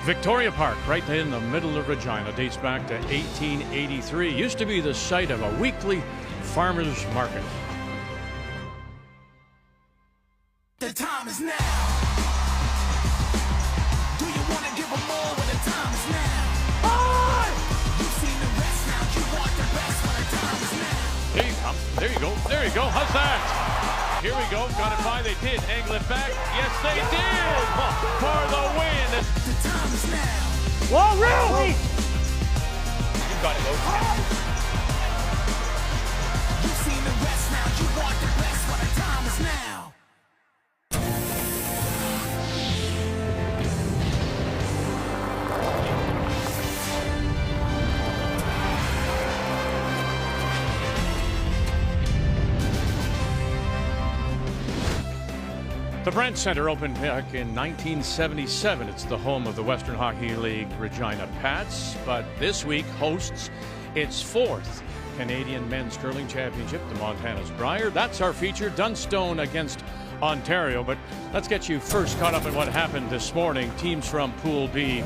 Victoria Park, right in the middle of Regina, dates back to 1883. Used to be the site of a weekly farmers market. The time is now. Do you want to give them more when the time is now? You've seen the rest now. You want the best when the time is now. There you come. There you go. There you go. How's that? Here we go. Got it by. They did. Angle it back. Yes, they did. For the win. The time is now. Whoa, really? You got it, You've seen the rest now. You want the best when the time is now. The Brandt Center opened back in 1977. It's the home of the Western Hockey League Regina Pats, but this week hosts its fourth Canadian Men's Curling Championship, the Montana's Brier. That's our feature, Dunstone against Ontario. But let's get you first caught up in what happened this morning. Teams from Pool B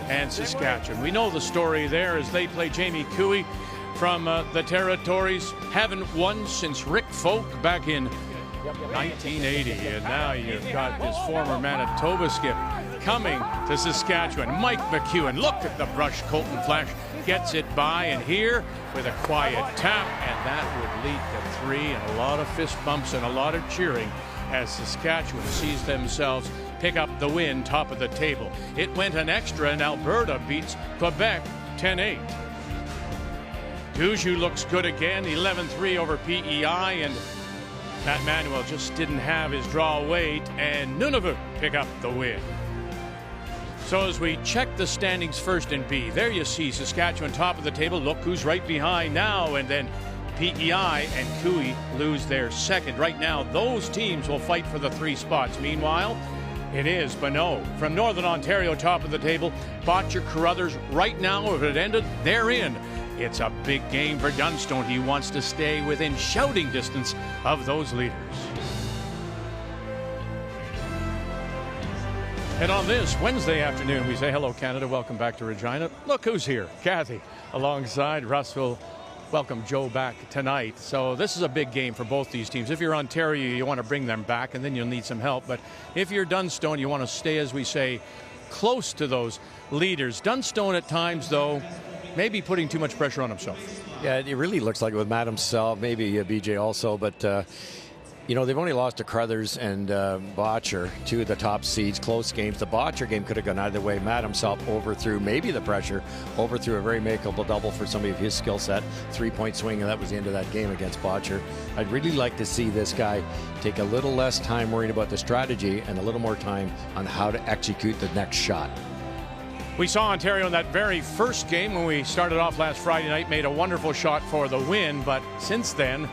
and Saskatchewan. We know the story there as they play Jamie Cooey from the Territories. Haven't won since Rick Folk back in 1980, and now you've got this former Manitoba skip coming to Saskatchewan. Mike McEwen, look at the brush. Colton Flash gets it by, and here with a quiet tap, and that would lead to three, and a lot of fist bumps and a lot of cheering as Saskatchewan sees themselves pick up the win, top of the table. It went an extra, and Alberta beats Quebec 10-8. Gushue looks good again, 11-3 over PEI, and Matt Manuel just didn't have his draw weight, and Nunavut pick up the win. So as we check the standings first in B, there you see Saskatchewan top of the table. Look who's right behind now, and then PEI and Cooey lose their second. Right now, those teams will fight for the three spots. Meanwhile, it is Bonneau from Northern Ontario top of the table. Botcher, Carruthers, right now, if it ended, they're in. It's a big game for Dunstone. He wants to stay within shouting distance of those leaders. And on this Wednesday afternoon, we say hello, Canada. Welcome back to Regina. Look who's here. Kathy alongside Russ will welcome Joe back tonight. So this is a big game for both these teams. If you're Ontario, you want to bring them back, and then you'll need some help. But if you're Dunstone, you want to stay, as we say, close to those leaders. Dunstone at times, though, maybe putting too much pressure on himself. Yeah, it really looks like it with Matt himself, maybe BJ also, but you know, they've only lost to Carruthers and Botcher, two of the top seeds, close games. The Botcher game could have gone either way. Matt himself overthrew maybe the pressure, overthrew a very makeable double for somebody of his skill set, 3-point swing, and that was the end of that game against Botcher. I'd really like to see this guy take a little less time worrying about the strategy and a little more time on how to execute the next shot. We saw Ontario in that very first game when we started off last Friday night, made a wonderful shot for the win, but since then,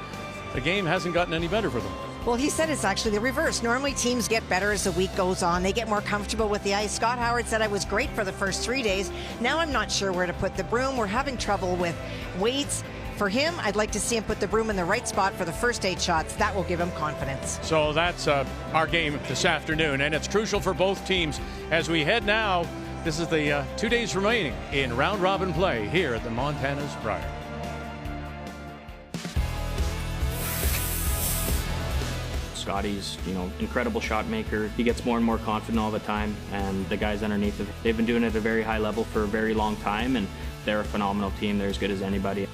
the game hasn't gotten any better for them. Well, he said it's actually the reverse. Normally teams get better as the week goes on. They get more comfortable with the ice. Scott Howard said, I was great for the first 3 days. Now I'm not sure where to put the broom. We're having trouble with weights. For him, I'd like to see him put the broom in the right spot for the first 8 shots. That will give him confidence. So that's our game this afternoon, and it's crucial for both teams as we head now. This is the 2 days remaining in round-robin play here at the Montana's Brier. Scotty's, incredible shot maker. He gets more and more confident all the time, and the guys underneath him, they've been doing it at a very high level for a very long time, and they're a phenomenal team. They're as good as anybody.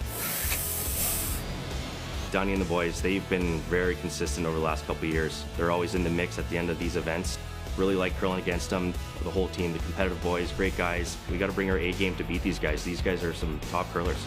Donnie and the boys, they've been very consistent over the last couple of years. They're always in the mix at the end of these events. Really like curling against them. The whole team, the competitive boys, great guys. We got to bring our A game to beat these guys. These guys are some top curlers.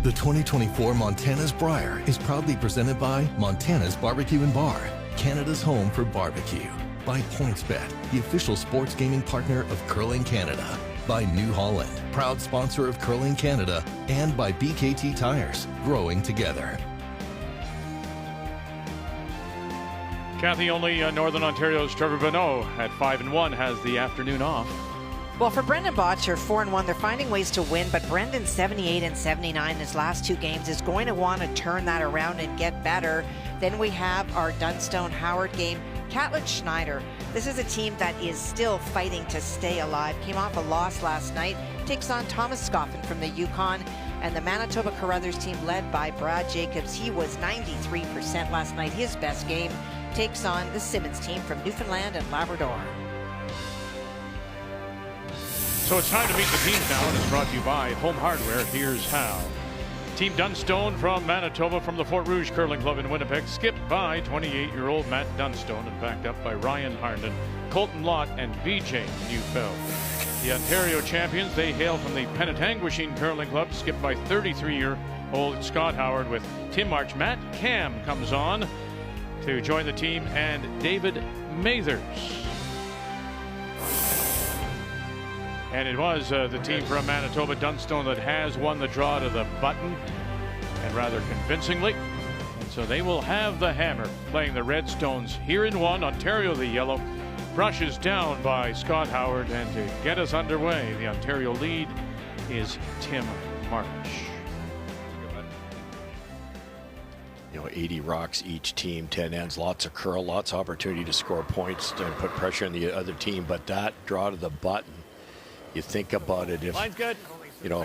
The 2024 Montana's Brier is proudly presented by Montana's Barbecue and Bar, Canada's home for barbecue. By PointsBet, the official sports gaming partner of Curling Canada. By New Holland, proud sponsor of Curling Canada. And by BKT Tires, growing together. Kathy, only Northern Ontario's Trevor Bonneau at 5-1 has the afternoon off. Well, for Brendan Botcher, 4-1, they're finding ways to win, but Brendan 78 and 79 in his last 2 games is going to want to turn that around and get better. Then we have our Dunstone-Howard game. Catlin Schneider, this is a team that is still fighting to stay alive. Came off a loss last night, takes on Thomas Scoffin from the Yukon, and the Manitoba Carruthers team led by Brad Jacobs. He was 93% last night, his best game. Takes on the Simmons team from Newfoundland and Labrador. So it's time to meet the teams now, and it's brought to you by Home Hardware. Here's how. Team Dunstone from Manitoba from the Fort Rouge Curling Club in Winnipeg, skipped by 28-year-old Matt Dunstone and backed up by Ryan Harnden, Colton Lott, and BJ Neufeld. The Ontario champions, they hail from the Penetanguishene Curling Club, skipped by 33-year-old Scott Howard with Tim March. Matt Cam comes on to join the team, and David Mathers. And it was the team from Manitoba, Dunstone, that has won the draw to the button, and rather convincingly. And so they will have the hammer, playing the Redstones here in one. Ontario, the yellow, brushes down by Scott Howard, and to get us underway, the Ontario lead is Tim March. 80 rocks each team, 10 ends, lots of curl, lots of opportunity to score points and put pressure on the other team. But that draw to the button, you think about it, if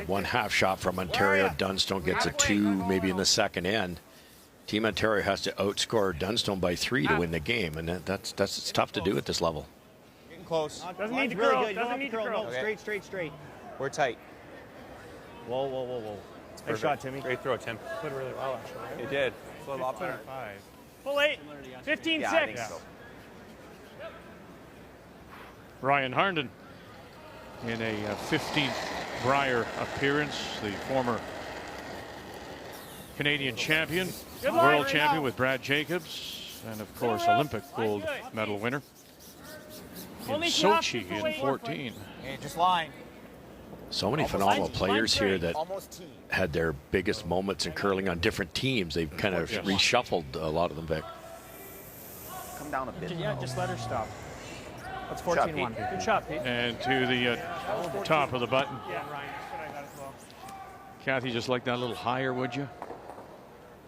one half shot from Ontario, Dunstone gets a 2 maybe in the second end, Team Ontario has to outscore Dunstone by 3 to win the game, and that's it's tough to do at this level. Getting close. Doesn't need to curl. Doesn't need to curl. No, okay. Straight. We're tight. Whoa. Nice shot, Timmy. Great throw, Tim. Put it really well, actually. It did. A little off there. Full 8. 15-6. Yeah, I think so. Ryan Harnden in a 15th Brier appearance, the former Canadian champion, world champion with Brad Jacobs, and of course Olympic gold medal winner in Sochi in 14. Okay, just line. So many phenomenal players here that had their biggest moments in curling on different teams. They've kind of reshuffled a lot of them, Vic. Come down a bit. Yeah, just let her stop. That's 14-1. Good shot, Pete. And to the top of the button. Yeah, Ryan, that's what I got as well. Kathy, just like that a little higher, would you?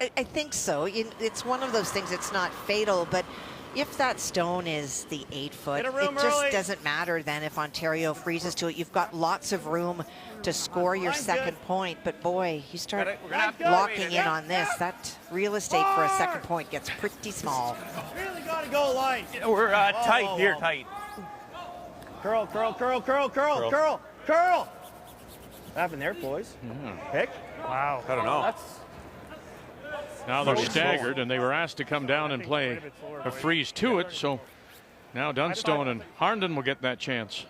I think so. It's one of those things, it's not fatal, but if that stone is the 8-foot, it just doesn't matter then if Ontario freezes to it. You've got lots of room to score your second point, but boy, you start locking in on this, that real estate for a second point gets pretty small. Really got to go line. Yeah, we're tight here, tight. Curl. What happened there, boys? Pick? Wow. I don't know. Now they're staggered, and they were asked to come down and play a freeze to it, so now Dunstone and Harnden will get that chance.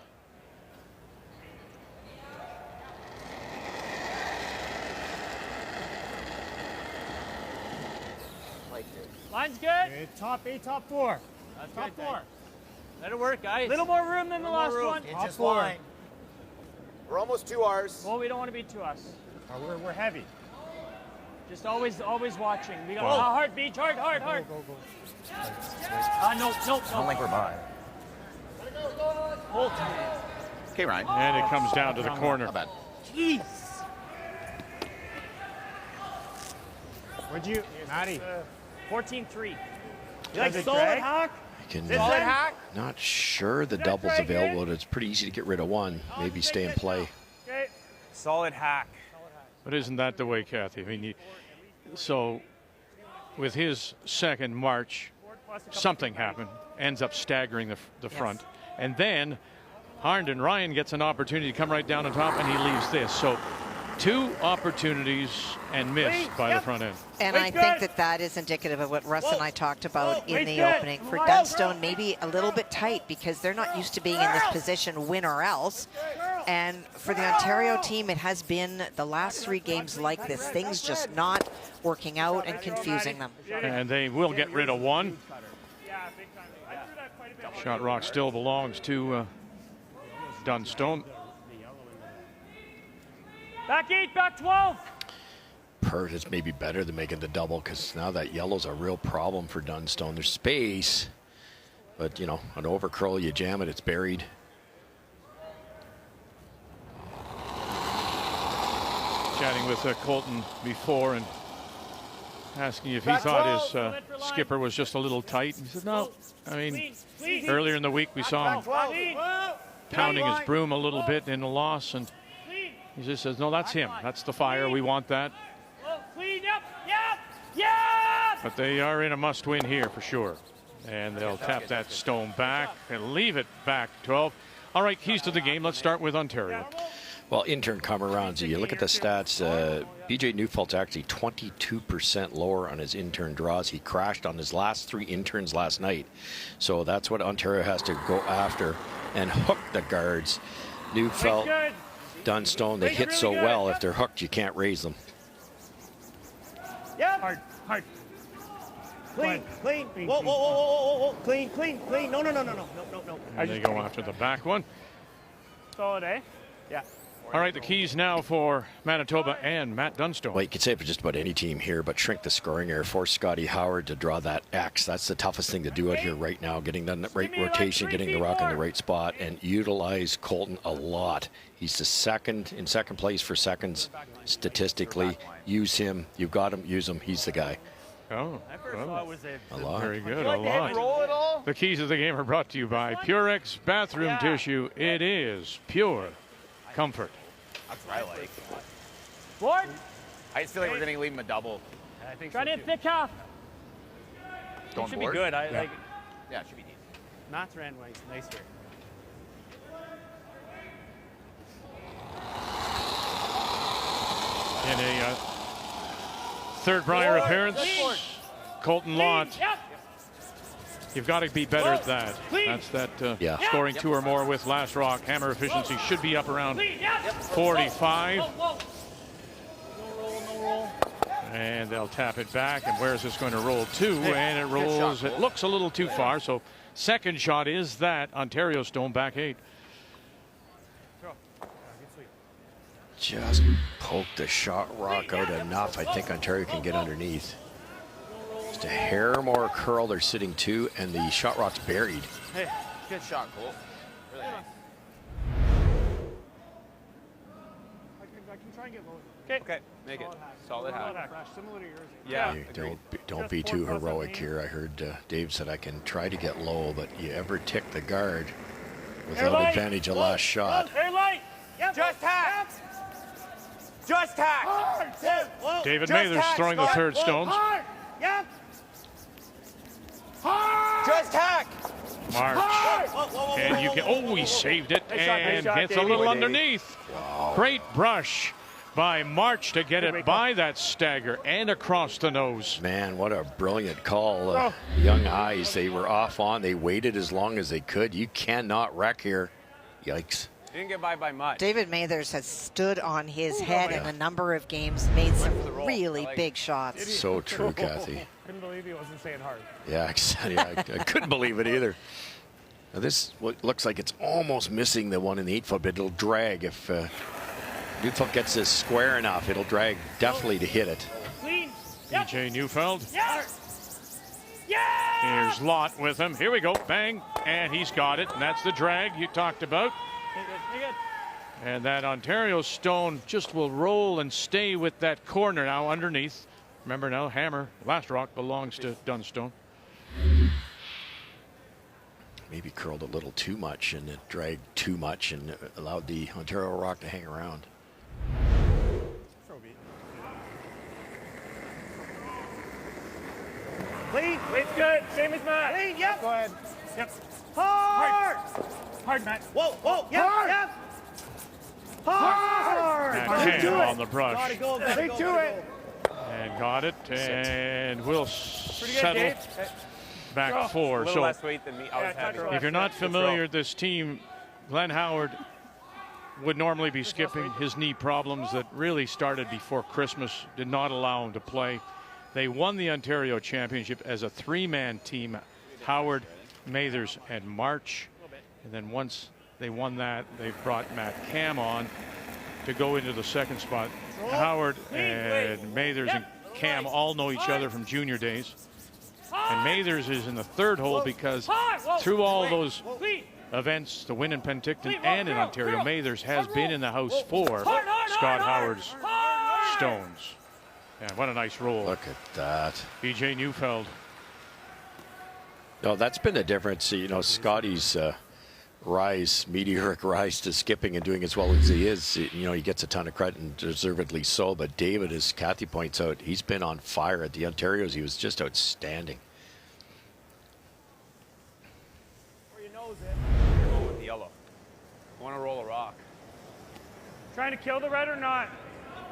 Line's good. Top 8, top 4. That's top 4. Let it work, guys. Little more room than the last one. Top 4. We're almost 2 Rs. Well, we don't want to be to us. We're heavy. Just always watching. We got hard, Beach, hard. Go. No. I don't think we're by. Hold. Okay, Ryan. And it comes down to the corner. Not bad. Jeez. Where'd you, Matty? 14-3. You like solid hack? Not sure the double's available, but it's pretty easy to get rid of one. Maybe stay and play. Okay. Solid hack. But isn't that the way, Kathy? I mean, so with his second march, something happened, ends up staggering the front. And then Ryan gets an opportunity to come right down on top, and he leaves this. So 2 opportunities and missed by the front end. And I think that is indicative of what Russ and I talked about in the opening. For Dunstone, maybe a little bit tight because they're not used to being in this position, win or else. And for the Ontario team, it has been the last 3 games like this. Things just not working out and confusing them. And they will get rid of one. Shot rock still belongs to Dunstone. Back 8, back 12. Pert is maybe better than making the double because now that yellow's a real problem for Dunstone. There's space, but an overcurl, you jam it, it's buried. Chatting with Colton before, and asking if he thought his skipper was just a little tight. He said, no. I mean, earlier in the week we saw him pounding his broom a little bit in the loss, and he just says, no, that's him. That's the fire. We want that. But they are in a must-win here for sure. And they'll tap that stone back and leave it back 12. All right, keys to the game. Let's start with Ontario. Well, intern come-arounds, you look at the stats, BJ Neufeld's actually 22% lower on his intern draws. He crashed on his last 3 interns last night. So that's what Ontario has to go after and hook the guards. Neufeld, Dunstone, they hit so well, if they're hooked, you can't raise them. Yeah. Hard. Clean. Whoa. Clean. No. And they go after the back one. Solid, eh? Yeah. All right, the keys now for Manitoba and Matt Dunstone. Well, you could say it for just about any team here, but shrink the scoring area, force Scotty Howard to draw that X. That's the toughest thing to do out here right now, getting the right rotation, getting the rock in the right spot, and utilize Colton a lot. He's the in second place for seconds statistically. Use him. You've got him. Use him. He's the guy. Oh, well, a lot. Very good, a lot. The keys of the game are brought to you by Purex Bathroom Tissue. It is pure comfort. That's what I like. Ward. I just feel like we're going to leave him a double. I think try to hit thick half. Going should board? be good. I like. Yeah, it should be decent. Matt's ran nice here. In a third Brier appearance, Colton Lott. You've got to be better at that. That's that scoring 2 or more with last rock. Hammer efficiency should be up around 45. No roll. And they'll tap it back. And where is this going to roll to? And it rolls. It looks a little too far. So second shot is that. Ontario Stone back 8. Just poke the shot rock out enough. I think Ontario can get underneath. Just a hair more curl. They're sitting 2, and the shot rock's buried. Hey, good shot, Cole. Really nice. I can try and get low. Okay, make it. Solid half. Similar to yours. Yeah. Don't be too heroic here. I heard Dave said I can try to get low, but you ever tick the guard without advantage of last shot. Air light. Just hack. Just hack. David Mathers throwing the third stones. Yep. Just hack. March. And you can. Oh, he saved it and hits a little underneath. Great brush by March to get it by that stagger and across the nose. Man, what a brilliant call. Young eyes, they were off on. They waited as long as they could. You cannot wreck here. Yikes. Didn't get by much. David Mathers has stood on his head in a number of games, made some really big shots. So true, Kathy. Couldn't believe he wasn't saying hard. Yeah, exactly. I couldn't believe it either. Now this looks like it's almost missing the one in the 8-foot, but it'll drag if Neufeld gets this square enough. It'll drag definitely to hit it. BJ Neufeld. Here's Lott with him. Here we go. Bang. And he's got it. And that's the drag you talked about. And that Ontario Stone just will roll and stay with that corner now underneath. Remember now, hammer, last rock belongs to Dunstone. Maybe curled a little too much and it dragged too much and allowed the Ontario rock to hang around. Clean. It's good. Same as Matt. Clean. Yep. Go ahead. Yep. Hard, Matt. Whoa. Yep. Hard. And Cam on the brush. Gotta go. To it. And got it. And we'll settle back 4. So less weight than me. if you're not familiar with this team, Glenn Howard would normally be skipping. His knee problems that really started before Christmas did not allow him to play. They won the Ontario Championship as a 3-man team. Howard, Mathers, and March. And then once they won that, they brought Matt Cam on to go into the second spot. Howard and Mathers and Cam all know each other from junior days. And Mathers is in the third hole because through all those events, the win in Penticton and in Ontario, Mathers has been in the house for Scott Howard's Stones. Yeah, what a nice roll. Look at that. BJ Neufeld. No, that's been the difference. You know, Scotty's meteoric rise to skipping and doing as well as he is. You know, he gets a ton of credit, and deservedly so. But David, as Kathy points out, he's been on fire at the Ontarios. He was just outstanding. Where you nose it. Roll with the yellow. I want to roll a rock. Trying to kill the red or not?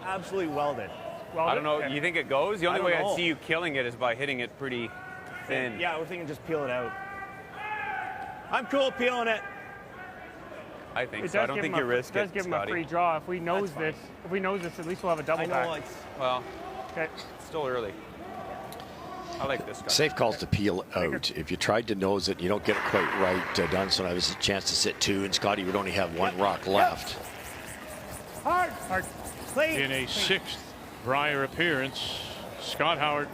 Absolutely welded. Welded? I don't know. Okay. You think it goes? The only I way don't know. I'd see you killing it is by hitting it pretty thin. Yeah, we're thinking just peel it out. I'm cool peeling it. I think It so. I does don't give think him you a- risk it does it, give him a Scotty. free draw. If we nose this, at least we'll have a double I know. back. Well, Okay. it's still early. I like this guy. Safe calls to peel out. If you tried to nose it, you don't get it quite right. Dunstone had a chance to sit 2, and Scotty would only have 1 rock left. Hard. Hard. Clean. In a 6th Brier appearance, Scott Howard.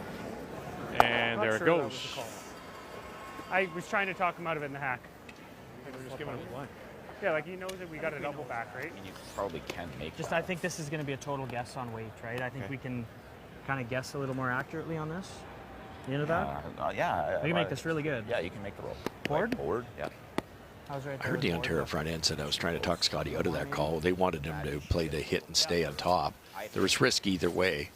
And Not there it sure that goes. was the call. I was trying to talk him out of it in the hack. We're just giving him one. Yeah, like he knows that we got a double back, right? You probably can make Just, I think this is going to be a total guess on weight, right? I think we can kind of guess a little more accurately on this. You into that? yeah. We can make this really good. Yeah, you can make the roll. Board? Forward, yeah. I was right I there heard with the board, Ontario but- front end said I was trying to talk Scotty out of that call. They wanted him to play the hit and stay on top. There was risk either way.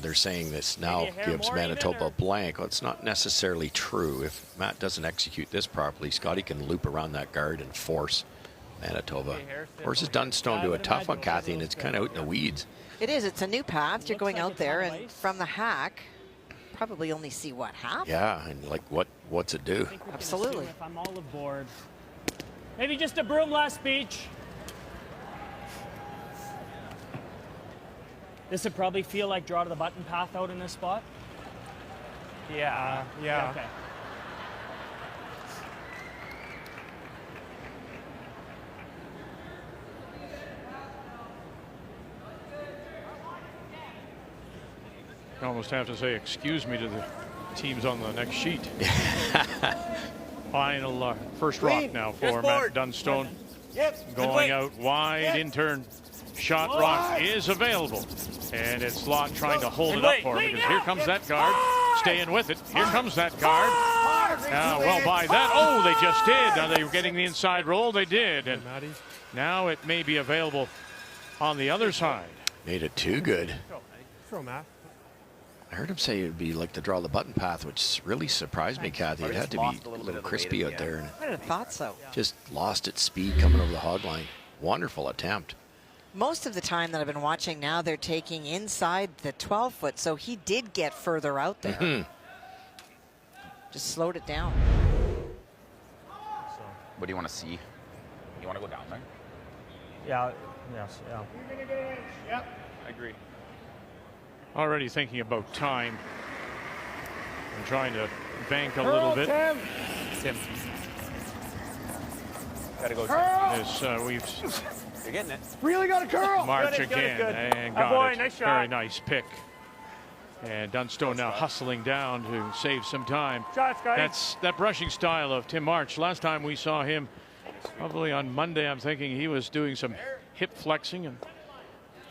They're saying this now Maybe a hair gives more Manitoba even, a blank. Well, it's not necessarily true. If Matt doesn't execute this properly, Scotty can loop around that guard and force Manitoba. Forces Dunstone to a tough one, Kathy, and it's kind of out in the weeds. It is. It's a new path. You're going out there, and from the hack, probably only see what half. Yeah, and like what's it do? Absolutely. If I'm all aboard, maybe just a broom last speech. This would probably feel like draw to the button path out in this spot. Yeah. Yeah. Okay. You almost have to say excuse me to the teams on the next sheet. Final first rock now for Matt Dunstone. Yep. Going out wide in turn. Shot rock is available. And it's Lott trying to hold it up for him, because here comes that guard. Staying with it. Here comes that guard. Well, by that. Oh, they just did. Now they were getting the inside roll. They did. And now it may be available on the other side. Made it too good. Throw Matt. I heard him say it'd be like the draw the button path, which really surprised me, Kathy. It had to be a little crispy out there, and I'd have thought so. just lost its speed coming over the hog line. Wonderful attempt. Most of the time that I've been watching now, they're taking inside the 12-foot, so he did get further out there. Just slowed it down. What do you want to see? You want to go down there? Yeah. Yes. Yeah. Yep. I agree. Already thinking about time. And trying to bank a little bit. Tim. Gotta go. This, we've You're getting it. Really got a curl. March Good, again good. and Oh, got boy, it. nice Very shot. nice pick. And Dunstone now hustling down to save some time. Shot, Scotty. That's that brushing style of Tim March. Last time we saw him, probably on Monday, I'm thinking he was doing some hip flexing, and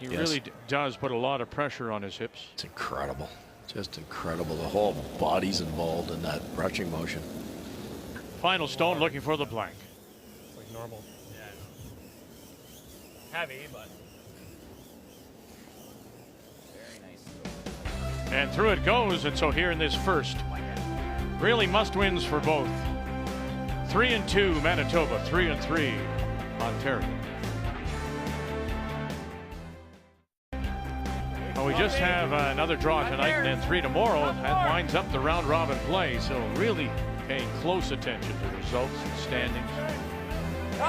he really does put a lot of pressure on his hips. It's incredible. Just incredible. The whole body's involved in that brushing motion. Final stone looking for the blank. Like normal. Heavy, but. And through it goes, and so here in this first, really must-wins for both. 3-2 Manitoba, 3-3 Ontario. Well, we just have another draw tonight and then 3 tomorrow. That winds up the round-robin play, so really paying close attention to results and standings.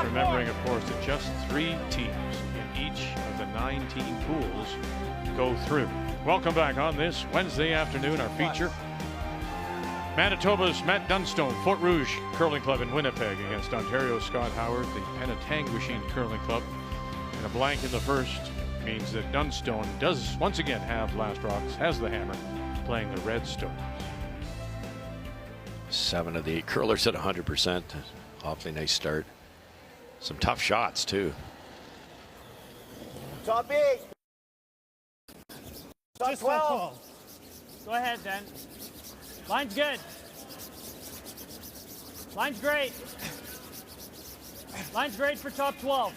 Remembering, of course, that just 3 teams in each of the 9-team pools go through. Welcome back on this Wednesday afternoon, our feature. Manitoba's Matt Dunstone, Fort Rouge Curling Club in Winnipeg against Ontario's Scott Howard, the Penetanguishene Curling Club. And a blank in the first means that Dunstone does once again have last rocks, has the hammer, playing the Redstone. 7 of the 8 curlers at 100%. Awfully nice start. Some tough shots, too. Top 8. Just 12. Go ahead, then. Line's good. Line's great. Line's great for top 12.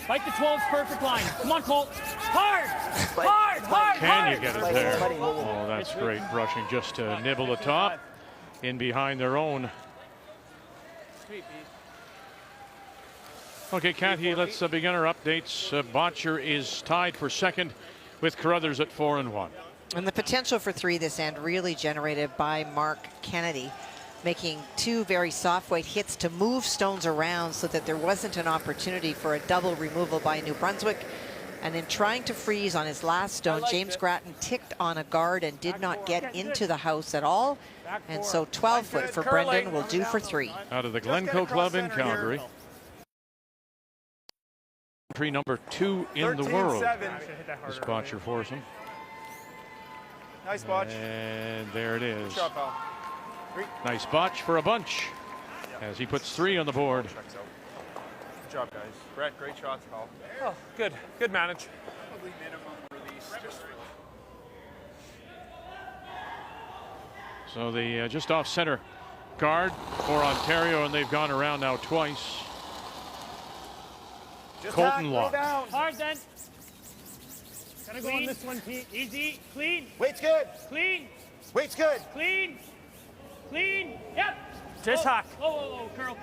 Fight the 12's perfect line. Come on, Colt. Hard! Hard! Can you get it there? Oh, that's great brushing just to nibble the top in behind their own. Okay, Kathy, let's begin our updates. Botcher is tied for second with Carruthers at 4-1. And the potential for three this end really generated by Mark Kennedy, making two very soft weight hits to move stones around so that there wasn't an opportunity for a double removal by New Brunswick. And in trying to freeze on his last stone, James Grattan ticked on a guard and did not get into the house at all. And so 12 foot for Brendan will do for three. Out of the Glencoe Club in Calgary. Entry number 2 in the world. This Botcher foursome. Nice botch. And there it is. Good shot, pal. Nice botch for a bunch as he puts 3 on the board. Good job, guys. Brett, great shots, pal. Oh, good. Good manage. Probably minimum release. So the just off center guard for Ontario, and they've gone around now twice. Colton Locke. Hard, then. Gotta go on this one, Pete. Easy. Clean. Weight's good. Clean. Weight's good. Clean. Clean. Yep. Just hack. Oh, curl.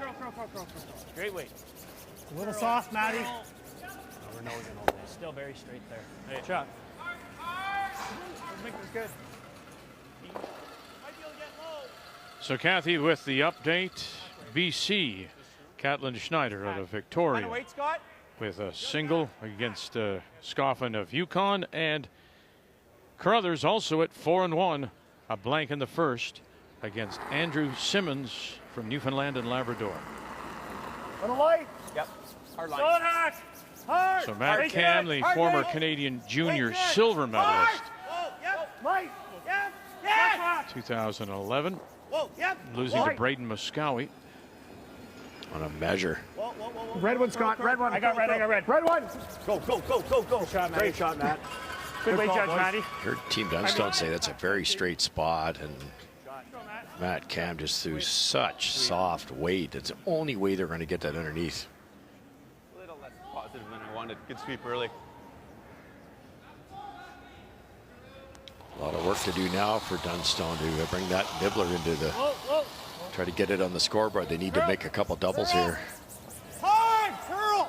Great weight. A little soft, Matty. We're nosing over. Still very straight there. Hey, Chuck. Make this good. So Kathy with the update. BC, Caitlin Schneider out of Victoria with a single against Scoffin of Yukon, and Carruthers also at 4-1, a blank in the first against Andrew Simmons from Newfoundland and Labrador. Little light. Yep. Hard line. Stone hack. Hard. So Matt Cam, the former Canadian junior silver medalist, Yep. Light. Yep. Yeah. 2011, Whoa. Yep. losing to Braden Muscowie. On a measure. Red one, Scott. Red one. I got red. Red one. Go. Good shot, Matty. Great shot, Matt. Good weight judge, Matty. Heard Team Dunstone say that's a very straight spot, and Matt Cam just threw such soft weight. It's the only way they're going to get that underneath. A little less positive than I wanted. Good sweep early. A lot of work to do now for Dunstone to bring that nibbler into the... Try to get it on the scoreboard. They need to make a couple doubles here. Hard. Curl.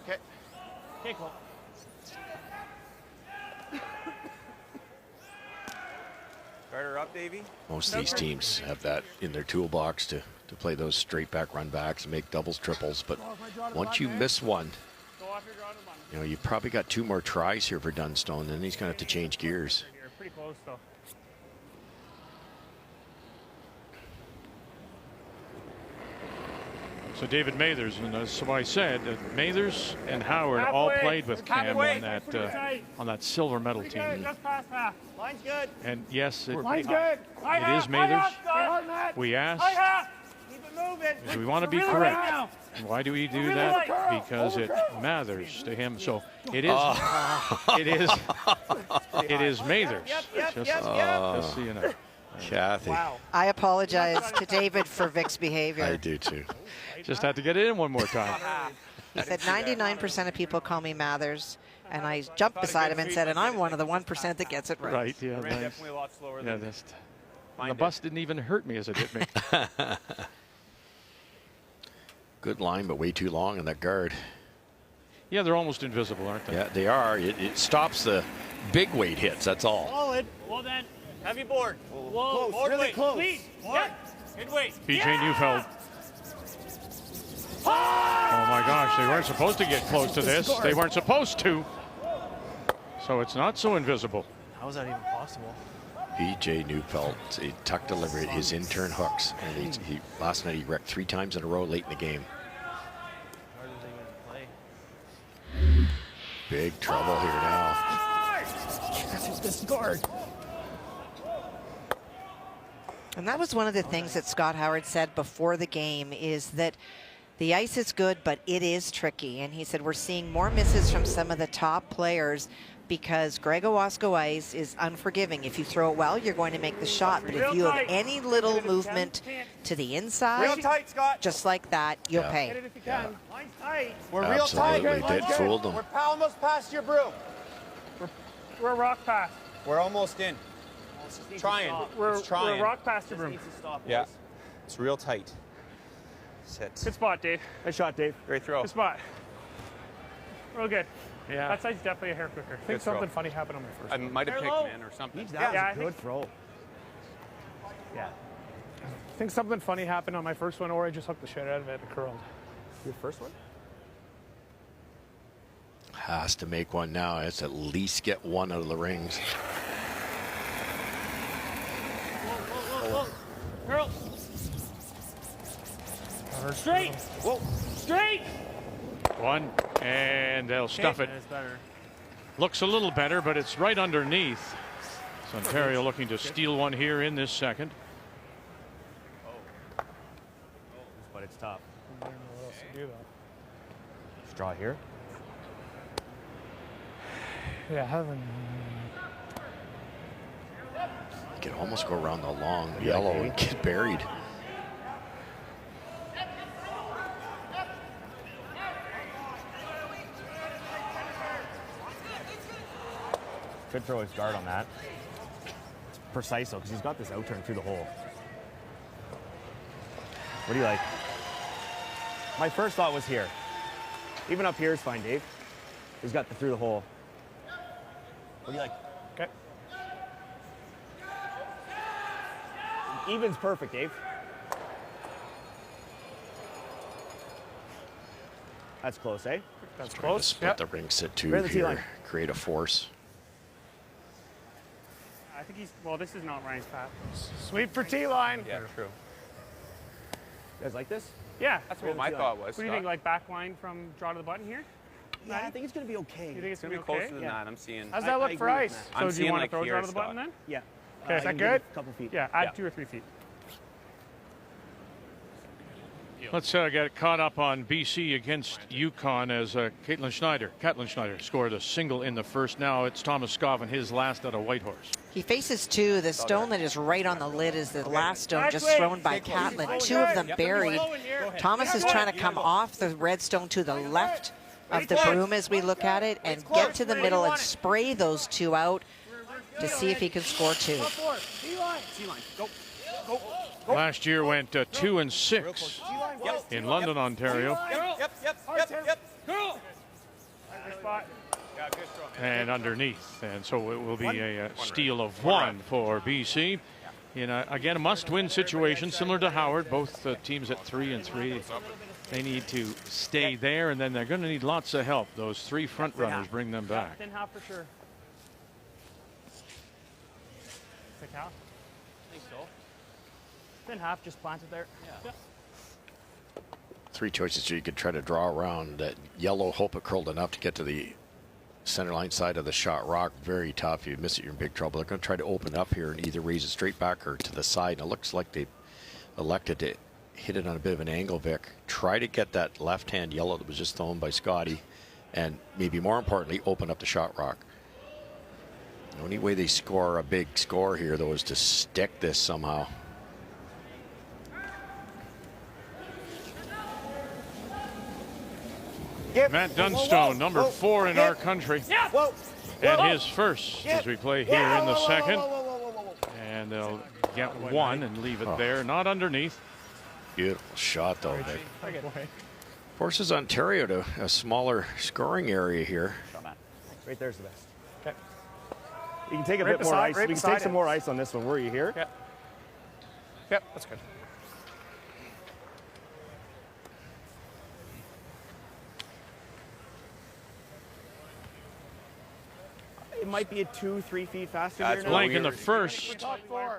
Okay. Okay, cool. Starter up, Davey. Most of these teams have that in their toolbox to play those straight back run backs and make doubles, triples. But once you miss one, you know, you've probably got 2 more tries here for Dunstone, and he's going to have to change gears. Pretty close, though. So David Mathers, and that's why I said that Mathers and Howard all played with Cam on that silver medal team. Just past half. Line's good. And yes, it Line's good. it is Mathers. We asked, Keep it moving. do we want to be correct? And why do we do that? Because it matters to him. So it is, it is Mathers. Just so you know. Kathy. I apologize to David for Vic's behavior. I do too. Just had to get it in one more time. He said 99% of people call me Mathers, and I jumped beside him and said, and I'm one of the 1% that gets it right. Right, yeah. Nice. Definitely a lot slower than the bus didn't even hurt me as it hit me. Good line, but way too long in that guard. Yeah, they're almost invisible, aren't they? Yeah, they are. It stops the big weight hits, that's all. Solid. Well then. Heavy board. Whoa. Close. Really close. Clean. Yeah. Good weight. BJ Neufeld. Oh my gosh, they weren't supposed to get close to this. They weren't supposed to. So it's not so invisible. How is that even possible? BJ Neufeld, he tuck delivered his intern hooks, and he last night he wrecked 3 times in a row late in the game. How does he even play? Big trouble here now. This guard. And that was one of the things that Scott Howard said before the game, is that The ice is good, but it is tricky. And he said we're seeing more misses from some of the top players because Greg Owasco ice is unforgiving. If you throw it well, you're going to make the shot. But if you have any little movement to the inside, real tight, Scott. just like that, you'll pay. Hit it if you can. Line's tight. We're real tight. Absolutely did fool them. We're almost past your broom. We're rock past. We're almost in. Trying. We're trying. rock past your broom. Yeah. It's real tight. Sit. Good spot, Dave. Nice shot, Dave. Great throw. Good spot. Real good. Yeah. That side's definitely a hair quicker. I think throw. something funny happened on my first I one. might have picked Hello. man or something. That Yeah, was a good throw. Yeah. I think something funny happened on my first one, or I just hooked the shit out of it and curled. Your first one? Has to make one now. It's at least get one out of the rings. Curl. Straight. Whoa. Straight. One, and they'll stuff it. That's better. Looks a little better, but it's right underneath. So Ontario looking to steal one here in this second. But it's tough. I don't know what else to do though. Straw here. Yeah, haven't. You can almost go around the long yellow and get buried. Could throw his guard on that. It's precise though, because he's got this out turn through the hole. What do you like? My first thought was here. Even up here is fine, Dave. He's got the through the hole. What do you like? Okay. Even's perfect, Dave. That's close, eh? That's Trying to close. split the ring sit two Right at the tee line. here. Create a force. I think he's. Well, this is not Ryan's path. Sweep for T line. Yeah, true. You guys like this? Yeah. That's what my thought was. What do you think? Like back line from draw to the button here? Yeah, I think it's going to be okay. You think it's It's gonna be okay? closer than that. I'm seeing. How's that look I for agree with ice? Matt. So I'm do you seeing want like to throw here, draw to the Scott. button then? Yeah. Okay, is I that can give it good? a couple feet. Yeah, add Yeah. 2 or 3 feet. Let's get caught up on BC against Yukon as Caitlin Schneider scored a single in the first. Now it's Thomas Scoffin, his last at a Whitehorse. He faces two. The stone that is right on the lid is the last stone just thrown by Catlin. Two of them buried. Thomas is trying to come off the red stone to the left of the broom as we look at it and get to the middle and spray those two out to see if he can score two. Last year went 2 and 6 in London, Ontario. And underneath, and so it will be a steal of 1 for BC in again a must-win situation similar to Howard. Both teams at 3 and 3. They need to stay there, and then they're going to need lots of help. Those 3 front runners bring them back. Thin half for sure. Thick half? I think so. Thin half, just plant it there. Yeah. 3 choices here. You could try to draw around that yellow, hope it curled enough to get to the center line side of the shot rock. Very tough. You miss it, you're in big trouble. They're going to try to open up here and either raise it straight back or to the side. And it looks like they elected to hit it on a bit of an angle, Vic. Try to get that left-hand yellow that was just thrown by Scotty, and maybe more importantly, open up the shot rock. The only way they score a big score here, though, is to stick this somehow. Matt Dunstone, number 4 in our country, and his first as we play here in the second. And they'll get 1 and leave it there, not underneath. Beautiful shot, though, Vic. Forces Ontario to a smaller scoring area here. Right there's the best. Okay. You can take a bit more ice. We can take some more ice on this one. Were you here? Yep. Yep, that's good. It might be a 2-3 feet faster. That's Blank in the first,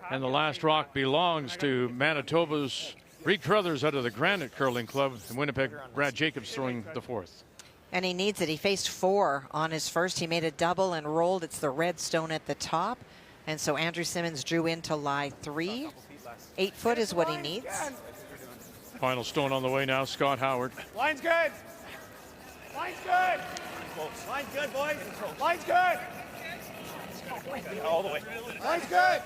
and the last rock belongs to Manitoba's Reed Crothers out of the Granite Curling Club in Winnipeg. Brad Jacobs throwing the 4th. And he needs it. He faced 4 on his first. He made a double and rolled. It's the red stone at the top. And so Andrew Simmons drew in to lie 3. 8 foot is what he needs. Final stone on the way now, Scott Howard. Line's good. Line's good. Line's good, boys. Line's good. All the way. Line's good.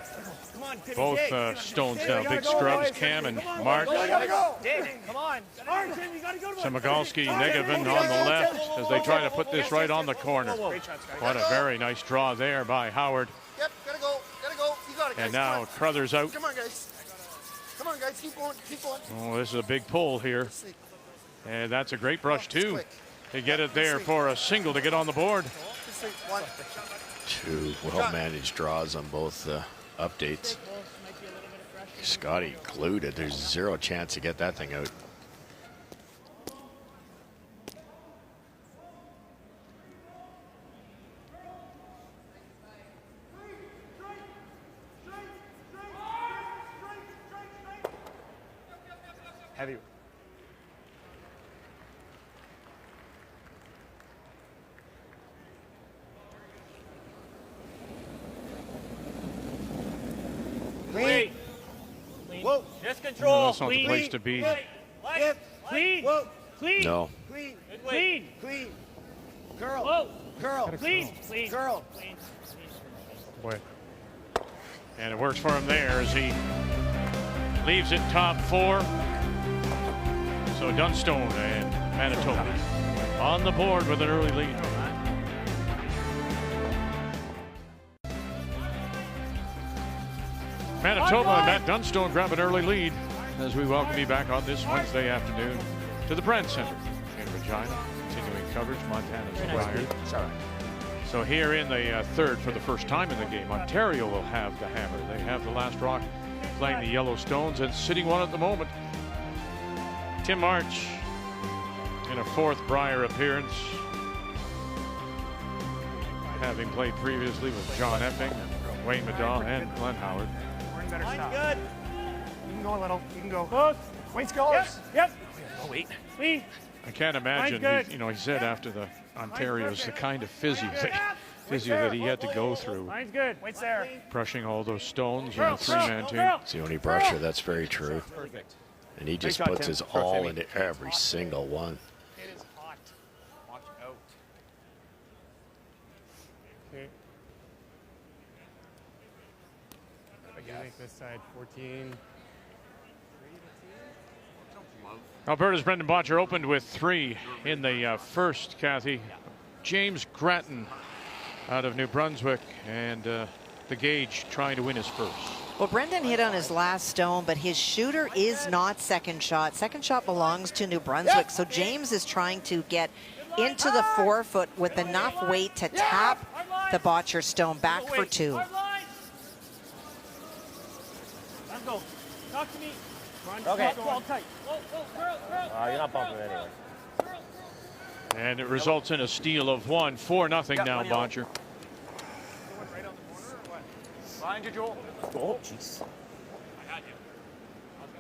Come on, Timmy. Both stones now, big scrubs, Cam and March. Gotta go. Dave, come on. March, you gotta go to Samagalski, Negevin on the left as they try to put this right on the corner. What a very nice draw there by Howard. Yep, gotta go. Gotta go. You got it, guys. And now Crothers out. Come on, guys. Come on, guys. Keep going. Keep going. Oh, this is a big pull here. And that's a great brush, too. They get it there for a single to get on the board. Two well-managed draws on both updates. Scotty glued it. There's zero chance to get that thing out. Heavy. Clean. Whoa. Just control. No, that's not the place to be. Clean. Whoa. Clean. No. Clean. Clean. Clean. Curl. Whoa. Curl. Clean. Clean. Curl. Clean. Boy. And it works for him there as he leaves it top four. So Dunstone and Manitoba on the board with an early lead. Manitoba and Matt Dunstone grab an early lead as we welcome you back on this Wednesday afternoon to the Brent Center in Regina. Continuing coverage, Montana's Brier. So here in the third, for the first time in the game, Ontario will have the hammer. They have the last rock playing the Yellowstones and sitting one at the moment. Tim March in a fourth Brier appearance, having played previously with John Epping, Wayne Middaugh, and Glenn Howard. Better stop. Good. You can go a little. You can go. Close. Wayne scores. Yep. Oh, wait. Clean. I can't imagine, he said after the Ontario's the kind of physio that he had to go through. Line's good. Wait's there. Brushing all those stones on a three-man team. It's the only brusher, that's very true. Perfect. And he just puts his all into every single one. It is hot. Watch out. Okay. I think this side 14. Alberta's Brendan Botcher opened with 3 in the first, Kathy. James Grattan out of New Brunswick, and the Gage trying to win his first. Well, Brendan hit on his last stone, but his shooter is not second shot. Second shot belongs to New Brunswick, so James is trying to get into the 4-foot with enough weight to tap the Botcher stone back for 2. Let's go. Talk to me. Okay. Whoa, tight. You're not bumping it anyway. And it results in a steal of 1, 4-0 now, Botcher. Behind you, Joel. Oh, jeez. I had you.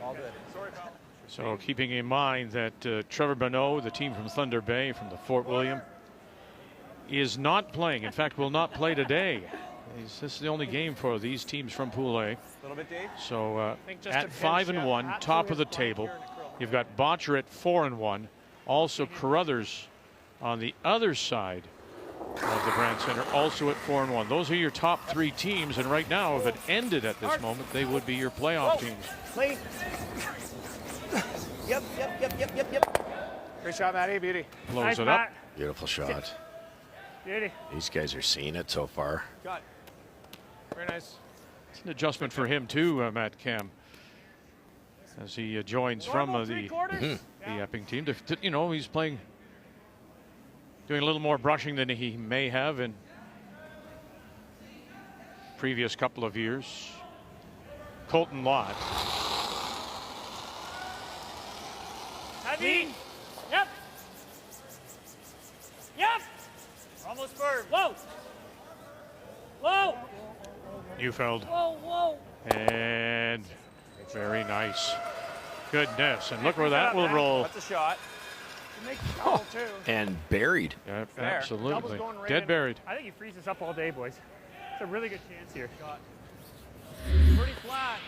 All good. Sorry, pal. So keeping in mind that Trevor Bonneau, the team from Thunder Bay, from the Fort William, is not playing. In fact, will not play today. This is the only game for these teams from Pool A. So at 5-1, top of the table. You've got Botcher at 4-1. Also Carruthers on the other side of the Brand Center, also at 4-1. Those are your top 3 teams, and right now, if it ended at this moment, they would be your playoff teams. Clean. Yep. Great shot, Matty. Beauty. Blows it up. Beautiful shot. Beauty. These guys are seeing it so far. Got it. Very nice. It's an adjustment for him too, Matt Cam, as he joins from the Epping team. He's playing, doing a little more brushing than he may have in previous couple of years. Colton Lott. Heavy. Yep. Yep. Almost firm. Whoa. Whoa. Neufeld. Whoa. And very nice. Goodness. And look where that will roll. That's a shot. And buried. Yeah, absolutely. Dead buried. I think he frees us up all day, boys. It's a really good chance here. Pretty flat.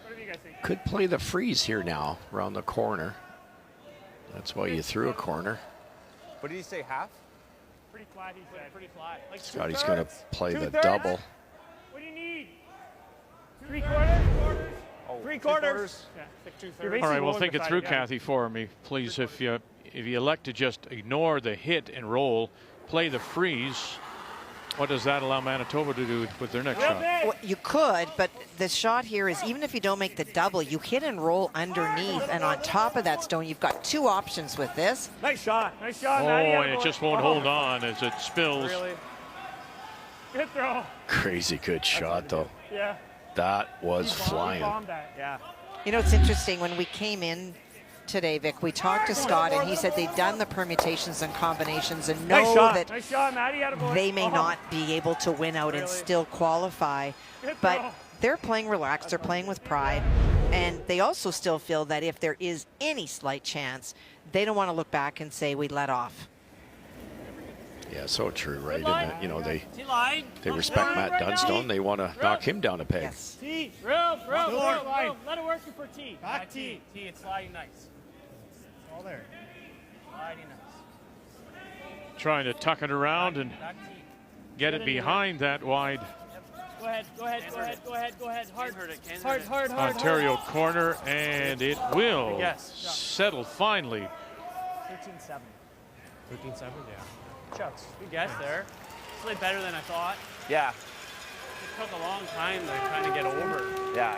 What do you guys think? Could play the freeze here now around the corner. That's why you threw a corner. What did he say, half? Pretty flat, he said. Pretty flat. Like Scotty's going to play the Two-thirds? double. What do you need? Three-quarters? Oh, Three-quarters. Yeah, like two-thirds. All right, well, think it through, Kathy, for me, please. If you elect to just ignore the hit and roll, play the freeze, what does that allow Manitoba to do with their next shot? Well, you could, but the shot here is even if you don't make the double, you hit and roll underneath, and on top of that, Stone, you've got two options with this. Nice shot. Nice shot, Oh, Matty. and it just won't hold on as it spills. Really? Good throw. Crazy good shot, though. Yeah. That was flying. Bombed that. Yeah. You know, it's interesting. When we came in today, Vic, we talked to Scott, and he said they've done the permutations and combinations and know that Nice shot, Matty. Attaboy. they may not be able to win out and still qualify, but they're playing relaxed, they're playing with pride, and they also still feel that if there is any slight chance, they don't want to look back and say we let off. Yeah, so true, right? And, you know, they respect Matt Dunstone. They want to knock him down a peg. Yes. T, room. Let it work for T. Back T, it's sliding nice. It's all there. Sliding nice. Trying to tuck it around and Back T. get it behind that wide Go ahead. Hard. Ontario corner, and it will Yes. settle finally. 13-7. 13-7, yeah. Chucks. Good guess there. It's better than I thought. Yeah. It took a long time to kind of get over. Yeah.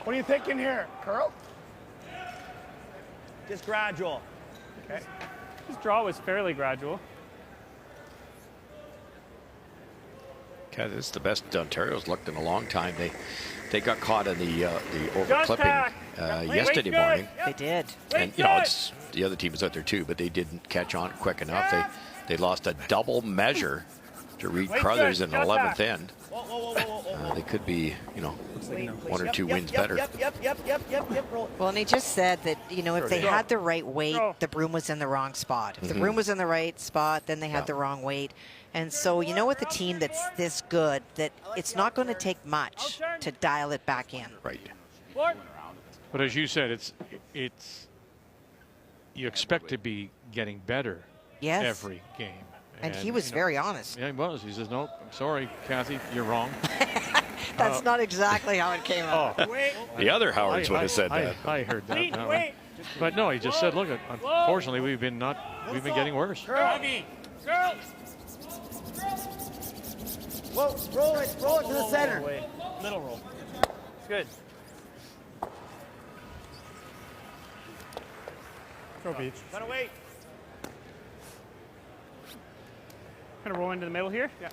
What are you thinking here? Curl? Just gradual. Okay. His draw was fairly gradual. Okay, this is the best Ontario's looked in a long time. They got caught in the overclipping yesterday morning. They did. And, you know, it's, the other team was out there too, but they didn't catch on quick enough. They lost a double measure to Reed Crothers in 11th end. They could be, you know, one or two wins better. Yep. Roll. Well, and he just said that, you know, if they had the right weight, the broom was in the wrong spot. If the broom was in the right spot, then they had the wrong weight. And so, you know, with a team that's this good, that it's not going to take much to dial it back in. Right. But as you said, it's you expect to be getting better Yes. every game. And he was very honest. Yeah, he was. He says, "No, I'm sorry, Kathy, you're wrong." That's not exactly how it came out. The other Howards would have said that. I heard that. But no, he just said, "Look, unfortunately, we've been getting worse." Girl. Whoa, roll it to the center. Middle roll. It's good. Throw beach. Run away. Kind of roll into the middle here. Yeah.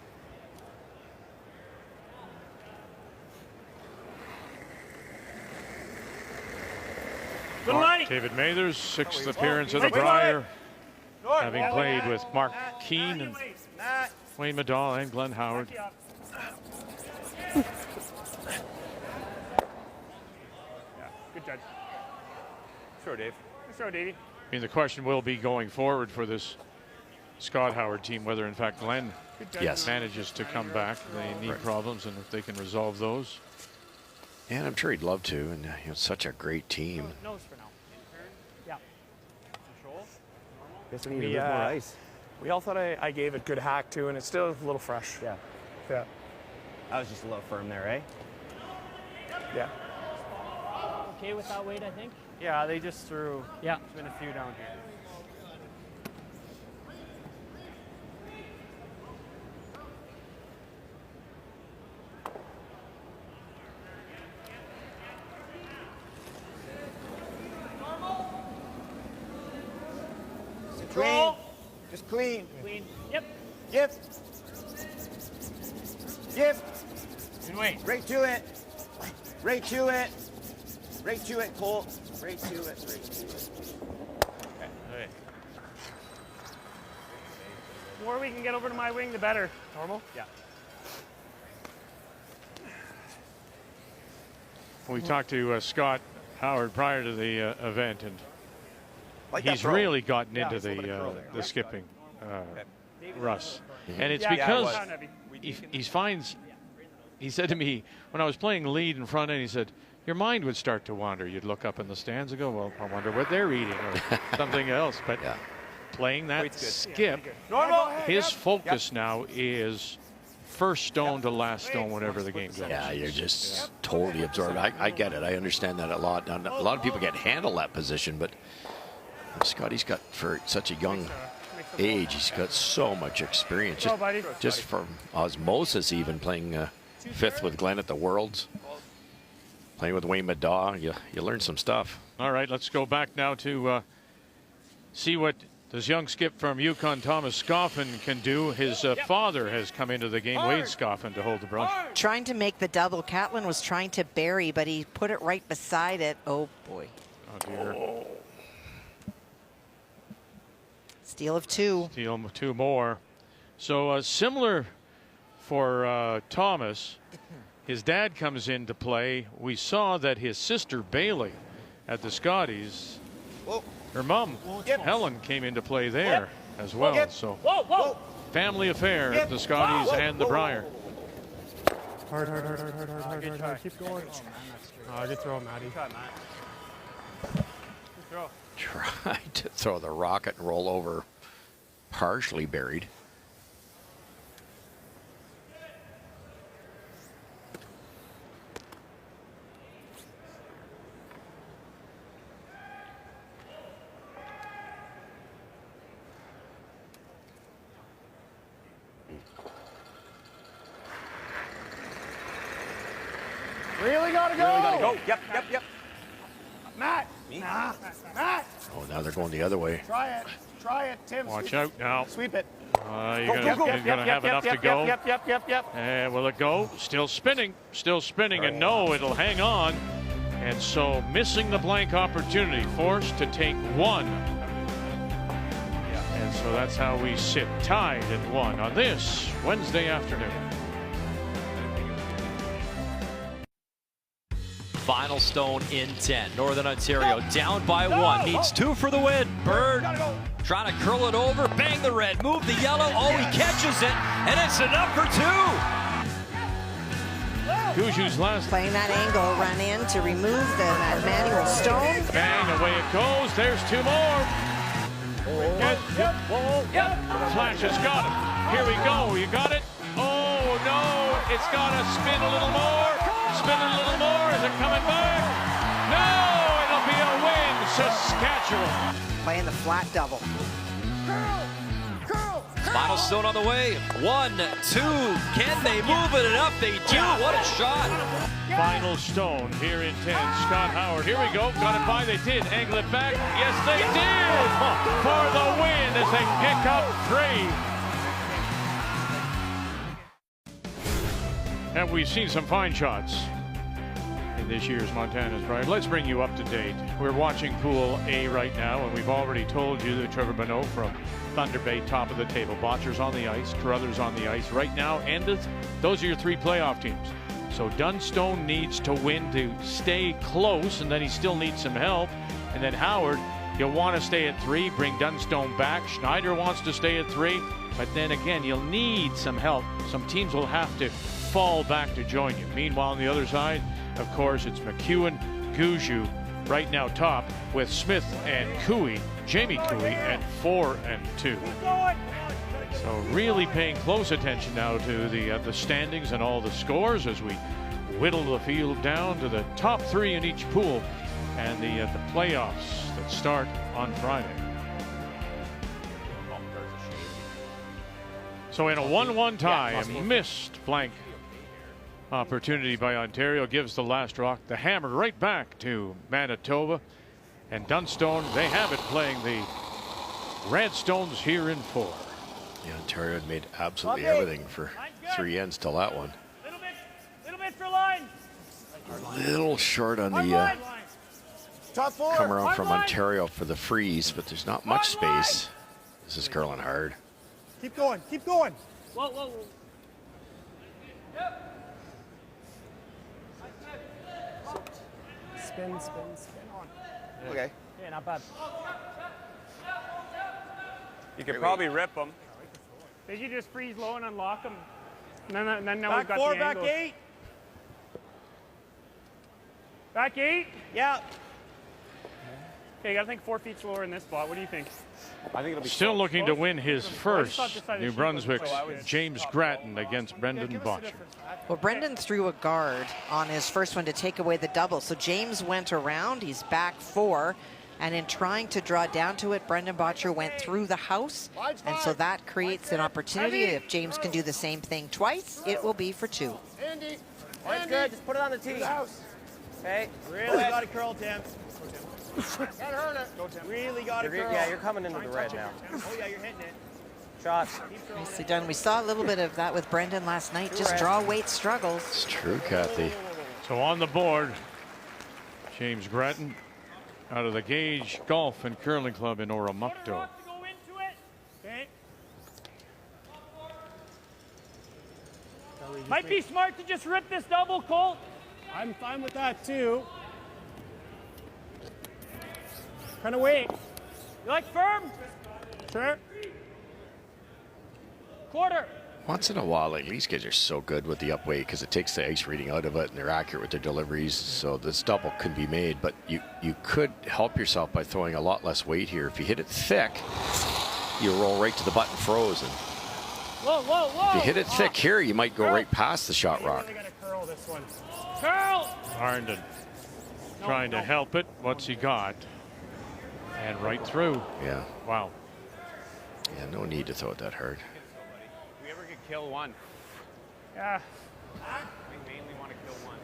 Good night. David Mathers, sixth appearance of the Brier, having played with Mark Keane and Wayne Medall and Glenn Howard. Yeah, good judge. Sure, Dave. Nice throw, Davey. I mean, the question will be going forward for this Scott Howard team whether, in fact, Glenn manages to come back. They need problems, and if they can resolve those. And I'm sure he'd love to, and you know, such a great team. Nose for now. Yeah. Control. Guess we need a bit more ice. We all thought I gave it good hack too, and it's still a little fresh. Yeah. Yeah. I was just a little firm there, eh? Yeah. Okay with that weight, I think. Yeah, they just threw. Yeah. There's been a few down here. Clean. Just clean. Clean. Yep. Yep. Good weight. Right to it. Right to it. Right to it, Cole. Right to it. Right to it. Okay. The more we can get over to my wing, the better. Normal? Yeah. We talked to Scott Howard prior to the event, and Like he's really gotten into the skipping, Russ. And it's because he finds he said to me when I was playing lead in front end, he said, your mind would start to wander. You'd look up in the stands and go, well, I wonder what they're eating or something else. But playing that skip, his focus now is first stone to last stone, whatever the game goes. Yeah, you're just totally absorbed. I get it. I understand that a lot. Now, a lot of people can't handle that position, but Scotty's got, for such a young age, he's got so much experience. Just from osmosis, even playing fifth with Glenn at the Worlds, playing with Wayne Madaw, you learn some stuff. All right, let's go back now to see what this young skip from Yukon, Thomas Scoffin, can do. His father has come into the game, Wade Scoffin, to hold the brush. Trying to make the double. Catlin was trying to bury, but he put it right beside it. Oh, boy. Oh, dear. Steal of 2. Steal of 2 more. So similar for Thomas. His dad comes into play. We saw that his sister Bailey at the Scotties, her mom Helen, came into play there as well. So family affair at the Scotties and the Brier. Hard. Keep going. Good throw, Matty. Tried to throw the rocket and roll over, partially buried. Really gotta go. Yep. Matt. Matt. Oh, now they're going the other way. Try it, Tim. Watch out now. Sweep it. You're gonna have enough to go. Yep. Will it go? Still spinning, and no, it'll hang on. And so missing the blank opportunity, forced to take 1. And so that's how we sit tied at 1 on this Wednesday afternoon. Final stone in 10. Northern Ontario down by 1. Needs 2 for the win. Bird trying to curl it over. Bang the red. Move the yellow. Oh, he catches it. And it's enough for 2. Gushew's last. Playing that angle, run in to remove the manual stone. Bang, away it goes. There's 2 more. Flash has got it. Here we go. You got it? Oh, no. It's got to spin a little more. Spin a little more. Is it coming back? No, it'll be a win, Saskatchewan. Playing the flat double. Final stone on the way. 1, 2. Can they move it enough? They do. What a shot. Final stone here in 10. Scott Howard. Here we go. Got it by. They did. Angle it back. Yes, they did. For the win as they pick up 3. And we've seen some fine shots in this year's Montana's Brier. Let's bring you up to date. We're watching Pool A right now, and we've already told you that Trevor Bonneau from Thunder Bay, top of the table. Botcher's on the ice, Carruthers on the ice. Right now, those are your 3 playoff teams. So Dunstone needs to win to stay close, and then he still needs some help. And then Howard, you'll want to stay at 3, bring Dunstone back. Schneider wants to stay at 3, but then again, you'll need some help. Some teams will have to fall back to join you. Meanwhile, on the other side, of course, it's McEwen, Gushue, right now top, with Smith and Cooey, Jamie Cooey at 4 and 2. So really paying close attention now to the standings and all the scores as we whittle the field down to the top 3 in each pool and the playoffs that start on Friday. So in a 1-1 tie, a missed blank opportunity by Ontario gives the last rock the hammer right back to Manitoba. And Dunstone, they have it, playing the Redstones here in 4. Yeah, Ontario had made absolutely everything for 3 ends till that one. Little bit for line. A little short on the come around from Ontario for the freeze, but there's not much space. This is curling hard. Keep going. Whoa. Spin on. Okay. Yeah, not bad. You could probably rip them. Did you just freeze low and unlock them? And then now Back we've got 4, the back angles. 8. Back 8? Yeah. Okay, you gotta think 4 feet slower in this spot. What do you think? I think it'll be Still close. looking to win his I just first. thought this side of New the sheet Brunswick's wasn't so James Grattan against Brendan Botcher. Well, Brendan threw a guard on his first one to take away the double. So James went around. He's back 4. And in trying to draw down to it, Brendan Botcher went through the house. And so that creates an opportunity. If James can do the same thing twice, it will be for 2. Andy. That's good. Just put it on the tee. Okay. Really got to curl, Tim. Can't hurt it. Go, Tim. Really got to curl. Yeah, you're coming into the red now. Oh, yeah, you're hitting it. Shots. Nicely done. We saw a little bit of that with Brendan last night. Just draw weight struggles. It's true, Kathy. So on the board, James Grattan out of the Gage Golf and Curling Club in Oromocto. Okay. Might be smart to just rip this double, Colt. I'm fine with that too. Kind of wait. You like firm? Sure. Quarter. Once in a while, like, these guys are so good with the up weight because it takes the ice reading out of it and they're accurate with their deliveries. So this double can be made, but you could help yourself by throwing a lot less weight here. If you hit it thick, you roll right to the button frozen. Whoa, whoa, whoa. If you hit it thick here, you might go right past the shot rock. Really got to curl this one. Curl. Arndon trying to help it. What's he got? And right through. Yeah. Wow. Yeah, no need to throw it that hard. We ever get kill one? Yeah. We mainly want to kill one.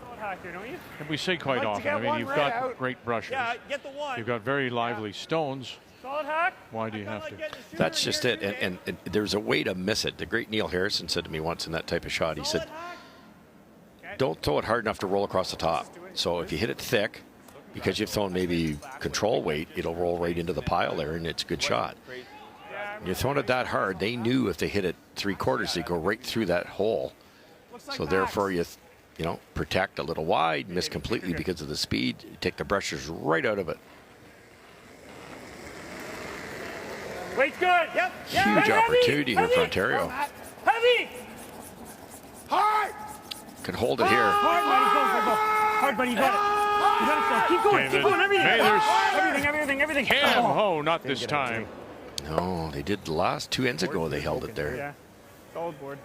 Solid hack here, don't you? And we say quite I'd like to often, get I mean, one you've right got out. great brushers. Yeah, get the one. You've got very lively stones. Solid hack. Why do you have to? That's just it. And there's a way to miss it. The great Neil Harrison said to me once in that type of shot, he said, don't throw it hard enough to roll across the top. So if you hit it thick, because you've thrown maybe control weight, it'll roll right into the pile there, and it's a good shot. You're throwing it that hard, they knew if they hit it 3/4, they go right through that hole. So therefore, you know, protect a little wide, miss completely because of the speed, you take the brushers right out of it. Weight's good. Yep. Huge opportunity here for Ontario. Heavy. Hard. Can hold it here. Hard, buddy. Go. Hard, buddy. You got it. You got it, Phil. Keep going. Keep going. Everything. Cam, oh, not this time. No, they did the last 2 ends ago. They held it there. Yeah. Solid board.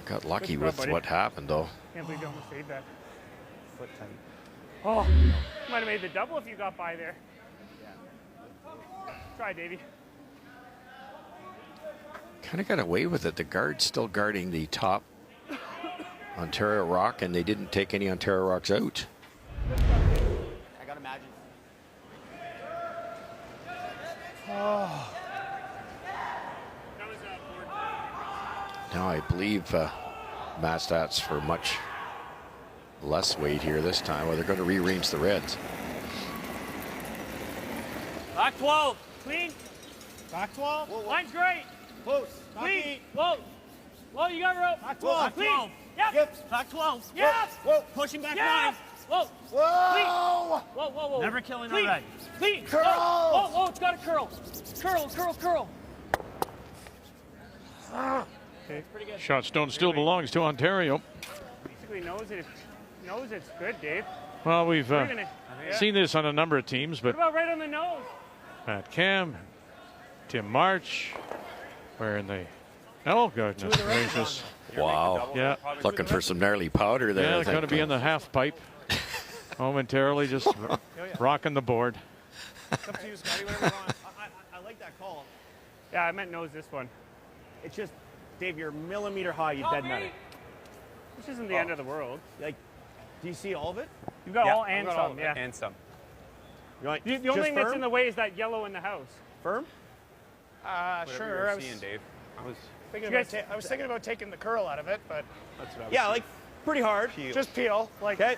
Got lucky Good job, with buddy. what happened, though. Can't believe you almost saved that. Foot tight. Oh, might have made the double if you got by there. Try, Davey. Kind of got away with it. The guard's still guarding the top Ontario rock, and they didn't take any Ontario rocks out. I got to imagine. Oh. Now I believe Mastat's for much less weight here this time, or they're going to rearrange the reds. Back 12. Clean. Back 12. Line's great. Close. Clean. Whoa. Whoa, you got rope. Back 12. Clean. Yep. Back 12. Yes. Whoa. Pushing back 9. Whoa. Whoa. Whoa. Never killing Clean. a red. Clean. Curl. Whoa, it's got to curl. Curl. Okay. Pretty good. Shotstone still belongs to Ontario. Basically knows it's good, Dave. Well, we've Yeah. seen this on a number of teams, What but about right on the nose? Pat Cam, Tim March, wearing the... Oh, goodness gracious. Wow. Yeah. Looking for some gnarly powder there. Yeah, I they're going to think. be in the half pipe momentarily, just rocking the board. It's up to you, Scotty. Whatever you want. I like that call. Yeah, I meant nose this one. It's just, Dave, you're a millimeter high. You dead nut it. Which isn't the end of the world. Like, do you see all of it? You've got all I've and got some, all of it, yeah. and some. You want The only just thing that's firm? in the way is that yellow in the house. Firm? Whatever Sure. you're I was seeing, Dave. I was thinking about taking the curl out of it, but That's what I was Yeah, seeing. like pretty hard. just peel. Like, Okay.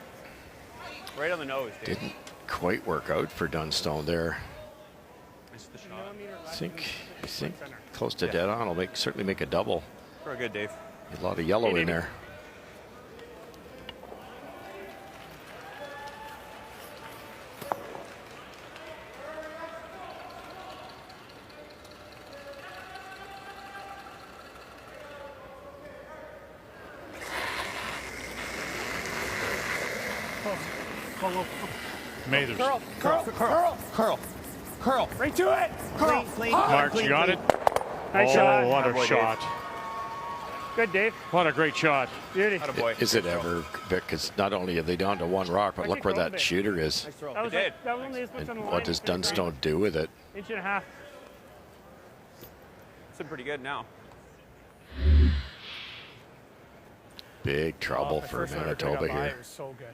Right on the nose, Dave. Didn't quite work out for Dunstone there. Missed the shot. I think close to dead on. Will certainly make a double. Very good, Dave. A lot of yellow in there. Mathers. Curl. Right to it. Clean. March, you got it? Nice shot. What a Attaboy, shot. Good, Dave. What a great shot. Beauty. Attaboy. Is it ever, because not only are they down to one rock, but look where that shooter is. That was, did. that was only as much on the line. What does Dunstone do with it? Inch and a half. It's pretty good now. Big trouble My for first one I Manitoba got by, here. It was so good.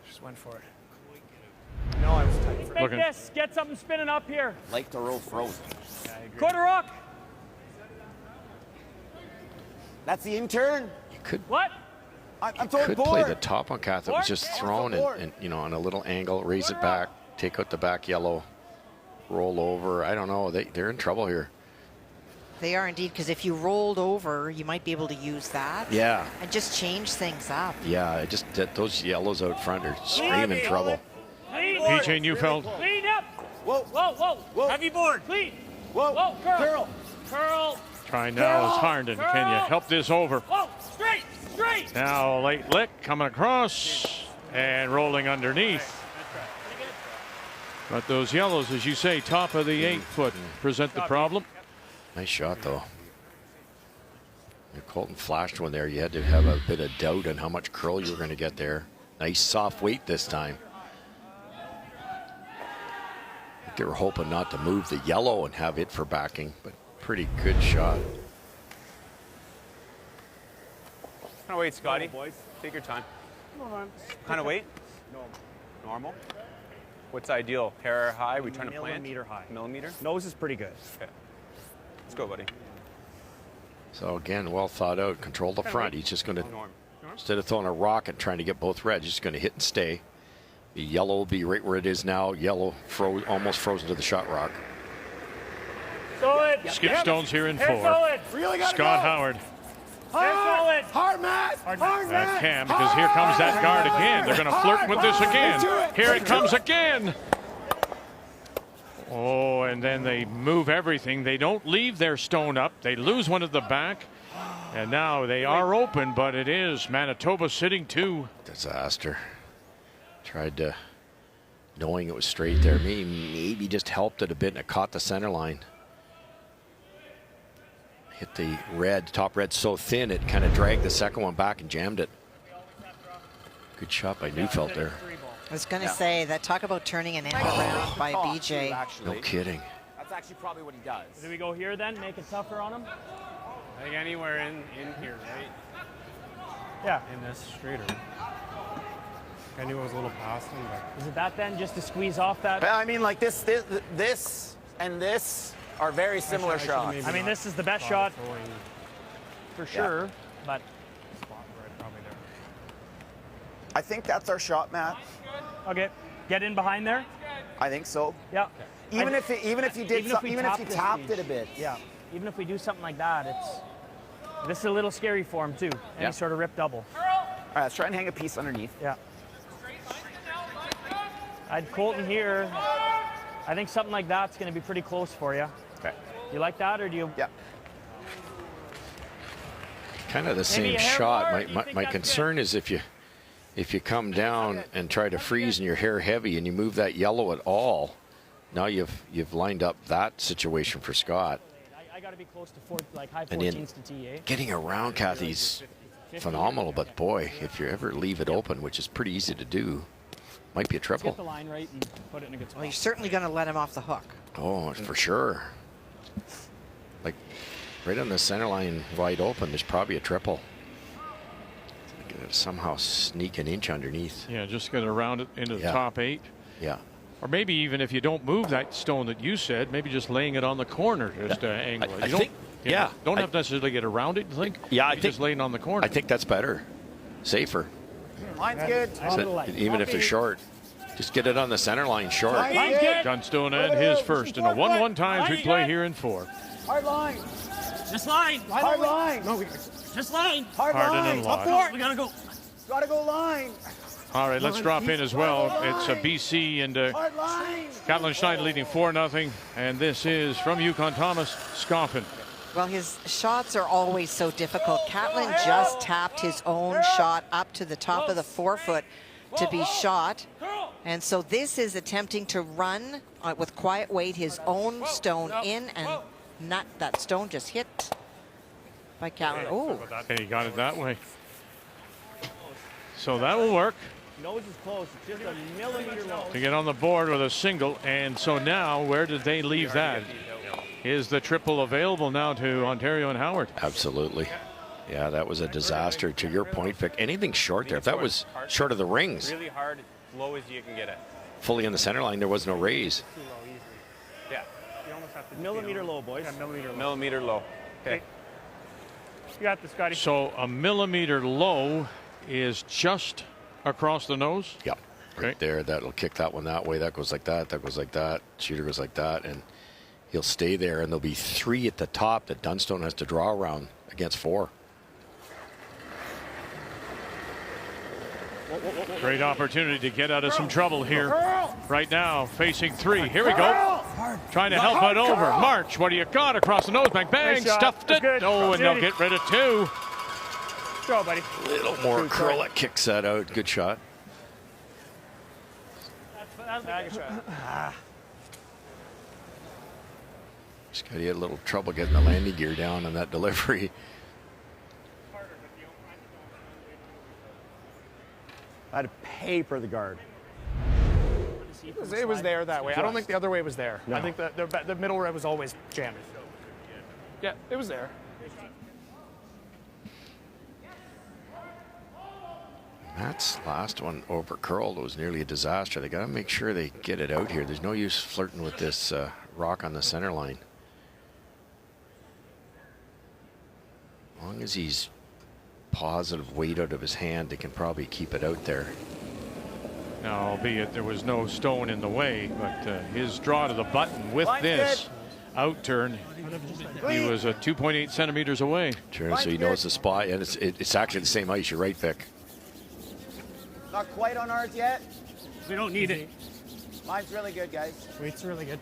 Just went for it. No, I was tight. Make this. Get something spinning up here. Like the row frozen. Quarter rock. That's the intern. You could What? I'm throwing could play board. the top on Kath. It was just thrown and you know, on a little angle, raise it back, take out the back yellow, roll over. I don't know. They're in trouble here. They are indeed, because if you rolled over, you might be able to use that. Yeah. And just change things up. Yeah, those yellows out front are screaming trouble. Clean. PJ Neufeld. Clean up. Whoa. Whoa. Heavy board. Clean. Whoa. Curl. Curl. Trying now is Harnden. Can you help this over? Whoa. Straight. Now late lick coming across and rolling underneath. But those yellows, as you say, top of the 8-foot, present the problem. Nice shot, though. Colton flashed one there. You had to have a bit of doubt on how much curl you were going to get there. Nice soft weight this time. I think they were hoping not to move the yellow and have it for backing, but pretty good shot. Kind of wait, Scotty. Take your time. Kind of wait. Normal. What's ideal? Hair high? We trying to plant? Millimeter high. Millimeter? Nose is pretty good. Okay. Let's go, buddy. So again, well thought out. Control the front. He's just going to, instead of throwing a rock and trying to get both reds, he's just going to hit and stay. The yellow will be right where it is now. Yellow almost frozen to the shot rock. Solid. Skip Stone's here in 4. Solid. Really got Scott Howard. Solid. Hard mat. That Cam, because here comes that guard again. They're going to flirt with this again. Here it comes again. Oh, and then they move everything. They don't leave their stone up. They lose one at the back. And now they are open, but it is Manitoba sitting 2. Disaster. Tried to, knowing it was straight there. Maybe just helped it a bit and it caught the center line. Hit the red, top red so thin it kind of dragged the second one back and jammed it. Good shot by Neufeld there. I was going to say that, talk about turning an end around by BJ. No kidding. That's actually probably what he does. Do we go here then? Make it tougher on him? I think anywhere in here, right? Yeah. In this straighter. I knew it was a little past him, but... Is it that then, just to squeeze off that? I mean, like this and this are very similar shots. I mean, this is the best shot for sure, but... I think that's our shot, Matt. Okay, get in behind there. I think so. Yeah. Even if you tapped it a bit. Yeah. Even if we do something like that, this is a little scary for him too. Any sort of rip double. All right, let's try and hang a piece underneath. Yeah. I'd Colton here. I think something like that's going to be pretty close for you. Okay. You like that, or do you? Yeah. Kind of the same shot. My concern is if you come down and try to freeze and your hair heavy and you move that yellow at all, now you've lined up that situation for Scott. I got to be close to like high 14s And then to tee, eh? getting around Kathy's phenomenal, but boy, if you ever leave it open, which is pretty easy to do, might be a triple. Get the line right and put it in a good spot. Well, you're certainly going to let him off the hook. Oh, for sure. Like right on the center line wide open, there's probably a triple. Somehow sneak an inch underneath. Yeah, just get around it into the top 8. Yeah. Or maybe even if you don't move that stone that you said, maybe just laying it on the corner just to angle it. You don't have to necessarily get around it, you think? Yeah, I think just laying on the corner. I think that's better. Safer. Line's good. Even if they're short. Just get it on the center line short. Dunstone and his first in a 1-1 times we play here in 4. Hard line. This line. Hard line. No, this line. Hard Harden line. and Lott. Up court. We got to go. Gotta go line. All right, let's drop in as well. It's a BC and Hard line. Catlin Schneider leading 4-0. And this is from Yukon Thomas, Scoffin. Well, his shots are always so difficult. Catlin just tapped his own shot up to the top of the 4-foot. to be shot. And so this is attempting to run with quiet weight his own stone in, and not that stone just hit by Callan. Oh, okay, he got it that way. So that will work. Nose is close, just a millimeter low. To get on the board with a single, and so now where did they leave that? Is the triple available now to Ontario and Howard? Absolutely. Yeah, that was a disaster. To your point, Vic, anything short there, if that was short of the rings, Really hard, as low as you can get it. fully in the center line, there was no raise. Yeah. You almost have to Millimeter low, boys. Yeah, millimeter low. Millimeter low. Okay. You got this, Scotty. So a millimeter low is just across the nose? Yep. Right there, that'll kick that one that way. That goes like that. That goes like that. Shooter goes like that. And he'll stay there. And there'll be 3 at the top that Dunstone has to draw around against 4. Great opportunity to get out of some trouble here. Right now, facing 3. Here we go. Trying to help it over. March, what do you got? Across the nose, bang, bang, stuffed it. Oh, and they'll get rid of 2. Go, buddy. A little more curl that kicks that out. Good shot. Scotty had a little trouble getting the landing gear down on that delivery. I had to pay for the guard. It was there that way. I don't think the other way was there. No. I think the middle red was always jammed. Yeah, it was there. Matt's last one over curled was nearly a disaster. They got to make sure they get it out here. There's no use flirting with this rock on the center line. As long as he's positive weight out of his hand, they can probably keep it out there. Now, albeit there was no stone in the way, but his draw to the button with this out turn, he was 2.8 centimeters away. Sure, so he knows the spot, and it's actually the same ice. You're right, Vic. Not quite on ours yet. We don't need it. Mine's really good, guys. Weight's really good.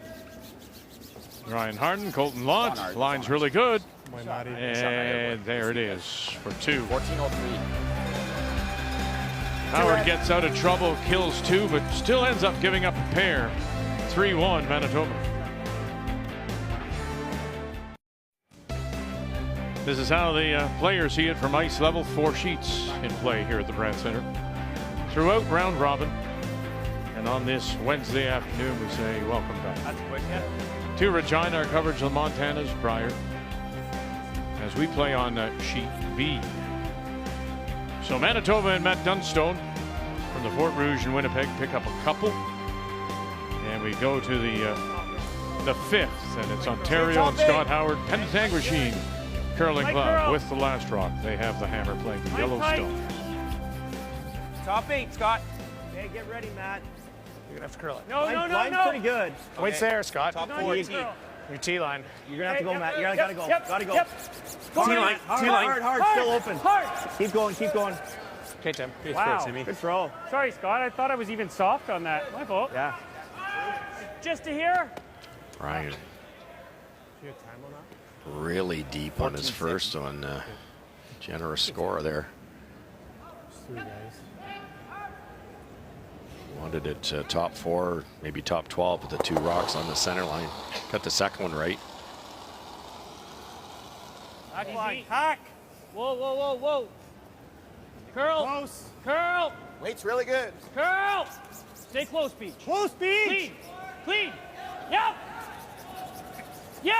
Ryan Harden, Colton Lott, line's really good. Boy, Matty. And there it is for 2. 14:03. Howard gets out of trouble, kills 2, but still ends up giving up a pair. 3-1 Manitoba. This is how the players see it from ice level. 4 sheets in play here at the Brand Center throughout round robin. And on this Wednesday afternoon, we say welcome back. That's quick, yeah. To Regina, our coverage of Montana's Brier as we play on sheet B. So Manitoba and Matt Dunstone from the Fort Rouge and Winnipeg pick up a couple. And we go to the 5th, and it's Ontario and Scott Howard, Pentatangwisheen Curling Club with the last rock. They have the hammer playing the Yellowstone. Top 8, Scott. Okay, get ready, Matt. You're gonna have to curl it. No, no, no, Line's no. pretty good. Weight's there, Scott. Top No, 4 you T. curl. Your T line. You're gonna have to go, Matt. You gotta go. Yep, Gotta go. yep. T-line. Hard. Still open. Hard. Keep going. Okay, Tim. Wow. Good throw. Sorry, Scott. I thought I was even soft on that. My fault. Yeah. Just to here. Ryan really deep on his first one. Generous score there. Wanted it top 4, maybe top 12 with the 2 rocks on the center line. Got the second one right. Hack line. Hack. Whoa, whoa, whoa, whoa. Curl. Close. Curl. Weight's really good. Curl. Stay close, Beach. Close, Beach. Clean. Clean. Yep. Yep.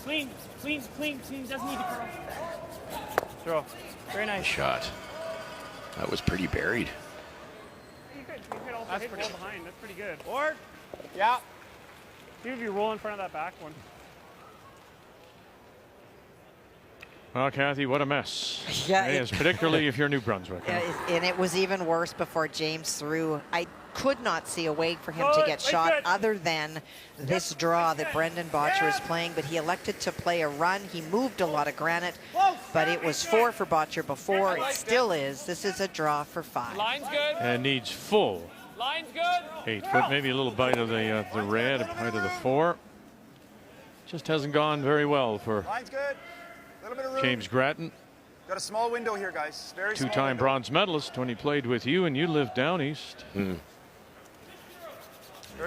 Clean. Clean. Clean. Clean. Doesn't need to curl. Throw. Very nice. Shot. That was pretty buried. You could also hit well behind. That's pretty good. Board. Yeah. See if you roll in front of that back one. Well, Kathy, what a mess. Yeah, It is, particularly if you're New Brunswick. And it was even worse before James threw. I could not see a way for him to get shot other than this draw that Brendan Botcher is playing, but he elected to play a run. He moved a lot of granite, but it was 4 for Botcher before. It still is. This is a draw for 5. Line's good. And needs full Line's good. 8 foot, maybe a little bite of the red, a bite of the 4. Just hasn't gone very well for Line's good. A little bit of room. James Grattan. Got a small window here, guys. Very small Two-time window. bronze medalist when he played with you, and you lived down east. Very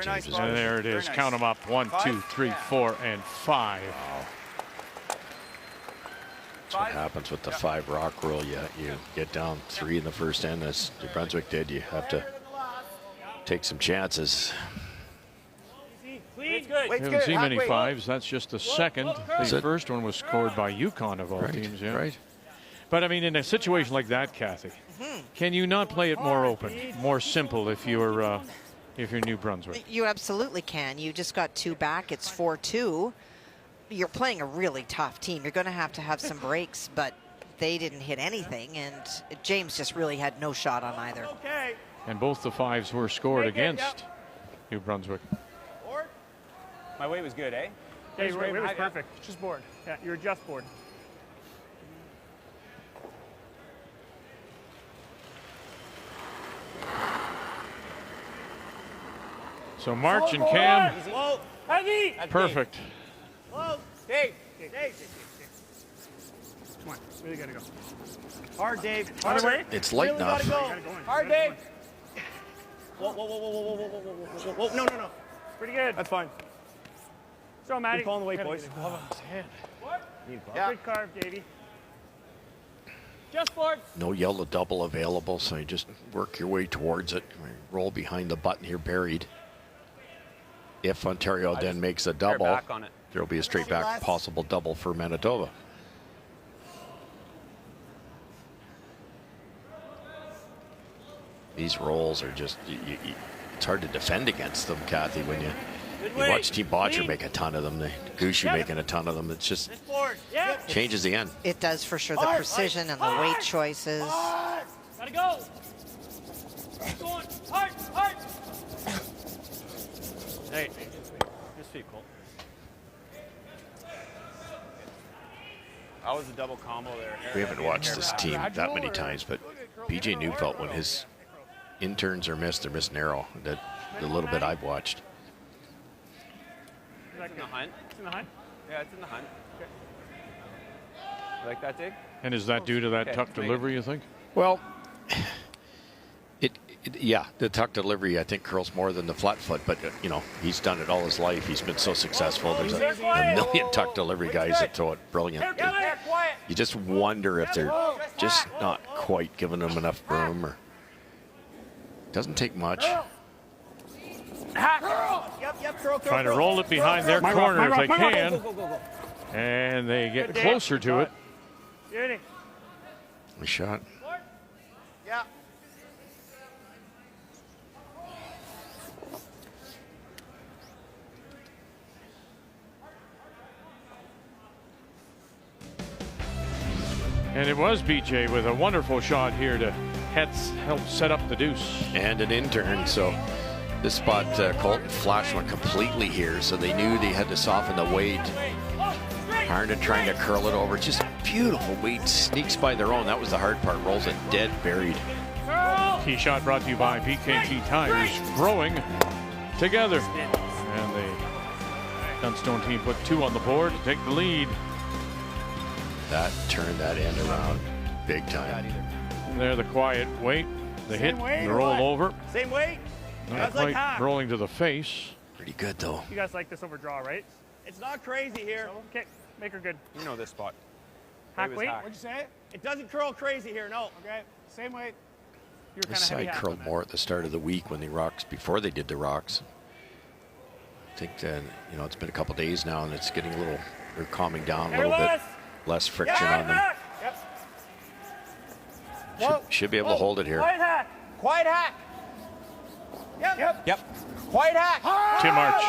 nice, Bob. And there it Very is. nice. Count them up. 1, 2, 3, 4, and 5. That's what happens with the 5 rock rule. You get down 3 in the first end, as New Brunswick did. You have to take some chances. Clean. We haven't seen many 5s. That's just the second. The it? first one was scored by Yukon of all Right, teams. Yeah. right. But I mean, in a situation like that, Kathy, can you not play it more open, more simple if you're New Brunswick? You absolutely can. You just got 2 back. It's 4-2. You're playing a really tough team. You're going to have some breaks, but they didn't hit anything, and James just really had no shot on either. And both the 5s were scored against New Brunswick. My weight was good, eh? Yeah, your weight was perfect. Just bored. Yeah, you're just bored. So March and Cam, Whoa. Heavy. perfect. Whoa. Dave. Come on, really gotta go. Hard, Dave. Hard way. It's light Really enough. gotta go. Hard, Dave. Whoa. No. Pretty good. That's fine. So, Matty. Keep pulling the weight, boys. Yeah. Good carve, Davey. Just board. No yellow double available, so you just work your way towards it. Roll behind the button here, buried. If Ontario then makes a double, back on it. there will be a straight back possible double for Manitoba. These rolls are just, it's hard to defend against them, Kathy, when you watch Team Botcher make a ton of them, the Gushu making a ton of them. It's just changes the end. It does for sure. The precision and the weight choices. Gotta go. Keep going. Hard. Hey, just feet, Cole. That was a double combo there. We haven't watched this team that many times, but BJ Neufeld, when his interns are missed, they're missing arrow. The little bit I've watched. It's in the hunt. It's in the hunt? Yeah, it's in the hunt. Okay. You like that, Dave? And is that due to that tuck delivery, you think? Well, yeah, the tuck delivery I think curls more than the flat foot, but he's done it all his life. He's been so successful. There's a million tuck delivery guys that throw it brilliant. You just wonder if they're just not quite giving them enough room, or doesn't take much. Trying to roll it behind their corner if they can. And they get closer to it. A shot. Yeah. And it was BJ with a wonderful shot here to help set up the deuce. And an intern, so this spot, Colton flashed one completely here, so they knew they had to soften the weight. Harnden trying to curl it over. Just beautiful weight, sneaks by their own. That was the hard part, rolls it dead buried. Key shot brought to you by PKT Tires, growing together. And the Dunstone team put 2 on the board to take the lead. That turned that end around big time. There, the quiet weight, the hit, weight the or roll what? over. Same weight. Not That's like quite half. rolling to the face. Pretty good, though. You guys like this over draw, right? It's not crazy here. Okay, make her good. You know this spot. Hack was weight. hack. What'd you say? It doesn't curl crazy here, no. Okay, same weight. You were This kind of heavy side half curled on that. more at the start of the week when the rocks, before they did the rocks. I think that, it's been a couple days now and it's getting a little, they're calming down a little bit. Less friction on them. Should be able to hold it here. Quiet hack. Quiet hack. Yep. Quiet hack. Tim Arch.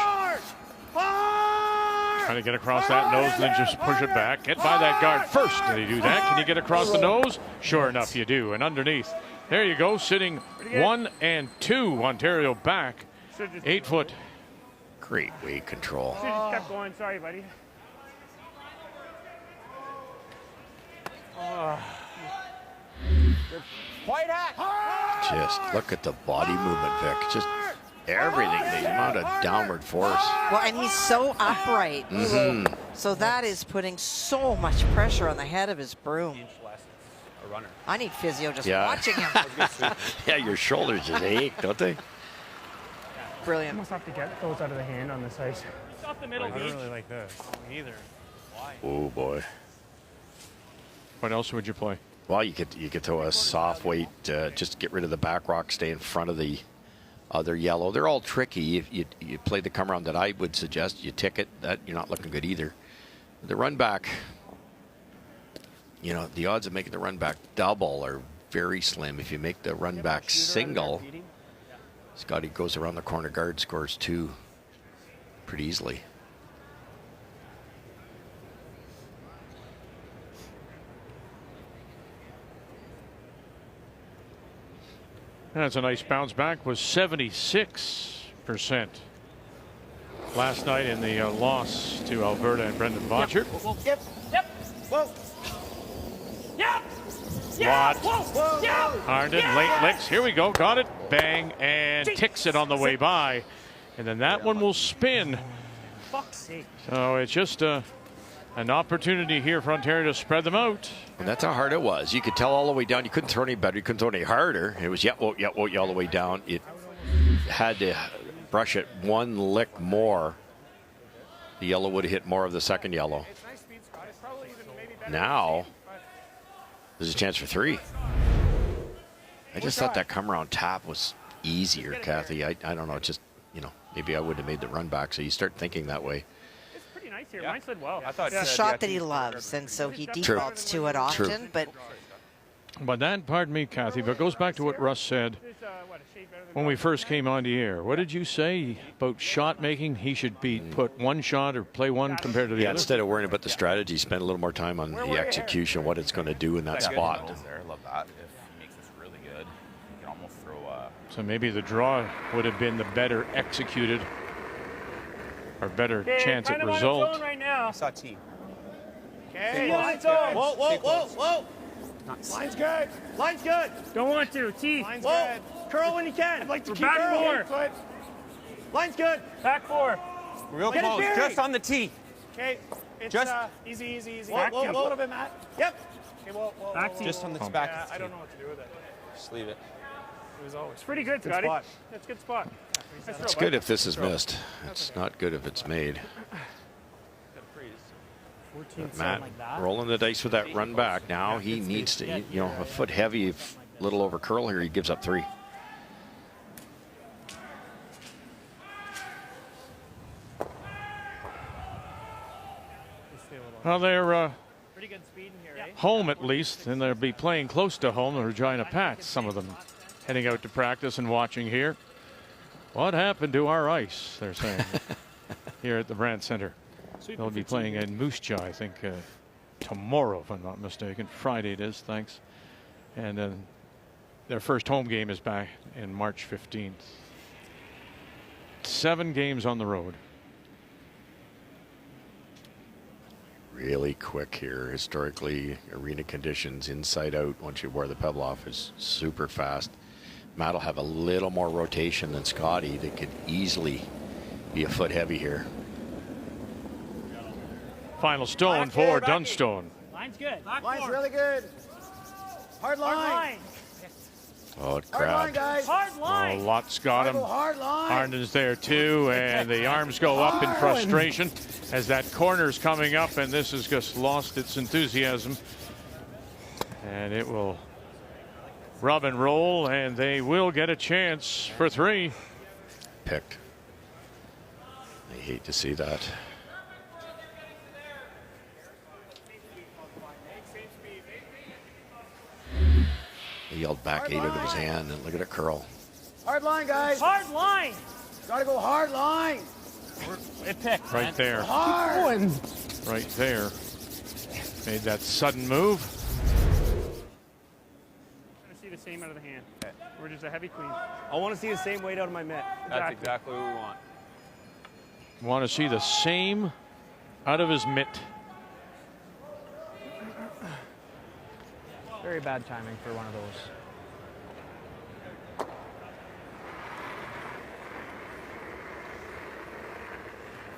Trying to get across that nose and then just push it back. Get by that guard first. Did he do that? Can you get across the nose? Sure enough, you do. And underneath. There you go, sitting 1 and 2. Ontario back. 8 foot. Great weight control. Should've just kept going. Sorry, buddy. Quiet hack. Just look at the body movement, Vic. Just everything, the amount of downward force. Well, and he's so upright. So that is putting so much pressure on the head of his broom. a runner. I need physio just watching him. Yeah, your shoulders just ache, don't they? Brilliant. Almost have to get those out of the hand on this ice. It's off the middle, I don't Beach. really like this. Either. Why? Oh boy. What else would you play? Well, you could throw a soft weight, just get rid of the back rock, stay in front of the other yellow. They're all tricky. You play the come around that I would suggest. You tick it. That you're not looking good either. The run back, you know, the odds of making the run back double are very slim. If you make the run back single, Scotty goes around the corner guard, scores 2 pretty easily. That's a nice bounce back. Was 76% last night in the loss to Alberta and Brendan Bottcher. Yep. Whoa. Yep. Watt. Whoa. Yeah. Harnden, late licks. Here we go. Got it. Bang. And ticks it on the way by. And then that one will spin. Fuck's sake. So it's just an opportunity here for Ontario to spread them out. And that's how hard it was. You could tell all the way down. You couldn't throw any better. You couldn't throw any harder. It was all the way down. It had to brush it one lick more. The yellow would have hit more of the second yellow. Now, there's a chance for 3. I just thought that come around tap was easier, Kathy. I don't know. Just, you know, maybe I would have made the run back. So you start thinking that way. Pretty nice here. Mine slid well. I thought It's a shot that he loves, and so he defaults to it often. But that, pardon me, Kathy, but it goes back to what Russ said when we first came on the air. What did you say about shot making? He should put one shot or play one compared to the other. Instead of worrying about the strategy, spend a little more time on the execution, what it's going to do in that spot. There, love that. If he makes this really good, you can almost throw So maybe the draw would have been the better executed or better chance at result. Right now. I saw T. Okay. Whoa. Line's good. Line's good. Don't want to. T. Line's good. Curl when you can. I'd like to keep back 4. Line's good. Back 4. Real close. Just on the T. Okay. It's Just easy. Back Whoa, to. a little bit, Matt. Yep. Okay, whoa. Back to. Just on the back. Yeah, I don't know what to do with it. Just leave it. It was always It's pretty good, Scotty. spot. That's a good spot. It's good if this is missed. It's not good if it's made. But Matt rolling the dice with that run back. Now he needs to, you know, a foot heavy, a little over curl here. He gives up 3. Well, they're Pretty good speed in here, eh? home at least, and they'll be playing close to home, the Regina Pats, some of them heading out to practice and watching here. What happened to our ice, they're saying, here at the Brandt Center. They'll be playing in Moose Jaw, I think, tomorrow, if I'm not mistaken. Friday it is, thanks. And then their first home game is back in March 15th. 7 games on the road. Really quick here. Historically, arena conditions inside out once you wear the pebble off is super fast. Matt will have a little more rotation than Scotty. They could easily be a foot heavy here. Final stone for Dunstone. Line's good. Line's really good. Hard line. Oh, it Hard line, grabbed. guys. Hard line. Oh, Lott's got him. Hard line. Harden's there too, and the arms go up in frustration as that corner's coming up, and this has just lost its enthusiasm. And it will rub and roll, and they will get a chance for 3. Picked. I hate to see that. He yelled back 8 out of his hand, and look at it curl. Hard line, guys. Hard line. Gotta go hard line. It picked. Right there. Hard. Right there. Made that sudden move. I want to see the same out of the hand. We're just a heavy queen. I want to see the same weight out of my mitt. That's exactly what we want. Want to see the same out of his mitt. Very bad timing for one of those.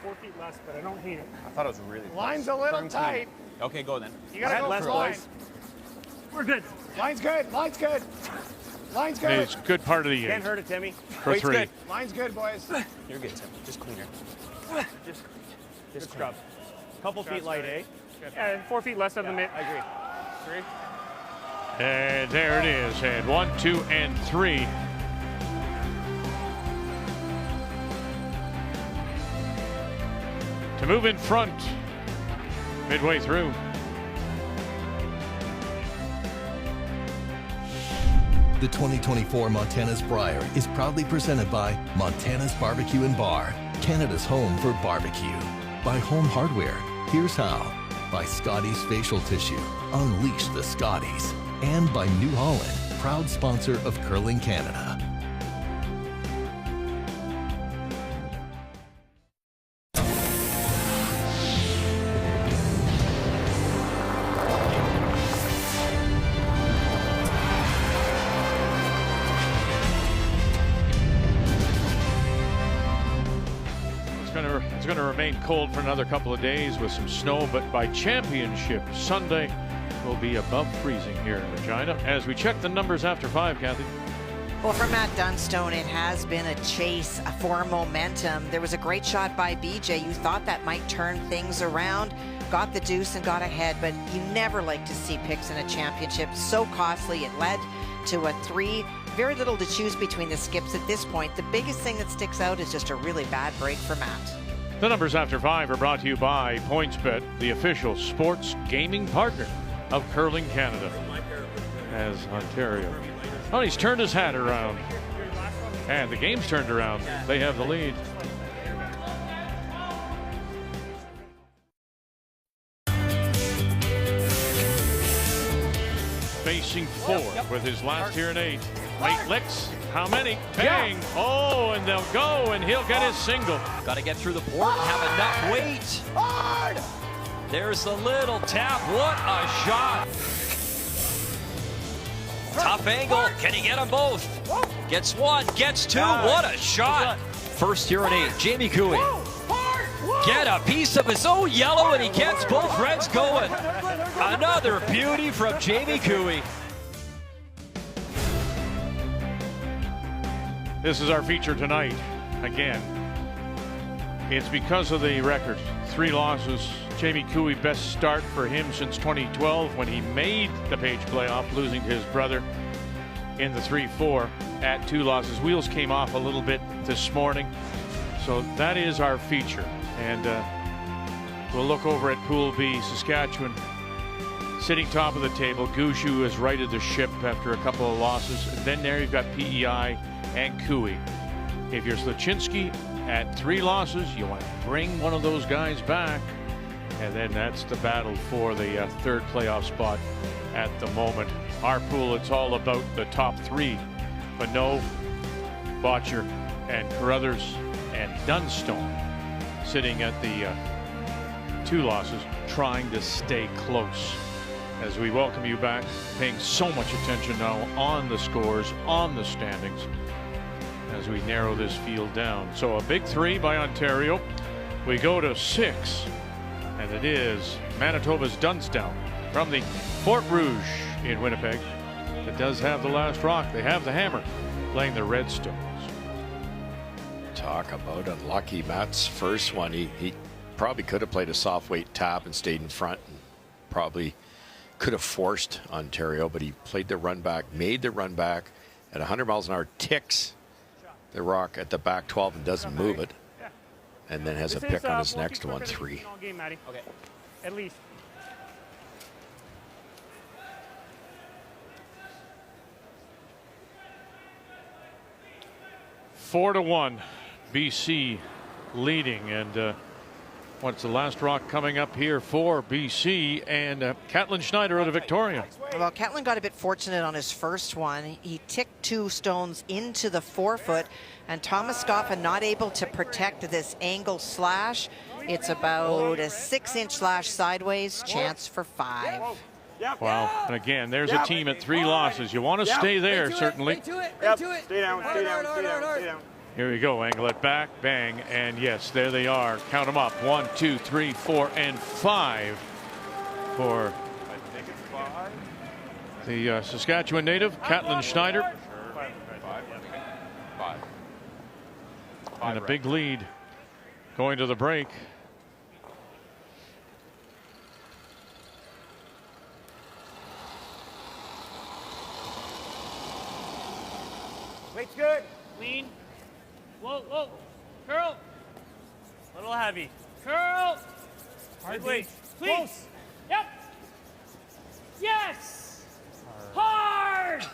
4 feet less, but I don't hate it. I thought it was really close. Line's a little Turn tight. clean. Okay, go then. You gotta go less, for line. boys. We're good. Line's good. Line's good. Line's good. It's a good part of the Can't eighth. hurt it, Timmy. For Weight's 3. good. Line's good, boys. You're good, Timmy. Just cleaner. Just scrub. Couple feet light, eh? Yeah, 4 feet less of the mid. I agree. 3. And there it is. And 1, 2, and 3. To move in front midway through. The 2024 Montana's Brier is proudly presented by Montana's Barbecue and Bar, Canada's home for barbecue. By Home Hardware, here's how. By Scotties Facial Tissue, unleash the Scotties. And by New Holland, proud sponsor of Curling Canada. It's going to remain cold for another couple of days with some snow, but by championship Sunday will be above freezing here in Regina. As we check the numbers after 5, Kathy. Well, for Matt Dunstone, it has been a chase for momentum. There was a great shot by BJ. You thought that might turn things around. Got the deuce and got ahead, but you never like to see picks in a championship. So costly. It led to a 3. Very little to choose between the skips at this point. The biggest thing that sticks out is just a really bad break for Matt. The numbers after 5 are brought to you by PointsBet, the official sports gaming partner of Curling Canada. As Ontario. Oh, he's turned his hat around. And the game's turned around. They have the lead. Facing 4 with his last here in 8. Late licks. How many? Bang! Oh, and they'll go, and he'll get his single. Got to get through the port and have enough weight. Hard! There's the little tap. What a shot. Tough angle. Can he get them both? Gets 1, gets 2. What a shot. First here in 8. Jamie Cooey. Get a piece of his own yellow, and he gets both reds going. Another beauty from Jamie Cooey. This is our feature tonight. Again, it's because of the record. 3 losses. Jamie Cooey, best start for him since 2012 when he made the Page playoff, losing to his brother in the 3-4 at 2 losses. Wheels came off a little bit this morning. So that is our feature. And we'll look over at Pool B, Saskatchewan sitting top of the table. Gushue has righted the ship after a couple of losses. And then there you've got PEI and Cooey. If you're Slaczynski at 3 losses, you want to bring one of those guys back. And then that's the battle for the 3rd playoff spot at the moment. Our pool, it's all about the top 3. Bonneau, Botcher, and Carruthers, and Dunstone sitting at the 2 losses, trying to stay close. As we welcome you back, paying so much attention now on the scores, on the standings, as we narrow this field down. So a big 3 by Ontario. We go to 6, and it is Manitoba's Dunstone from the Fort Rouge in Winnipeg. It does have the last rock. They have the hammer, playing the Redstones. Talk about unlucky. Matt's first one, he probably could have played a soft weight tap and stayed in front, and probably could have forced Ontario, but he played the run back, made the run back at 100 miles an hour, ticks the rock at the back 12 and doesn't move it, and then has a pick on his next one, 3. Okay. At least. Four to 1, BC leading, and what's the last rock coming up here for BC, and Catlin Schneider out of Victoria. Well, Catlin got a bit fortunate on his first one. He ticked 2 stones into the 4-foot, and Thomas Scoffin not able to protect this angle slash. It's about a 6-inch slash sideways, chance for 5. Wow, and again, there's a team at 3 losses. You want to stay there, certainly. Stay down. Here we go, angle it back, bang, and yes, there they are. Count them up, 1, 2, 3, 4, and 5 for The Saskatchewan native, Caitlin Schneider. And a big lead going to the break. Weight's good. Clean. Whoa, whoa. Curl. A little heavy. Curl. Hard weight. Clean. Close. Yep. Yes. Hard.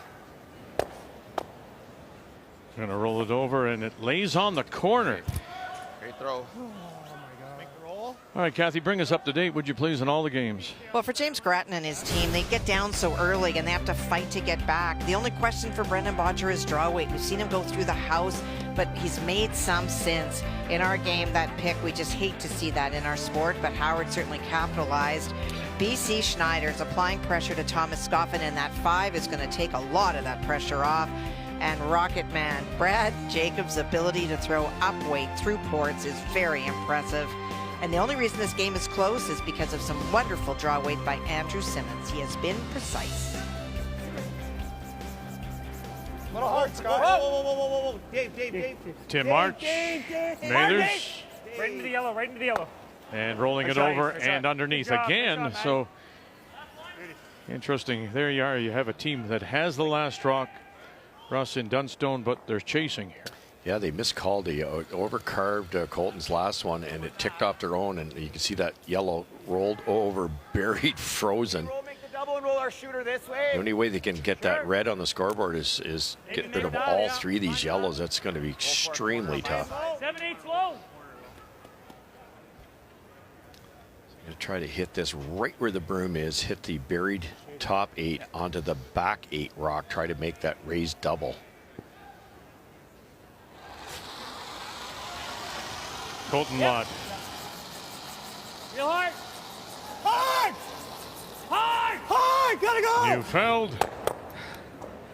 Going to roll it over, and it lays on the corner. Great throw. Make the roll. All right, Kathy, bring us up to date, would you please, on all the games? Well, for James Grattan and his team, they get down so early and they have to fight to get back. The only question for Brendan Bodger is draw weight. We've seen him go through the house, but he's made some since. In our game, that pick, we just hate to see that in our sport, but Howard certainly capitalized. BC Schneider's applying pressure to Thomas Scoffin, and that 5 is going to take a lot of that pressure off. And Rocket Man, Brad Jacobs' ability to throw up weight through ports is very impressive. And the only reason this game is close is because of some wonderful draw weight by Andrew Simmons. He has been precise. A little hard, Scott. Whoa. Dave. Tim March, Mathers, Right into the yellow, right into the yellow. and rolling it over and underneath again. So interesting. There you are. You have a team that has the last rock, Russ in Dunstone, but they're chasing here. Yeah, they miscalled. They overcarved Colton's last one, and it ticked off their own. And you can see that yellow rolled over, buried, frozen. Make the double and roll our shooter this way. The only way they can get that red on the scoreboard is get rid of all 3 of these yellows. That's going to be extremely tough. 7-8 slow. I'm going to try to hit this right where the broom is, hit the buried top 8 onto the back 8 rock, try to make that raised double. Colton Lott. Real hard. Gotta go. Neufeld.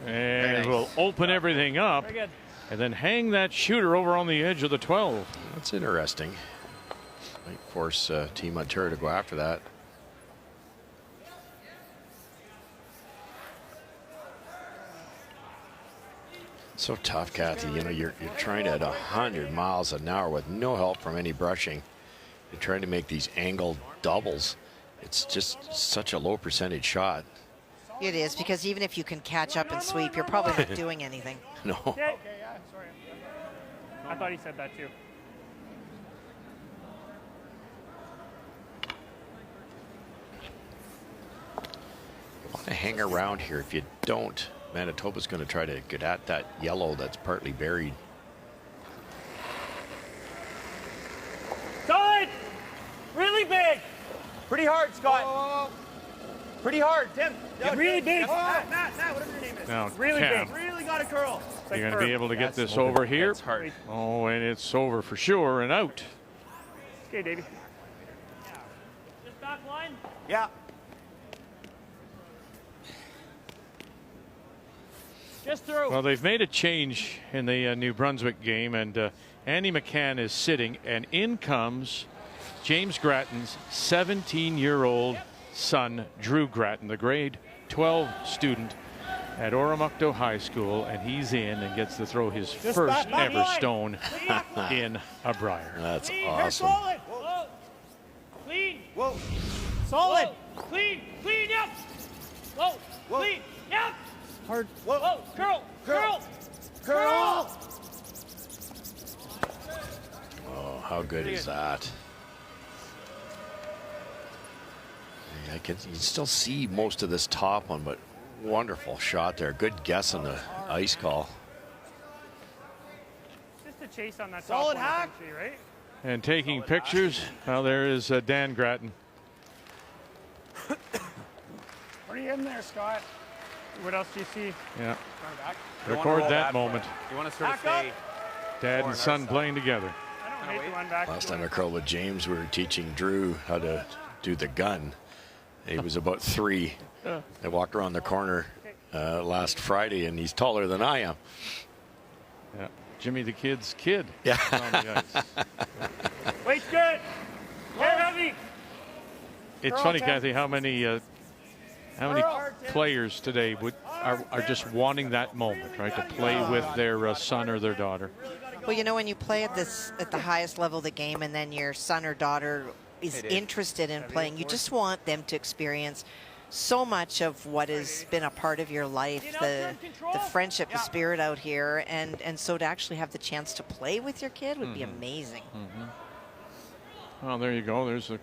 And we'll open everything up. Very good. And then hang that shooter over on the edge of the 12. That's interesting. Might force Team Ontario to go after that. So tough, Kathy. You know, you're trying at 100 miles an hour with no help from any brushing. You're trying to make these angled doubles. It's just such a low percentage shot. It is, because even if you can catch up and sweep, you're probably not doing anything. No. Okay, yeah, sorry. I thought he said that too. You want to hang around here. If you don't, Manitoba's going to try to get at that yellow that's partly buried. Solid. Really big. Pretty hard, Scott. Pretty hard, Tim. Really big. Matt, whatever your name is. Now, Really Cam, big. Really got to curl. you're going to be able to get this over here. That's hard. Oh, and it's over for sure and out. Okay, Davey. Just back line. Yeah. Just through. Well, they've made a change in the New Brunswick game, and Andy McCann is sitting, and in comes James Grattan's 17-year-old son, Drew Grattan, the grade 12 student at Oromocto High School, and he's in and gets to throw his first ever stone in a Brier. That's Clean. awesome. Solid. Whoa. Clean. Whoa. Solid. Whoa. Clean. Clean. Yep. Whoa. Clean. Yep. Hard. Whoa. Whoa. Curl. Oh, how good is that? You can still see most of this top one, but wonderful shot there. Good guess on the ice call. Just a chase on that Solid top hack. one, right? And taking pictures, well, there is Dan Grattan. What are you in there, Scott? What else do you see? Yeah. You wanna Record roll that for it. moment. You want to sort of Back stay. Dad and son playing together. I don't hate the one back. Last time I curled with James, we were teaching Drew how to do the gun. He was about 3. I walked around the corner last Friday, and he's taller than I am. Yeah. Jimmy the Kid's kid. Yeah. On the ice. Weight's good. Hair heavy. It's funny, Kathy, how many How many players today are just wanting that moment, right, to play with their son or their daughter? Well, you know, when you play at the highest level of the game, and then your son or daughter is interested in playing, you just want them to experience so much of what has been a part of your life, the friendship, the spirit out here, and so to actually have the chance to play with your kid would be amazing. Well, there you go. There's a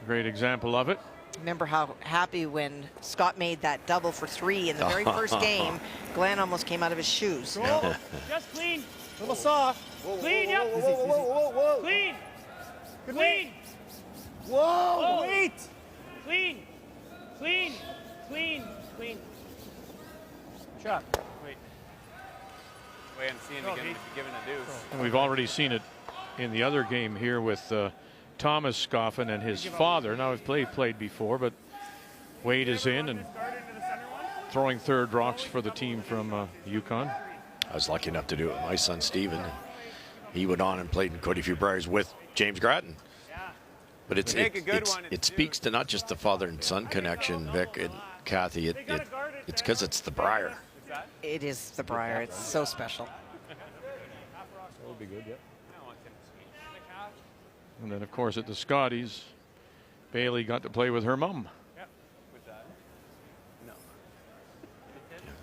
great example of it. Remember how happy when Scott made that double for 3 in the very first game. Glenn almost came out of his shoes. Just clean. A little soft. Clean, yep. Whoa. Clean. Good Clean. Whoa, wait. Clean. Clean. Clean. Clean. Shot. Wait and see him again if you're giving a deuce. And we've already seen it in the other game here with Thomas Scoffin and his father. Now, we've played before, but Wade is in and throwing third rocks for the team from Yukon. I was lucky enough to do it with my son, Steven. He went on and played in Cody Briers with James Grattan. But it speaks to not just the father and son connection, Vic and Kathy. It's because it's the Brier. It is the Brier. It's so special. That would be good, yep. And then, of course, at the Scotties, Bailey got to play with her mom.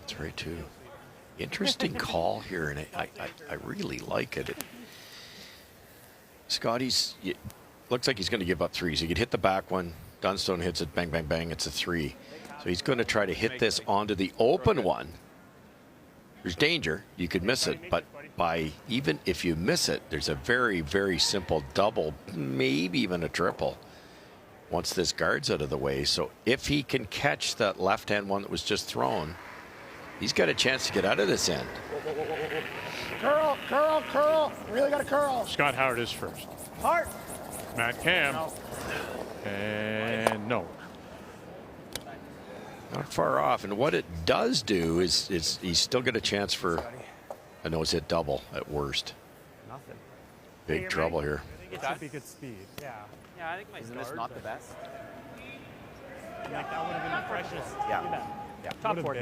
That's right, too. Interesting call here, and I really like it. Scotty's looks like he's going to give up threes. He could hit the back one. Dunstone hits it, bang, bang, bang. It's a 3. So he's going to try to hit this onto the open one. There's danger. You could miss it, but even if you miss it, there's a very, very simple double, maybe even a triple, once this guard's out of the way. So if he can catch that left-hand one that was just thrown, he's got a chance to get out of this end. Curl. Really got to curl. Scott Howard is first. Heart. Matt Cam. And no. Not far off. And what it does do is he's still got a chance for a nose-hit double at worst. Nothing. Big trouble here. It should be good speed. Yeah. Yeah, I think my Isn't this not the best? Like that would have been the freshest. Yeah. Top 4.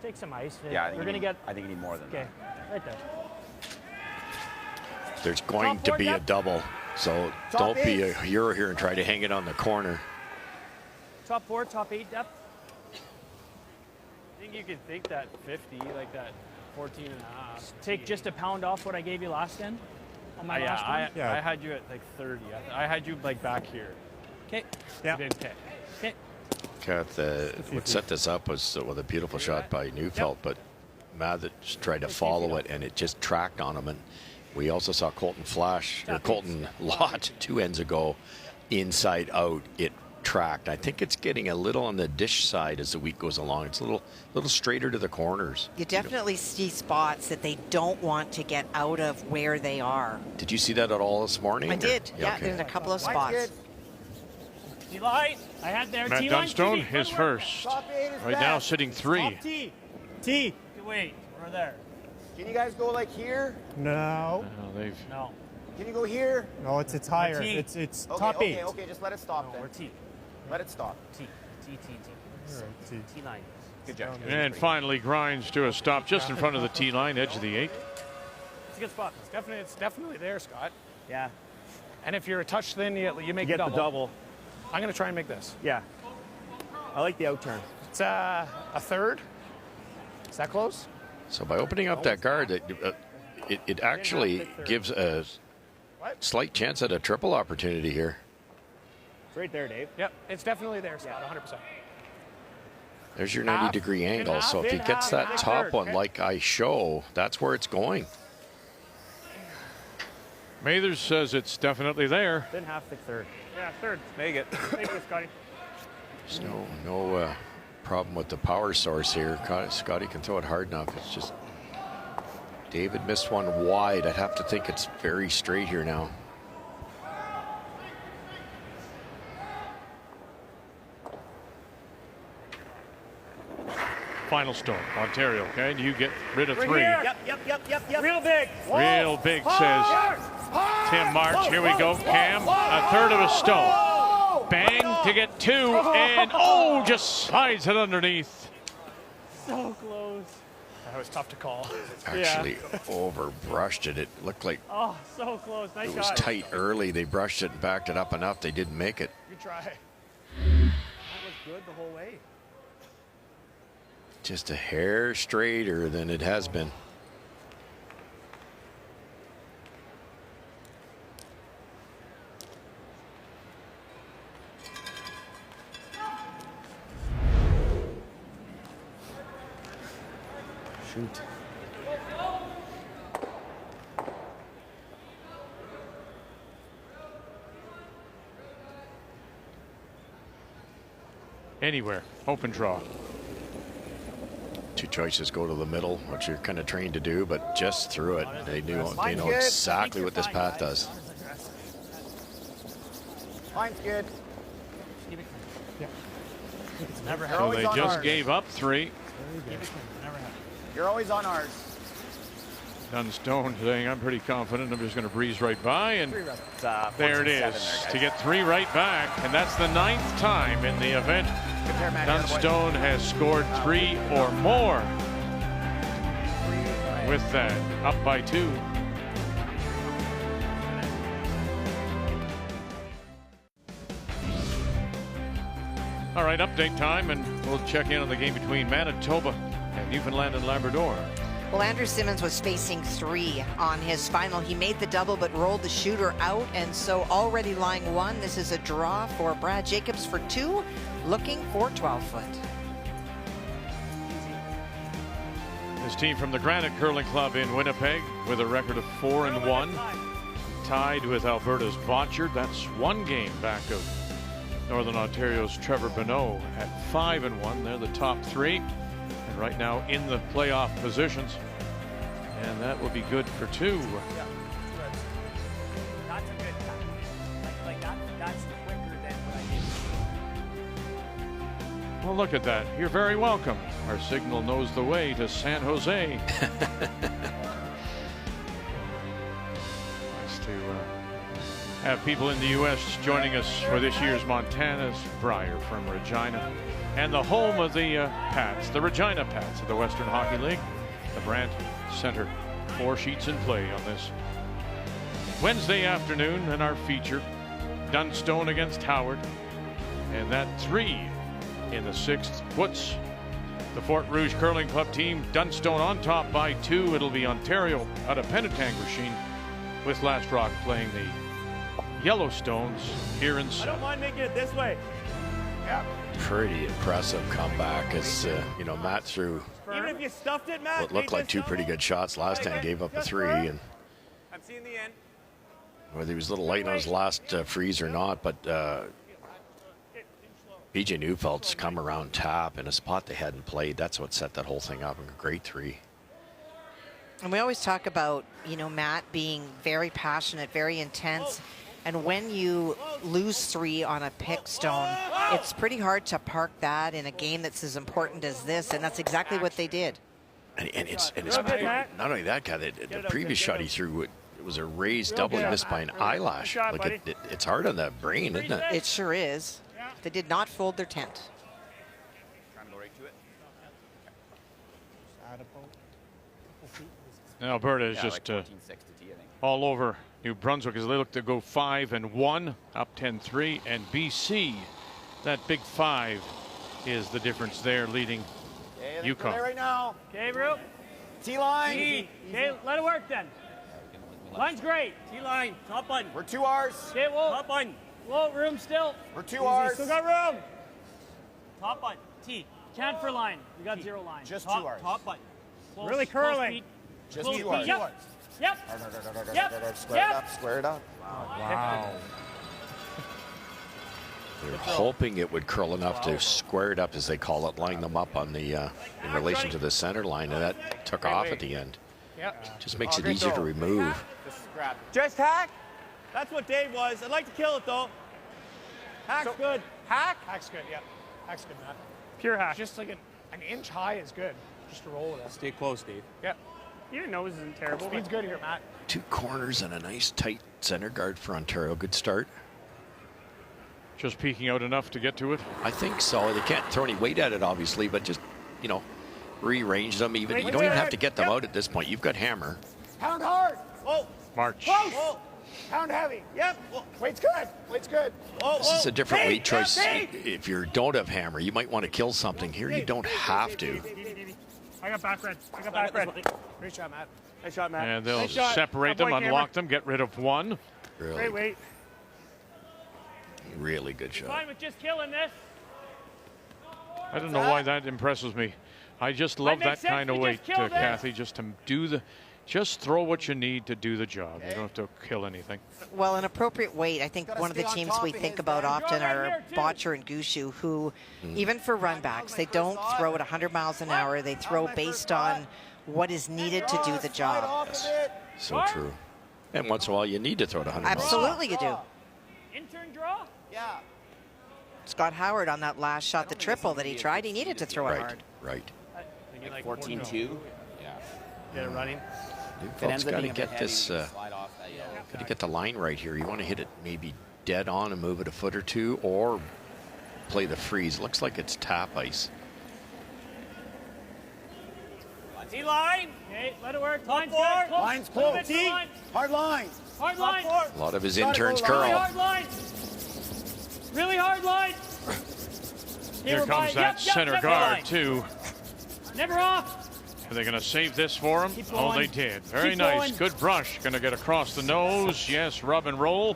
Take some ice. Yeah, we're gonna get. I think you need more than that. Okay, right there. There's going to be a double, so don't be a hero here and try to hang it on the corner. Top 4, top 8 depth. I think you could think that 50, like that 14 and a half. Take just a pound off what I gave you last end on my last one. I had you at like 30. I had you like back here. Okay. Yeah. Okay. What set this up was with a beautiful shot by Neufeld, but Mathis tried to follow it and it just tracked on him. And we also saw Colton Lott 2 ends ago, inside out. It tracked. I think it's getting a little on the dish side as the week goes along. It's a little straighter to the corners. You definitely see spots that they don't want to get out of where they are. Did you see that at all this morning? I did. Yeah, okay. there's a couple of spots. T-line. I had there. Matt Dunstone, his first. Right now sitting 3. T. Wait, we're there. Can you guys go like here? No. No. Can you go here? No, it's higher. T. It's Okay, top 8. Okay, just let it stop then. We're T. Let it stop. T line. Good job. And finally grinds to a stop just in front of the T line, edge of the 8. It's a good spot. It's definitely there, Scott. Yeah. And if you're a touch thin, you make Get the the double. I'm going to try and make this. Yeah. I like the out turn. It's a third. Is that close? So by opening up that guard, it actually gives a slight chance at a triple opportunity here. It's right there, Dave. Yep, it's definitely there, Scott, 100%. There's your 90-degree angle. So if he gets that top one like I show, that's where it's going. Mathers says it's definitely there. Then half the third. Yeah, third. Make it. Make it, Scotty. There's no problem with the power source here. Scotty can throw it hard enough. It's just David missed one wide. I'd have to think it's very straight here now. Final stone, Ontario. Okay, you get rid of 3. Yep. Real big. Real big, says Tim March. Here we go. Cam, a third of a stone. Bang, to get 2, and just slides it underneath. So close. That was tough to call. Actually overbrushed it. It looked like Oh, so close. Nice it was shot. tight early. They brushed it and backed it up enough. They didn't make it. Good try. That was good the whole way. Just a hair straighter than it has been. Shoot. Anywhere, open draw. 2 choices: go to the middle, which you're kind of trained to do, but just through it. They know exactly what this path does. Line's good. Never So they just gave up 3. You're always on ours. Dunstone saying, I'm pretty confident I'm just going to breeze right by, and there it 14-7 is to get 3 right back, and that's the 9th time in the event Dunstone has scored 3 or more. With that, up by 2. All right, update time, and we'll check in on the game between Manitoba and Newfoundland and Labrador. Well, Andrew Simmons was facing 3 on his final. He made the double but rolled the shooter out, and so already lying 1. This is a draw for Brad Jacobs for 2, looking for 12-foot. His team from the Granite Curling Club in Winnipeg with a record of 4-1, tied with Alberta's Botchard. That's 1 game back of Northern Ontario's Trevor Bonneau at 5-1. They're the top 3, and right now in the playoff positions, and that will be good for 2. That's a good time. That's quicker than what I did. Well, look at that. You're very welcome. Our signal knows the way to San Jose. Nice to have people in the U.S. joining us for this year's Montana's Brier from Regina, and the home of the Pats, the Regina Pats of the Western Hockey League, the Brandt Center. 4 sheets in play on this Wednesday afternoon, and our feature, Dunstone against Howard, and that 3 in the 6th puts the Fort Rouge Curling Club team, Dunstone, on top by 2. It'll be Ontario out of Penetang Machine, with Last Rock playing the Yellowstones here in. I don't mind making it this way. Yeah. Pretty impressive comeback as, Matt threw Even if you stuffed it, Matt. what looked like 2 pretty good shots last time, gave up a 3, and I'm seeing the end. whether he was a little light on his last freeze or not, but BJ Neufeld's come around tap in a spot they hadn't played. That's what set that whole thing up. A great 3. And we always talk about, Matt being very passionate, very intense. And when you lose 3 on a pick stone, it's pretty hard to park that in a game that's as important as this. And that's exactly what they did. And it's not only that guy, the previous shot he threw, it was a raised double. He missed by an eyelash. Like it's hard on that brain, isn't it? It sure is. They did not fold their tent. Trying to go right to it. Alberta is Yeah, just like 14-6 to T, I think. all over New Brunswick as they look to go 5-1, up 10-3, and BC, that big 5 is the difference there, leading Yukon. There right now. Okay, bro. T-line. T. Okay, let it work then. Line's great. T-line. Top button. We're 2 R's. Okay, whoa. Top button. Whoa, room still. We're 2 R's. Still got room. Top button. T. Can't for line. We got 0 line. Just top, 2 R's. Top button. Close, Really curling. feet. Just Close 2 feet. R's. Yep. Yep. Yep. Square it up. Square it up. Wow. They're hoping it would curl enough to square it up, as they call it, line them up on the in relation to the center line, and that took off at the end. Yep. Just makes it easier to remove. Just hack. That's what Dave was. I'd like to kill it though. Hack's good. Hack? Hack's good, yeah. Hack's good, Matt. Pure hack. Just like an inch high is good. Just to roll with it. Stay close, Dave. Yeah. Your nose isn't terrible. Speed's good here, Matt. 2 corners and a nice tight center guard for Ontario. Good start. Just peeking out enough to get to it? I think so. They can't throw any weight at it, obviously, but just, you know, rearrange them. Even you don't even have to get them out at this point. You've got hammer. Pound hard. Whoa. March. Close. Whoa. Pound heavy. Yep. Weight's good. Weight's good. Whoa, This is a different Dave, weight choice. Dave. If you don't have hammer, you might want to kill something. Here, you don't have to. I got back red. I got back red. Great shot, Matt. Nice shot, Matt. And they'll Nice shot. separate them, unlock them, get rid of one. Great Really, weight. really good shot. Fine with just killing this. I don't know why that impresses me. I just love makes that kind sense. of We weight, just killed it. Kathy, just to do the, just throw what you need to do the job. You don't have to kill anything. Well, an appropriate weight. I think one of the teams we think about often are Botcher and Gushu, who, even for runbacks, they don't throw at 100 miles an hour. They throw based on what is needed to do the job. So true. And once in a while, you need to throw it 100 miles. Absolutely, you do. Intern draw? Yeah. Scott Howard on that last shot, the triple that he tried, he needed to throw it Right, hard. right. Like 14-2. Yeah. Get it running. You If it folks ends up got to being a bit get heavy, this. you can slide off that yellow. Got to get the line right here. You want to hit it maybe dead on and move it a foot or two, or play the freeze. Looks like it's tap ice. T-line. Okay, let it work. Line's good. Close. Line's Move close. it to the line. Hard line. Hard line. A lot of his Gotta interns go line. Really curl. hard line. Really hard line. Here we're by- comes that yep, center yep, guard, line. too. Never off. Are they going to save this for him? Keep Oh, going. they did. Very Keep nice. going. Good brush. Going to get across the nose. Yes, rub and roll.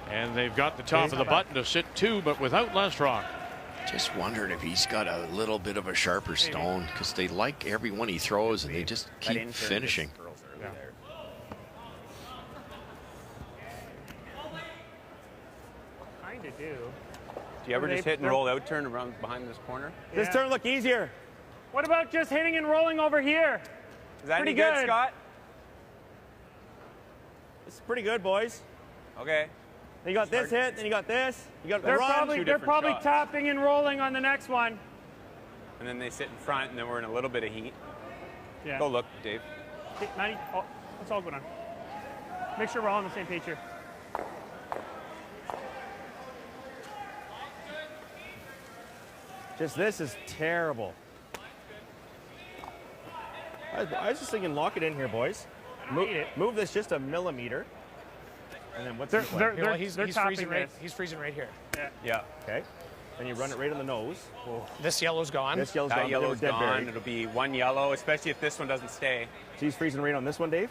And they've got the top of the button to sit two, but without less rock. Just wondering if he's got a little bit of a sharper stone, because they like every one he throws and they just That keep intern just finishing. curls early there. Kind of do. Do you ever just hit and roll out turn around behind this corner? This Yeah. turn look easier. What about just hitting and rolling over here? Is that Pretty any good, good. Scott? This is pretty good, boys. Okay. Then you got this hit, then you got this. You got the They're run. probably different shots. tapping and rolling on the next one. And then they sit in front, and then we're in a little bit of heat. Yeah. Go look, Dave. Okay, Matty, oh, let's all go down. Make sure we're all on the same page here. Just this is terrible. I was just thinking, lock it in here, boys. Move this just a millimeter. And then what's the play? Here, well, he's tapping freezing right. this. He's freezing right here. Yeah. Okay. Then you run it right on the nose. This yellow's gone. This yellow's That gone. but it yellow's was dead gone. buried. It'll be one yellow, especially if this one doesn't stay. So he's freezing right on this one, Dave?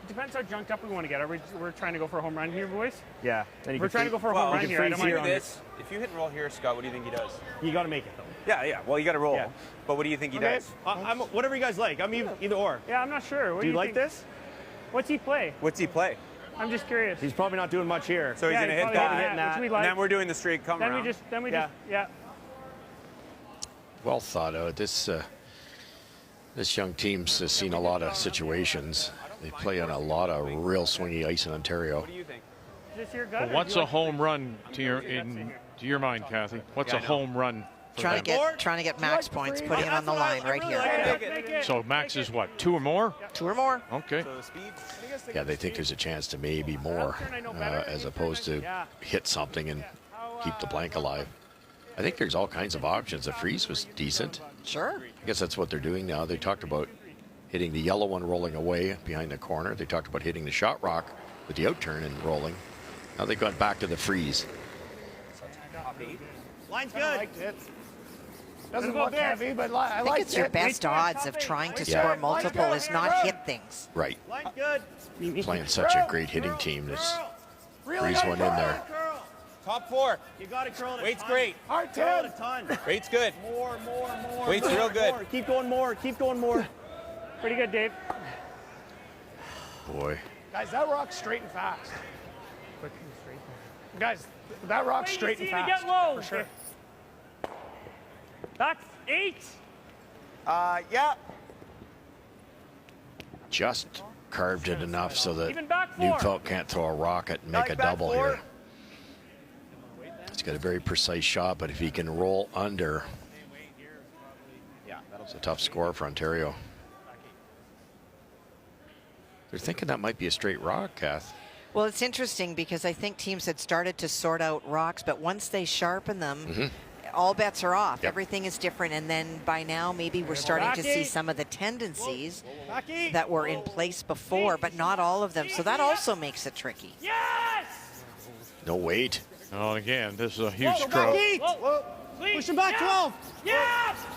It depends how junked up we want to get. We're trying to go for a home run here, boys? Yeah. Then you We're can trying to go for a home Well, run you here. can I don't freeze mind here. This, if you hit and roll here, Scott, what do you think he does? You got to make it, though. Yeah. Well, you got to roll. Yeah. But what do you think he Okay. does? I'm whatever you guys like. I'm either or. Yeah, I'm not sure. What Do you like think? this? What's he play? What's he play? I'm just curious. He's probably not doing much here. So he's Yeah, going to he's hit probably that. hitting that, which we And like. then we're doing the straight come Then around. we Yeah. just, yeah. Well thought out. This young team's seen a lot of situations. They play on a lot of real swingy ice in Ontario. What do you think? Is this your gut? Well, what's a home run to your mind, Kathy? What's a home run for Trying them? to get max points, putting it on the line right here. So max is what, 2 or more? 2 or more. Okay. So speed? Yeah, they think there's a chance to maybe more, as opposed to hit something and keep the blank alive. I think there's all kinds of options. The freeze was decent. Sure. I guess that's what they're doing now. They talked about hitting the yellow one rolling away behind the corner. They talked about hitting the shot rock with the outturn and rolling. Now they've gone back to the freeze. Line's I good. liked it. Doesn't look heavy, but I I think like it's your it. best odds of trying to Yeah. score multiple is not hit things. Right. Line's good. Playing such a great hitting team. There's freeze one in there. Top 4. You got to curl it. Weight's great. Hard Curl it 10. a ton. Weight's good. More. Weight's real good. More. Keep going more. Keep going more. Pretty good, Dave. Boy. Guys, that rock's straight and fast. Guys, that rock's straight and Wait, you see fast. to get low. For sure. That's 8. Yeah. Just carved it enough so that Even back 4. Newfelt can't throw a rocket and make a Back double 4. here. He's got a very precise shot, but if he can roll under, it's a tough score for Ontario. They're thinking that might be a straight rock, Kath. Well, it's interesting because I think teams had started to sort out rocks, but once they sharpen them, all bets are off. Yep. Everything is different. And then by now, maybe we're starting to see some of the tendencies that were in place before, but not all of them. So that also makes it tricky. No weight. Oh, and again, this is a huge stroke. Push him back 12.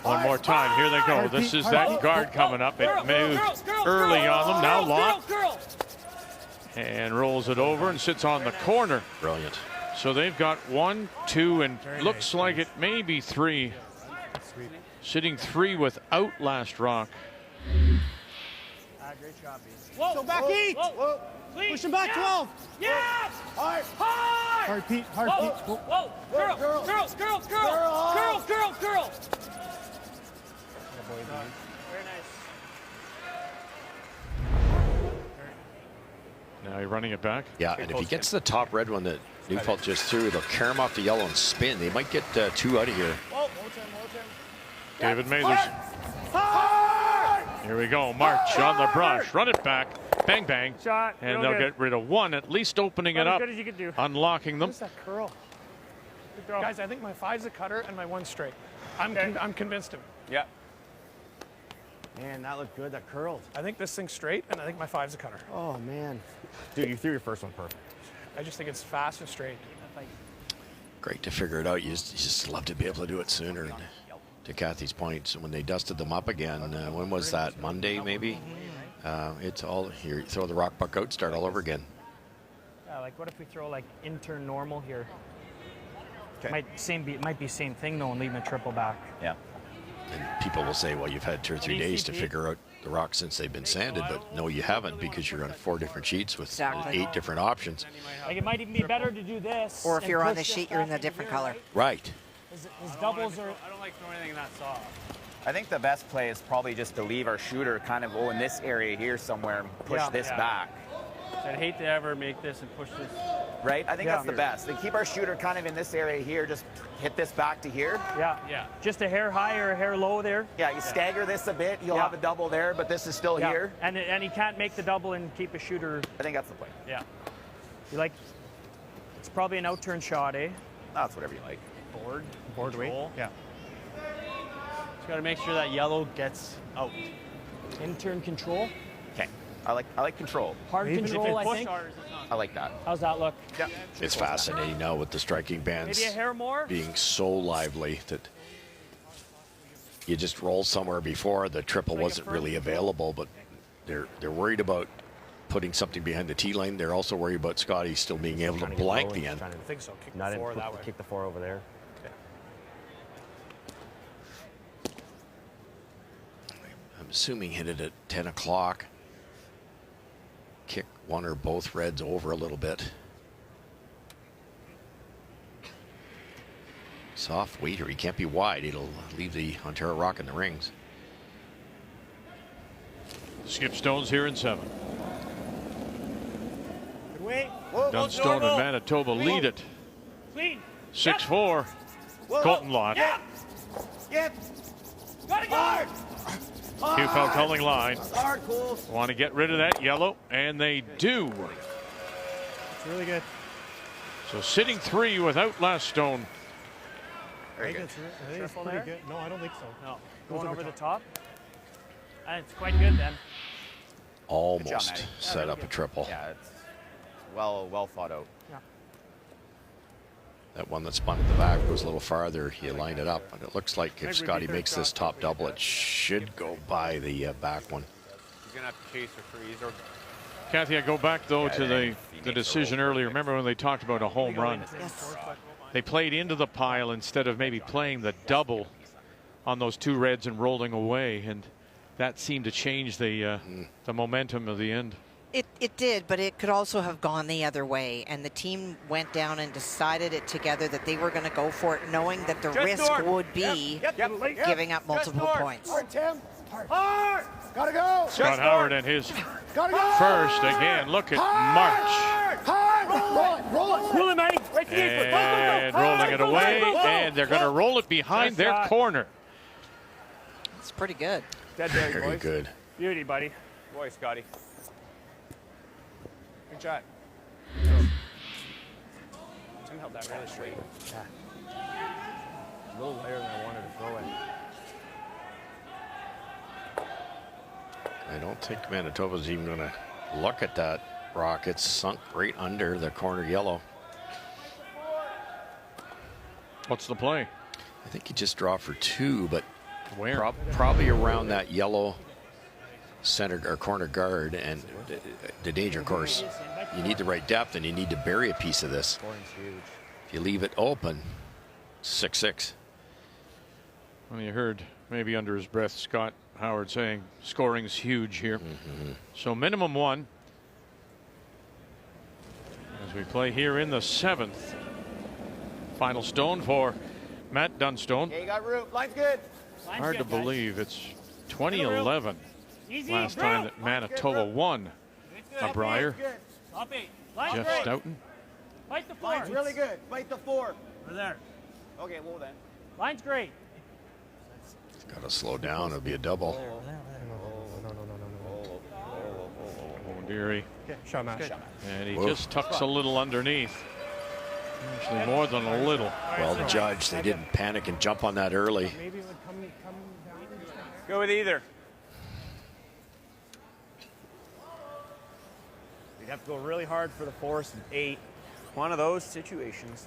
One more time. Here they go. This is that guard coming up. It moved early on them. Now Lott. And rolls it over and sits on the corner. Brilliant. So they've got 1, 2, and looks like it may be 3. Sitting 3 without last rock. Great job, Pete. So back 8. Push him back 12. Yes! Hard! Hard, Pete. Hard, Pete. Whoa! Girl! Very nice. Now you're running it back. Yeah, and if he gets the top red one that Neufeld just threw, they'll carry him off the yellow and spin. They might get 2 out of here. David Mathers. Here we go. March on the brush. Run it back. Bang, bang. Shot. And they'll get rid of 1, at least opening it up. As good as you could do. Unlocking them. What's that curl? Guys, I think my 5's a cutter and my 1's straight. I'm convinced of it. Yeah. Man, that looked good. That curled. I think this thing's straight, and I think my 5's a cutter. Oh, man. Dude, you threw your first one perfect. I just think it's fast and straight. Great to figure it out. You just love to be able to do it sooner. And to Kathy's point, so when they dusted them up again, when was that? Monday, maybe? It's all here. Throw the rock puck out, start all over again. Yeah, like what if we throw like intern normal here? Might be same thing though, and leaving a triple back. Yeah. And people will say, well, you've had 2 or 3 days to figure out the rocks since they've been sanded, but no, you haven't, because you're on 4 different sheets with 8 different options. Like it might even be better to do this. Or if you're on the sheet, you're in a different color. Right. His doubles are. I don't like throwing anything that soft. I think the best play is probably just to leave our shooter kind of in this area here somewhere and push this back. I'd hate to ever make this and push this. Right? I think that's the best. They keep our shooter kind of in this area here, just hit this back to here. Yeah. Just a hair high or a hair low there. Yeah, you stagger this a bit, you'll have a double there, but this is still here. And he can't make the double and keep a shooter. I think that's the play. Yeah. You like, it's probably an out-turn shot, eh? That's whatever you like. Board weight. Yeah. Just got to make sure that yellow gets out. In-turn control. Okay. I like control. Hard control, I think. I like that. How's that look? Yeah. It's fascinating now with the striking bands Maybe a hair more? being so lively that you just roll somewhere before. The triple wasn't really available, but they're worried about putting something behind the tee lane. They're also worried about Scotty still being able to blank the end. I think so. Kick Not the 4 in, that way. kick the 4 over there. I'm assuming hit it at 10 o'clock. Kick 1 or both reds over a little bit. Soft waiter. He can't be wide. It'll leave the Ontario Rock in the rings. Skip Stone's here in 7. Good weight. Dunstone and Manitoba lead it. Clean. 6-4. Colton Lott. Yep. Gotta go. Hard. Neufeld calling line. Hard, cool. Want to get rid of that yellow, and they do. It's really good. So sitting 3 without last stone. Very good. I think it's pretty good. No, I don't think so. No. Going over the top. And it's quite good then. Almost Matty. set up a triple. Yeah, it's well thought out. Yeah. That one that spun at the back was a little farther. He lined it up, and it looks like if Scotty makes this top double, it should go by the back one. He's going to have to chase or freeze. Or Kathy, I go back, though, to the decision earlier. Remember when they talked about a home run? Yes. They played into the pile instead of maybe playing the double on those 2 reds and rolling away, and that seemed to change the momentum of the end. It did, but it could also have gone the other way, and the team went down and decided it together that they were going to go for it, knowing that the risk would be giving up multiple points. Hard, Tim. Hard. Gotta go. Scott Howard and his first again. Look at March. Hard. Roll it. Roll it, Matty. Right to the And rolling it away, and they're going to roll it behind their corner. It's pretty good. Very good. Beauty, buddy. boy, Scotty. Good shot. Tim held that really straight. Yeah. A little lighter than I wanted to throw it. I don't think Manitoba's even going to look at that rock. It's sunk right under the corner yellow. What's the play? I think he just dropped for 2, but where? Probably around that yellow center or corner guard. And the danger, of course, you need the right depth and you need to bury a piece of this. If you leave it open, 6-6. Well, you heard maybe under his breath Scott Howard saying scoring's huge here. So minimum 1 as we play here in the 7th. Final stone for Matt Dunstone. Yeah, you got root. Line's good. Hard to believe it's 2011 last time that Manitoba won a Brier. Jeff Stoughton. Fight the 4. Line's really good. Fight the 4. Over there. Okay, well then. Line's great. Got to slow down. It'll be a double. Oh, dearie. Shot match. And he just tucks a little underneath. Actually, more than a little. Well judged. They didn't panic and jump on that early. Go with either. You'd have to go really hard for the force and 8. One of those situations.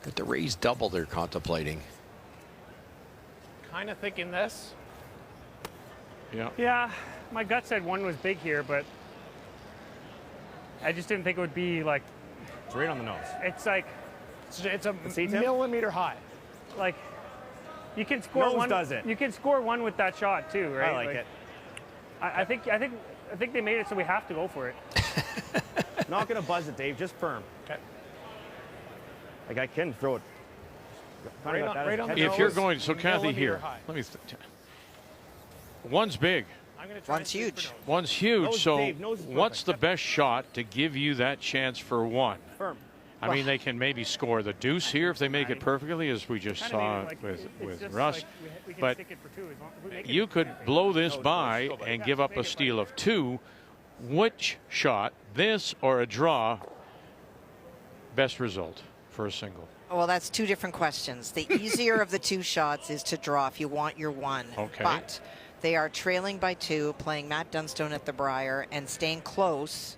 But the Rays double they're contemplating. Kind of thinking this. Yeah. Yeah, my gut said 1 was big here, but I just didn't think it would be like. It's right on the nose. It's like. It's a millimeter high. Like, you can score Nose 1. does it. You can score 1 with that shot too, right? I like it. I think they made it so we have to go for it. Not gonna buzz it, Dave. Just firm. Okay. Like I can throw it. Right on the if nose, you're going, so Kathy millimeter here, high. let me. 1's big. I'm gonna try 1's huge. 1's huge. Nose, so Dave, nose is what's the perfect. best shot to give you that chance for 1? Firm. I mean, they can maybe score the deuce here if they make it perfectly, as we just saw with Russ. But you could blow this by and give up a steal of 2. Which shot, this or a draw, best result for a single? Well, that's 2 different questions. The easier of the 2 shots is to draw if you want your 1. Okay. But they are trailing by 2, playing Matt Dunstone at the Brier, and staying close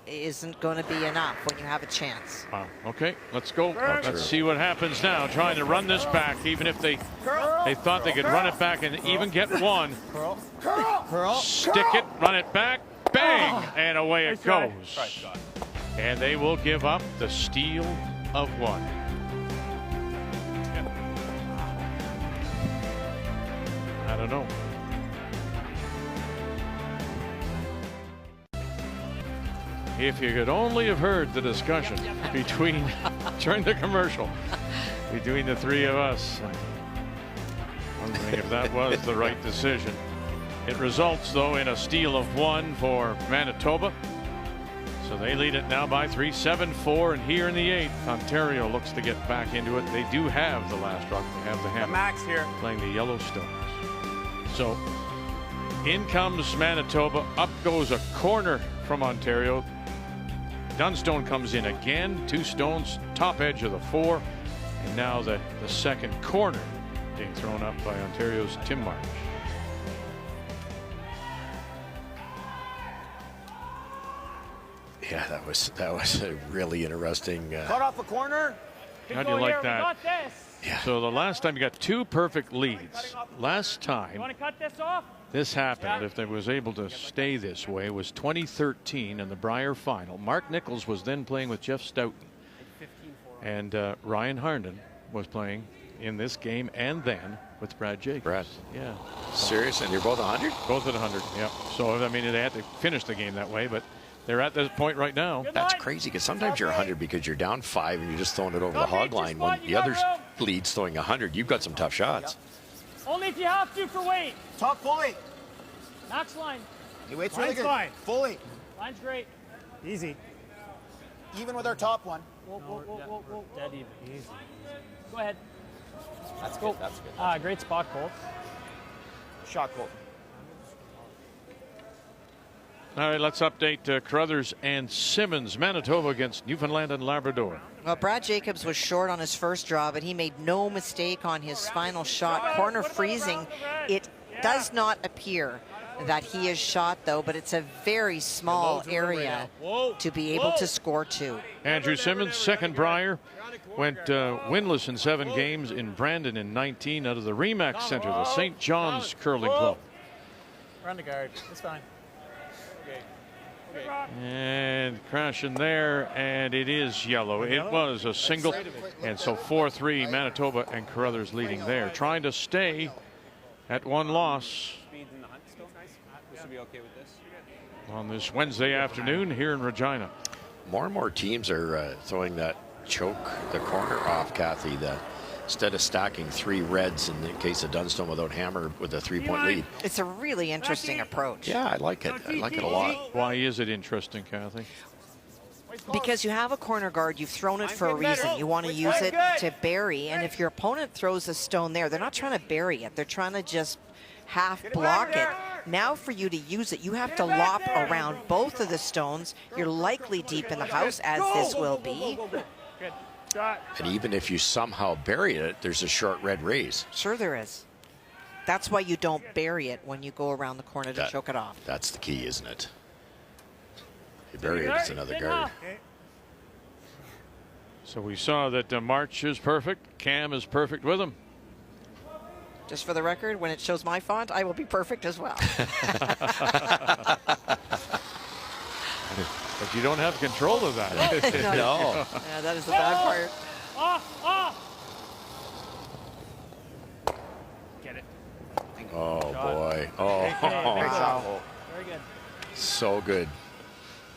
isn't going to be enough when you have a chance. Wow. Okay, let's go. Let's see what happens now. Trying to run this back, even if they thought they could run it back and even get 1. Stick it, run it back, bang, and away it goes. And they will give up the steal of 1. I don't know. If you could only have heard the discussion between, during the commercial, between the 3 of us. Wondering if that was the right decision. It results, though, in a steal of 1 for Manitoba. So they lead it now by 3, 7-4, and here in the 8th, Ontario looks to get back into it. They do have the last rock. They have the hammer. Max here. Playing the Yellowstones. So in comes Manitoba. Up goes a corner from Ontario. Dunstone comes in again. 2 stones, top edge of the 4. And now the second corner being thrown up by Ontario's Tim Marsh. Yeah, that was a really interesting. Cut off a corner. How do you like that? Yeah. So the last time you got 2 perfect leads. Last time You want to cut this off? this happened, if they was able to stay this way, was 2013 in the Brier final. Mark Nichols was then playing with Jeff Stoughton. And Ryan Harnden was playing in this game and then with Brad Jacobs. Brad. Yeah. Serious? And you're both 100? Both at 100, yeah. So, I mean, they had to finish the game that way, but they're at this point right now. That's crazy because sometimes you're 100 because you're down 5 and you're just throwing it over the hog line. When the other lead's throwing 100, you've got some tough shots. Only if you have to for weight. Top fully. Max line. He waits really Line's good. fine. Fully. Line's great. Easy. Even with our top one. Whoa. Dead even. Easy. Go ahead. That's good. That's good. Great spot, Colt. Shot, Colt. All right, let's update Carruthers and Simmons. Manitoba against Newfoundland and Labrador. Well, Brad Jacobs was short on his first draw, but he made no mistake on his final shot. Corner freezing. It does not appear that he is shot, though, but it's a very small area to be able to score to. Andrew Simmons, second Brier, went winless in 7 games in Brandon in 19 out of the Remax Center, the St. John's Curling Club. We're on the guard. It's fine. And crashing there, and it is yellow. It was a single, and so 4-3 Manitoba and Carruthers leading there, trying to stay at 1 loss on this Wednesday afternoon here in Regina. More and more teams are throwing that choke the corner off, Kathy. Instead of stacking 3 reds in the case of Dunstone without hammer with a 3-point lead. It's a really interesting approach. Yeah, I like it. I like it a lot. Why is it interesting, Kathy? Because you have a corner guard, you've thrown it for a reason. You want to use it to bury, and if your opponent throws a stone there, they're not trying to bury it. They're trying to just half block it. Now for you to use it, you have to lop around both of the stones. You're likely deep in the house, as this will be. And even if you somehow bury it, there's a short red raise. Sure there is. That's why you don't bury it when you go around the corner to choke it off. That's the key, isn't it? You bury it, it's another guard. So we saw that March is perfect. Cam is perfect with him. Just for the record, when it shows my font, I will be perfect as well. But you don't have control of that. No. Yeah, that is the bad part. Get it. Oh, boy. Oh. Very good. So good.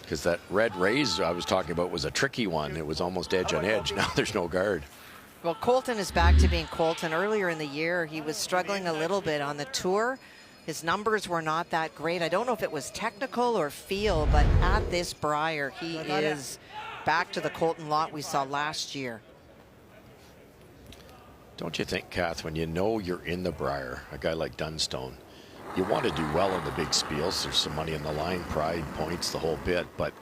Because that red raise I was talking about was a tricky one. It was almost edge on edge. Now there's no guard. Well, Colton is back to being Colton. Earlier in the year, he was struggling a little bit on the tour. His numbers were not that great. I don't know if it was technical or feel, but at this Brier, he is back to the Colton lot we saw last year. Don't you think, Kath, when you know you're in the Brier, a guy like Dunstone, you want to do well in the big spiels. There's some money in the line, pride, points, the whole bit, but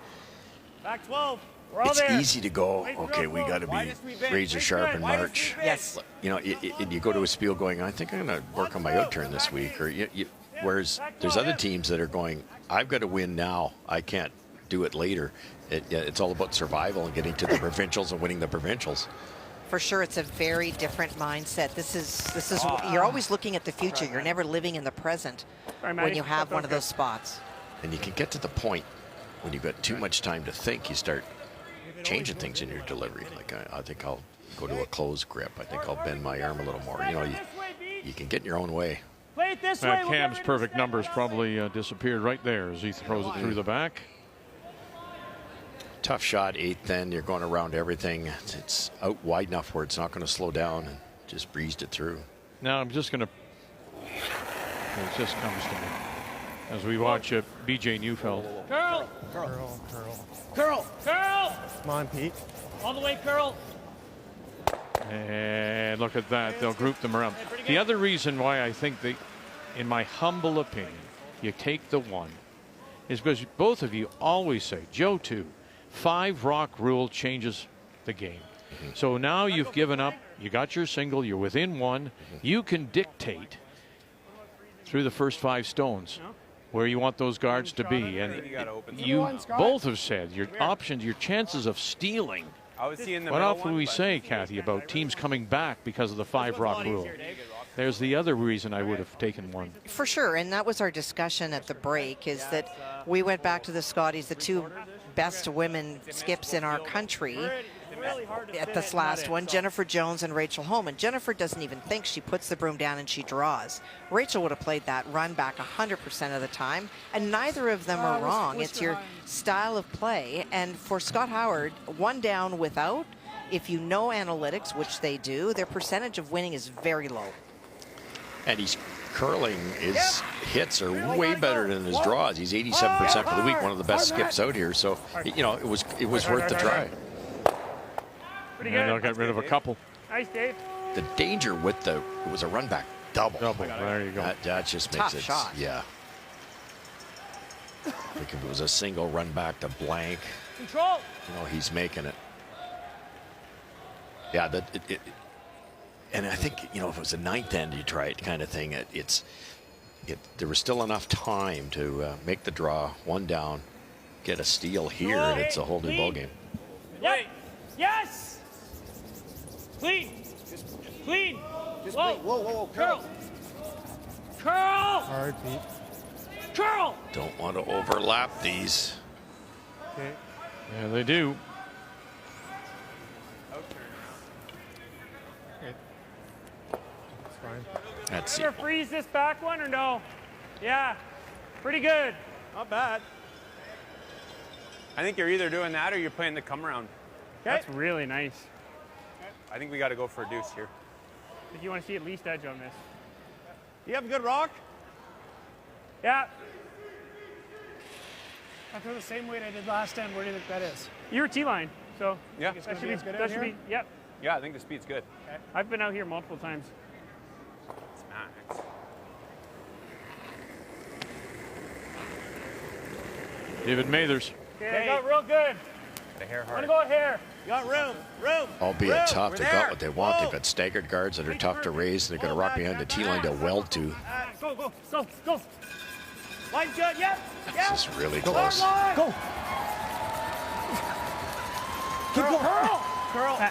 Back 12. We're all it's there. easy to go, okay, we got to be razor sharp in March. Yes. You know, you go to a spiel going, I think I'm going to work on my out turn this week. Or whereas there's other teams that are going, I've got to win now. I can't do it later. It's all about survival and getting to the provincials and winning the provincials. For sure, it's a very different mindset. This is you're always looking at the future. You're never living in the present when you have one of those spots. And you can get to the point when you've got too much time to think, you start changing things in your delivery. Like I think I'll go to a closed grip. I think I'll bend my arm a little more. You know, you can get in your own way. Play it this way. Cam's perfect numbers probably disappeared right there as he throws it through the back. Tough shot, 8th then. You're going around everything. It's out wide enough where it's not going to slow down, and just breezed it through. Now I'm just going to, it just comes to me as we watch BJ Neufeld. Curl. Curl. Curl. Curl. Come on, Pete. All the way, curl. And look at that. They'll group them around. The other reason why I think they, in my humble opinion, you take the 1 is because both of you always say, Joe too, 5 rock rule changes the game. So now you've given up. You got your single. You're within 1. You can dictate through the first 5 stones where you want those guards to be. And you both have said your options, your chances of stealing. What often we say, Kathy, about teams coming back because of the 5 rock rule? There's the other reason I would have taken 1. For sure, and that was our discussion at the break, is that we went back to the Scotties, the 2 best women skips in our country at this last one, Jennifer Jones and Rachel Holman. Jennifer doesn't even think. She puts the broom down and she draws. Rachel would have played that run back 100% of the time, and neither of them are wrong. It's your style of play, and for Scott Howard, 1 down without, if you know analytics, which they do, their percentage of winning is very low. And he's curling, his hits are way better than his draws. He's 87% for the week, one of the best skips out here. So, you know, it was worth the try. And they'll get rid of a couple. Nice, Dave. The danger with it was a run back double. There you go. That just makes Tough shot. Yeah. Like if it was a single run back to blank, Control. you know, he's making it. Yeah, and I think, you know, if it was a ninth end, you try it kind of thing. There was still enough time to make the draw, one down, get a steal here, and it's a whole new ballgame. Yep. Yes. Clean. Clean. Just whoa. wait. Whoa. Curl. Curl. Hard, Pete. Curl. Don't want to overlap these. Okay. Yeah, they do. That's fine. That's Ever freeze this back one or no? Yeah. Pretty good. Not bad. I think you're either doing that or you're playing the come around. That's really nice. I think we got to go for a deuce here. If you want to see at least edge on this. You have a good rock? Yeah. I throw the same weight I did last end. Where do you think that is? You were T-line, so Yeah. that should be, as good that out should here? be, yep. Yeah, I think the speed's good. Okay. I've been out here multiple times. It's max. David Mathers. Okay, I got real good. The hair I'm hard. gonna go here. You got room. albeit tough. We're They've there. got what they want. Whoa. They've got staggered guards that are tough to raise. They've got a rock behind the T line to weld to. Go. Line good, yep. This is really close. Go. Keep going. Curl.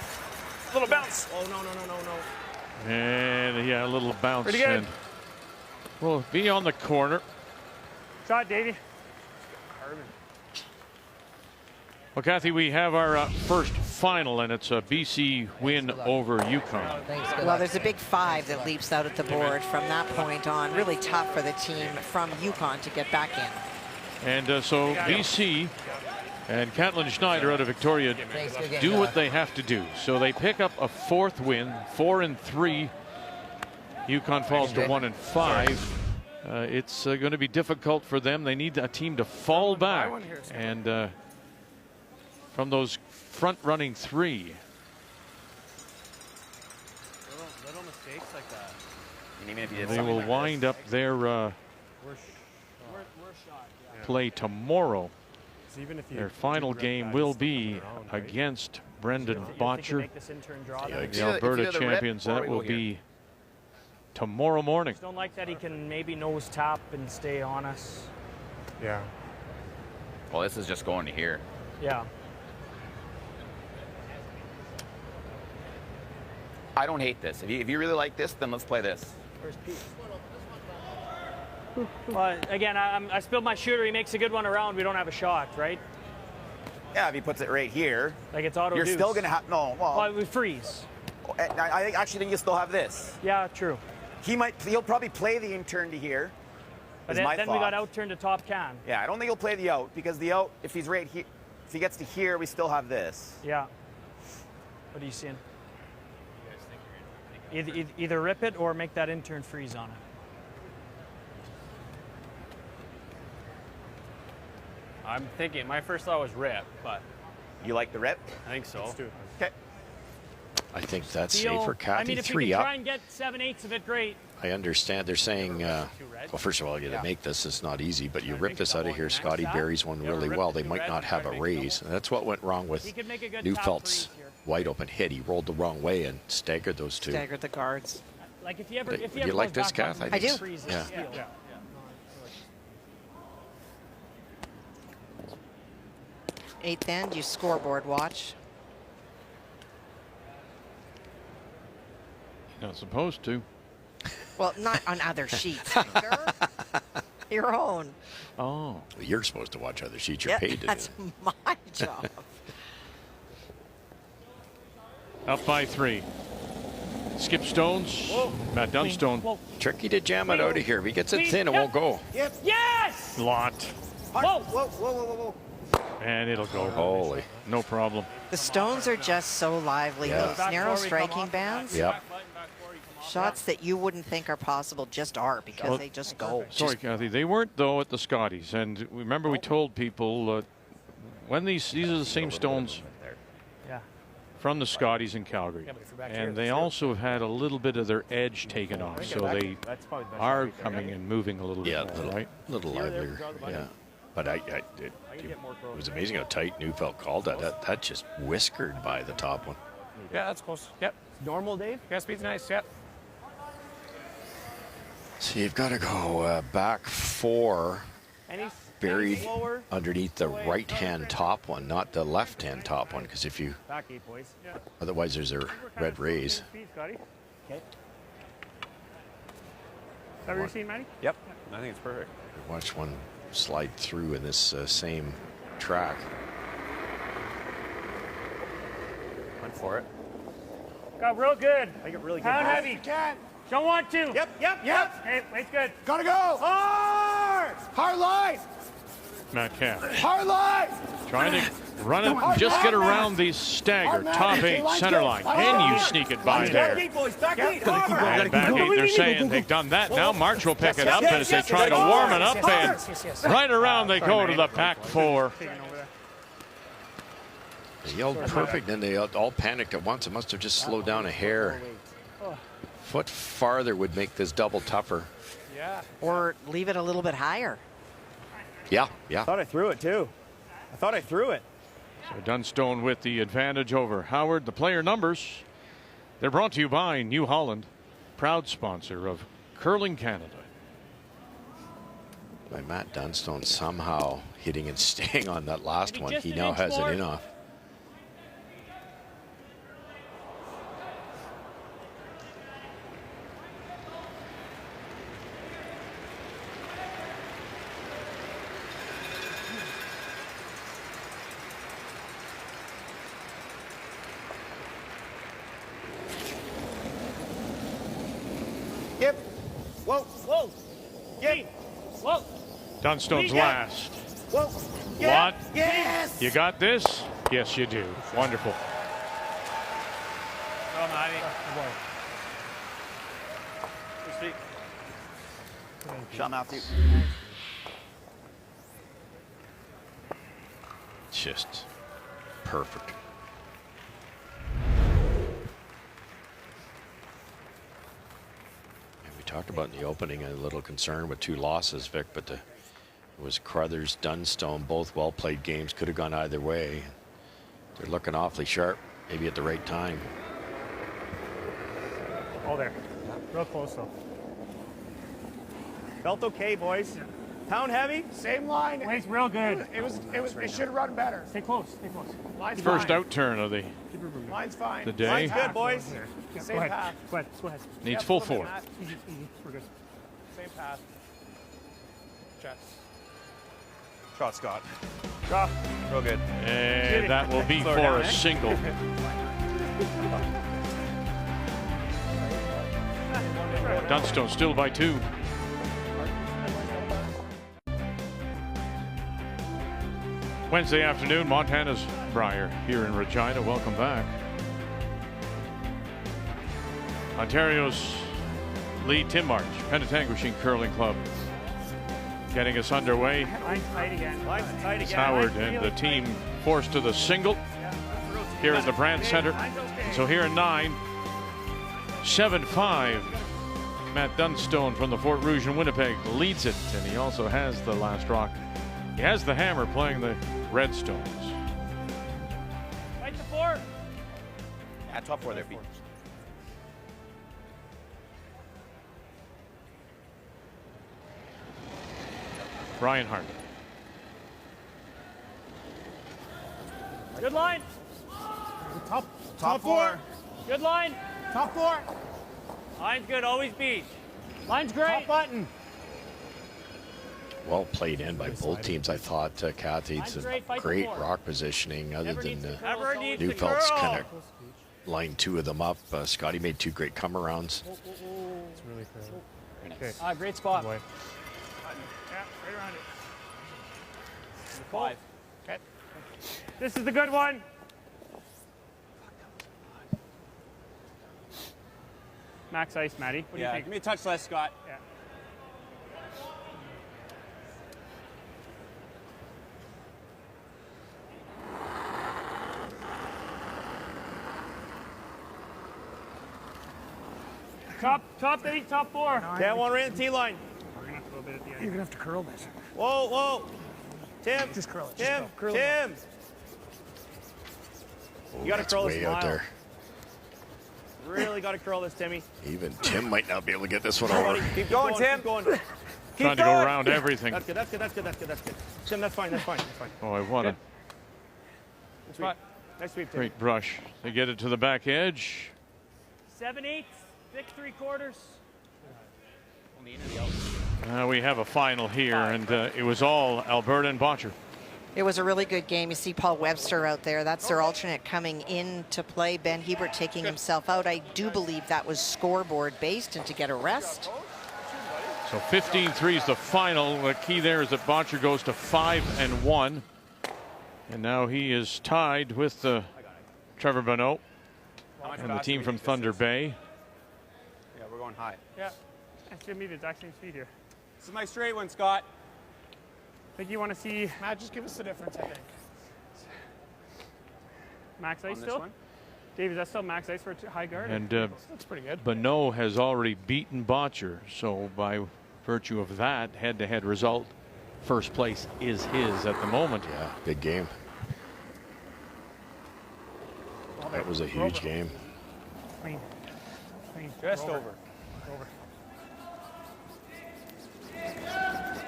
Little bounce. Oh, no. And yeah, a little bounce. Pretty good. And we'll be on the corner. Shot, Davey. Well, Kathy, we have our first final, and it's a BC win over Yukon. Well, there's a big 5 that leaps out at the board from that point on. Really tough for the team from Yukon to get back in. And so BC and Catlin Schneider out of Victoria do what they have to do. So they pick up a 4th win, 4-3. Yukon falls to 1-5. It's going to be difficult for them. They need a team to fall back. And from those front-running 3. Little mistakes like that. And even if you did They something will like wind this. up their play tomorrow. Even if you Their final game will be against Brendan Botcher, the Alberta champions. That will be tomorrow morning. Don't like that he can maybe nose tap and stay on us. Yeah. Well, this is just going to here. Yeah. I don't hate this. If you really like this, then let's play this. Where's Pete? Well, again, I spilled my shooter. He makes a good one around. We don't have a shot, right? Yeah, if he puts it right here, Like it's auto you're deuce. still going to have, no, well, we freeze. I actually think you still have this. Yeah, true. He'll probably play the in-turn to here. But is my then we thought. got out turn to top can. Yeah, I don't think he'll play the out because the out, if he's right here, if he gets to here, we still have this. Yeah. What are you seeing? Either rip it or make that intern freeze on it. I'm thinking, my first thought was rip, but. You like the rip? I think so. Let's do it. Okay. I think that's Deal. safe for Kathy. I mean, if 3 you can up. try and get 7/8 of it, great. I understand they're saying, well, first of all, you to make this is not easy, but you rip this out of here. Scotty buries one really well. They might not have a raise. And that's what went wrong with Neufeld's wide open hit. He rolled the wrong way and staggered those 2. Staggered the guards. Like if you ever, Do you like this, Kath? I do. Yeah. Yeah. 8th end, you scoreboard watch. Not supposed to. Well, not on other sheets. Your own. Oh. You're supposed to watch other sheets. You're Yeah, paid to that's do it. my job. Up by 3. Skip Stones. Matt Dunstone. Tricky to jam it out of here. If he gets it thin, it won't go. Yes! Lot. Whoa. And it'll go. Holy. No problem. The Stones are just so lively. Yeah. Those narrow striking bands. Yep. Shots that you wouldn't think are possible just are because Well, they just go. Sorry, Kathy. They weren't, though, at the Scotties. And remember, we told people when these are the same stones from the Scotties in Calgary. And they also have had a little bit of their edge taken off. So they are coming and moving a little bit more, right? A little livelier. Yeah. But it was amazing how tight Neufeld called that. That just whiskered by the top one. Yeah, that's close. Yep. Normal, Dave? Yeah, speed's nice. Yep. So you've got to go back 4, buried underneath the right-hand top one, not the left-hand top one, because if you... Back 8, boys. Yeah. Otherwise, there's a red raise. Okay. Is that what you're seeing, Matty? Yep. I think it's perfect. Watch one slide through in this same track. Went for it. Got real good. I get really good. Pound heavy. Can. Don't want to. Yep. Hey, weight's good. Gotta go. Hard. Hard line. Matt Cass Hard line. trying to run it, just get around the stagger, top 8, center line. Can you sneak it by there? Back 8, boys. Back 8. And back 8, they're saying they've done that. Now March will pick it up, and as they try to warm it up, and right around they go to the back 4. They yelled perfect, and they all panicked at once. It must have just slowed down a hair. Foot farther would make this double tougher. Yeah. Or leave it a little bit higher. Yeah. I thought I threw it, too. So Dunstone with the advantage over Howard. The player numbers, they're brought to you by New Holland, proud sponsor of Curling Canada. By Matt Dunstone somehow hitting and staying on that last one. He now has an in-off. Yep. Whoa. Yep. Whoa. Dunstone's last. Whoa. What? Yes. You got this? Yes, you do. Wonderful. Oh, Matty. Shot Matthew. Just perfect. Talked about in the opening a little concern with 2 losses, Vic, but it was Crothers, Dunstone, both well-played games. Could have gone either way. They're looking awfully sharp, maybe at the right time. Oh, there. Real close, though. Felt okay, boys. Pound heavy. Same line. Weight's real good. It should have run better. Stay close. Line's First fine. out turn of the Line's fine. day. Line's good, boys. Same path. Go ahead. Needs full 4. Easy. We're good. Same path. Check. Shot, Scott. Drop. Real good. And that will be for a single. Dunstone still by 2. Wednesday afternoon, Montana's Brier here in Regina. Welcome back. Ontario's Lee Tim March, Penetanguishene Curling Club, getting us underway. Line's tight again. It's Howard and the team forced to the single here at the Brand Center. So here in 9, 7-5. Matt Dunstone from the Fort Rouge in Winnipeg leads it, and he also has the last rock. He has the hammer playing the Redstones. Fight the 4. Yeah, top 4 there, Pete. Brian Hart. Good line. Top 4. Good line. Top 4. Line's good. Always beat. Line's great. Top button. Well played in by both teams, I thought. Kathy, it's a great rock positioning other than Neufeld's kind of lined 2 of them up. Scotty made 2 great come-arounds. It's really cool. Great spot. Yeah, right around it. 5. Okay. This is the good one. Max ice, Matty. What do you think? Give me a touch less, Scott. Yeah. Top 8, top 4. That one right in the T line. We're gonna have to go a bit at the end. You're gonna have to curl this. Whoa. Tim. Just curl it. Tim. Just curl it. Tim. You got to That's curl this way out mile. there. Really got to curl this, Timmy. Even Tim might not be able to get this one Come over. on, keep going, Tim. Keep going. Trying to go around everything. That's good. That's good. That's good. That's good. That's good. Tim, that's fine. That's fine. That's fine. Oh, I want a Nice sweep. Nice sweep, Tim. great brush. They get it to the back edge. 7/8, thick 3/4. We have a final here, and it was all Alberta and Botcher. It was a really good game. You see Paul Webster out there. That's their alternate coming in to play. Ben Hebert taking himself out. I do believe that was scoreboard based and to get a rest. So 15-3 is the final. The key there is that Botcher goes to 5-1. And now he is tied with Trevor Bonneau and the team from Thunder Bay. Yeah, we're going high. Yeah. It's going to be the exact same speed here. This is my straight one, Scott. I think you want to see Matt, just give us the difference, I think. max ice On this still. one? Dave, is that still max ice for a high guard? And That's pretty good. Bonneau has already beaten Botcher. So by virtue of that head-to-head result, first place is his at the moment. Yeah, big game. That was a huge game. Clean. Clean. Just over. Over.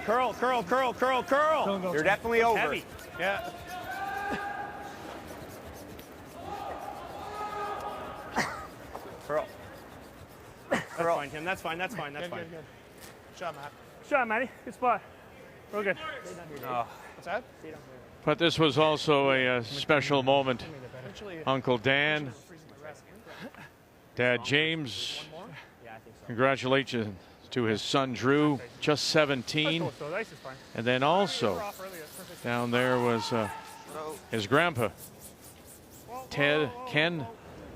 Curl, curl, curl, curl, curl. You're definitely over. Heavy. Yeah. Curl. That's fine, Tim. That's fine. That's fine. That's fine. Good. Good shot, Matt. Shot, Matty. Good spot. Real good. What's that? But this was also a special moment. Uncle Dan, Dad James, congratulations to his son Drew, just 17. And then also down there was his grandpa, Ken.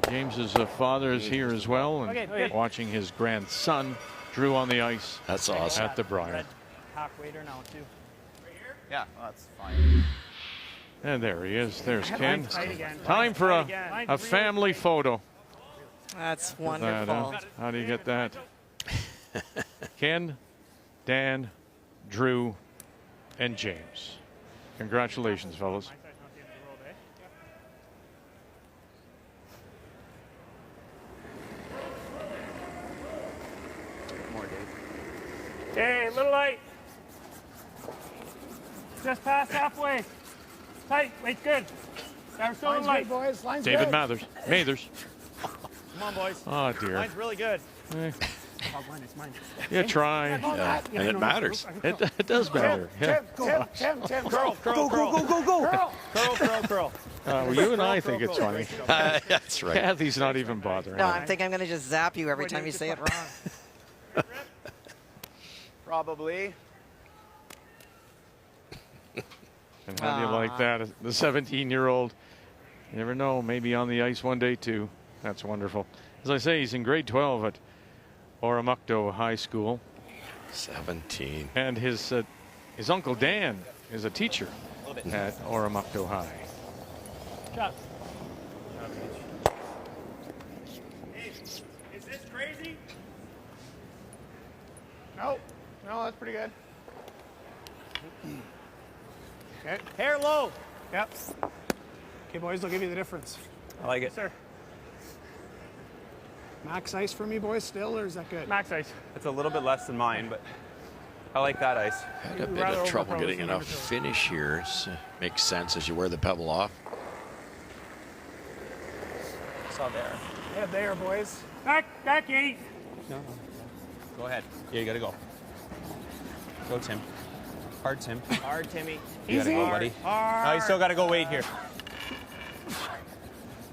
James's father is here as well, and watching his grandson Drew on the ice. That's awesome. At the Brier. Half waiter now too. Yeah, well, that's fine. And there he is. There's Ken. Time for a family photo. That's That, wonderful. How do you get that? Ken, Dan, Drew, and James. Congratulations, fellas. More, Dave. Hey, little light. Just past halfway. Tight. Weight's good. We're still in Line's light. good, boys. Line's David good. Mathers. Come on, boys. Oh, dear. Line's really good. Eh, Oh, mine, it's mine. you try. Yeah, and it matters. It does matter. Yeah. Tim, Curl, curl, curl. Curl. Curl, curl, curl. Well, you and I think it's funny. That's right. Kathy's not even bothering. No, I think I'm going to just zap you every time you say it wrong. Probably. And how do you like that? The 17-year-old, you never know, maybe on the ice one day too. That's wonderful. As I say, he's in grade 12 at Oromocto High School. 17. And his Uncle Dan is a teacher at Oromocto High. Shot. Hey, is this crazy? No, that's pretty good. Okay. Hair low. Yep. Okay, boys, I'll give you the difference. I like it. Sir. Max ice for me, boys, still, or is that good? Max ice. It's a little bit less than mine, but I like that ice. Had a bit of trouble getting enough finish here. Makes sense as you wear the pebble off. Saw there. Yeah, there, boys. Back, 8. No. Go ahead. Yeah, you gotta go. Go, Tim. Hard, Tim. Hard, Timmy. You gotta go, buddy. Hard. No, you still gotta go wait here.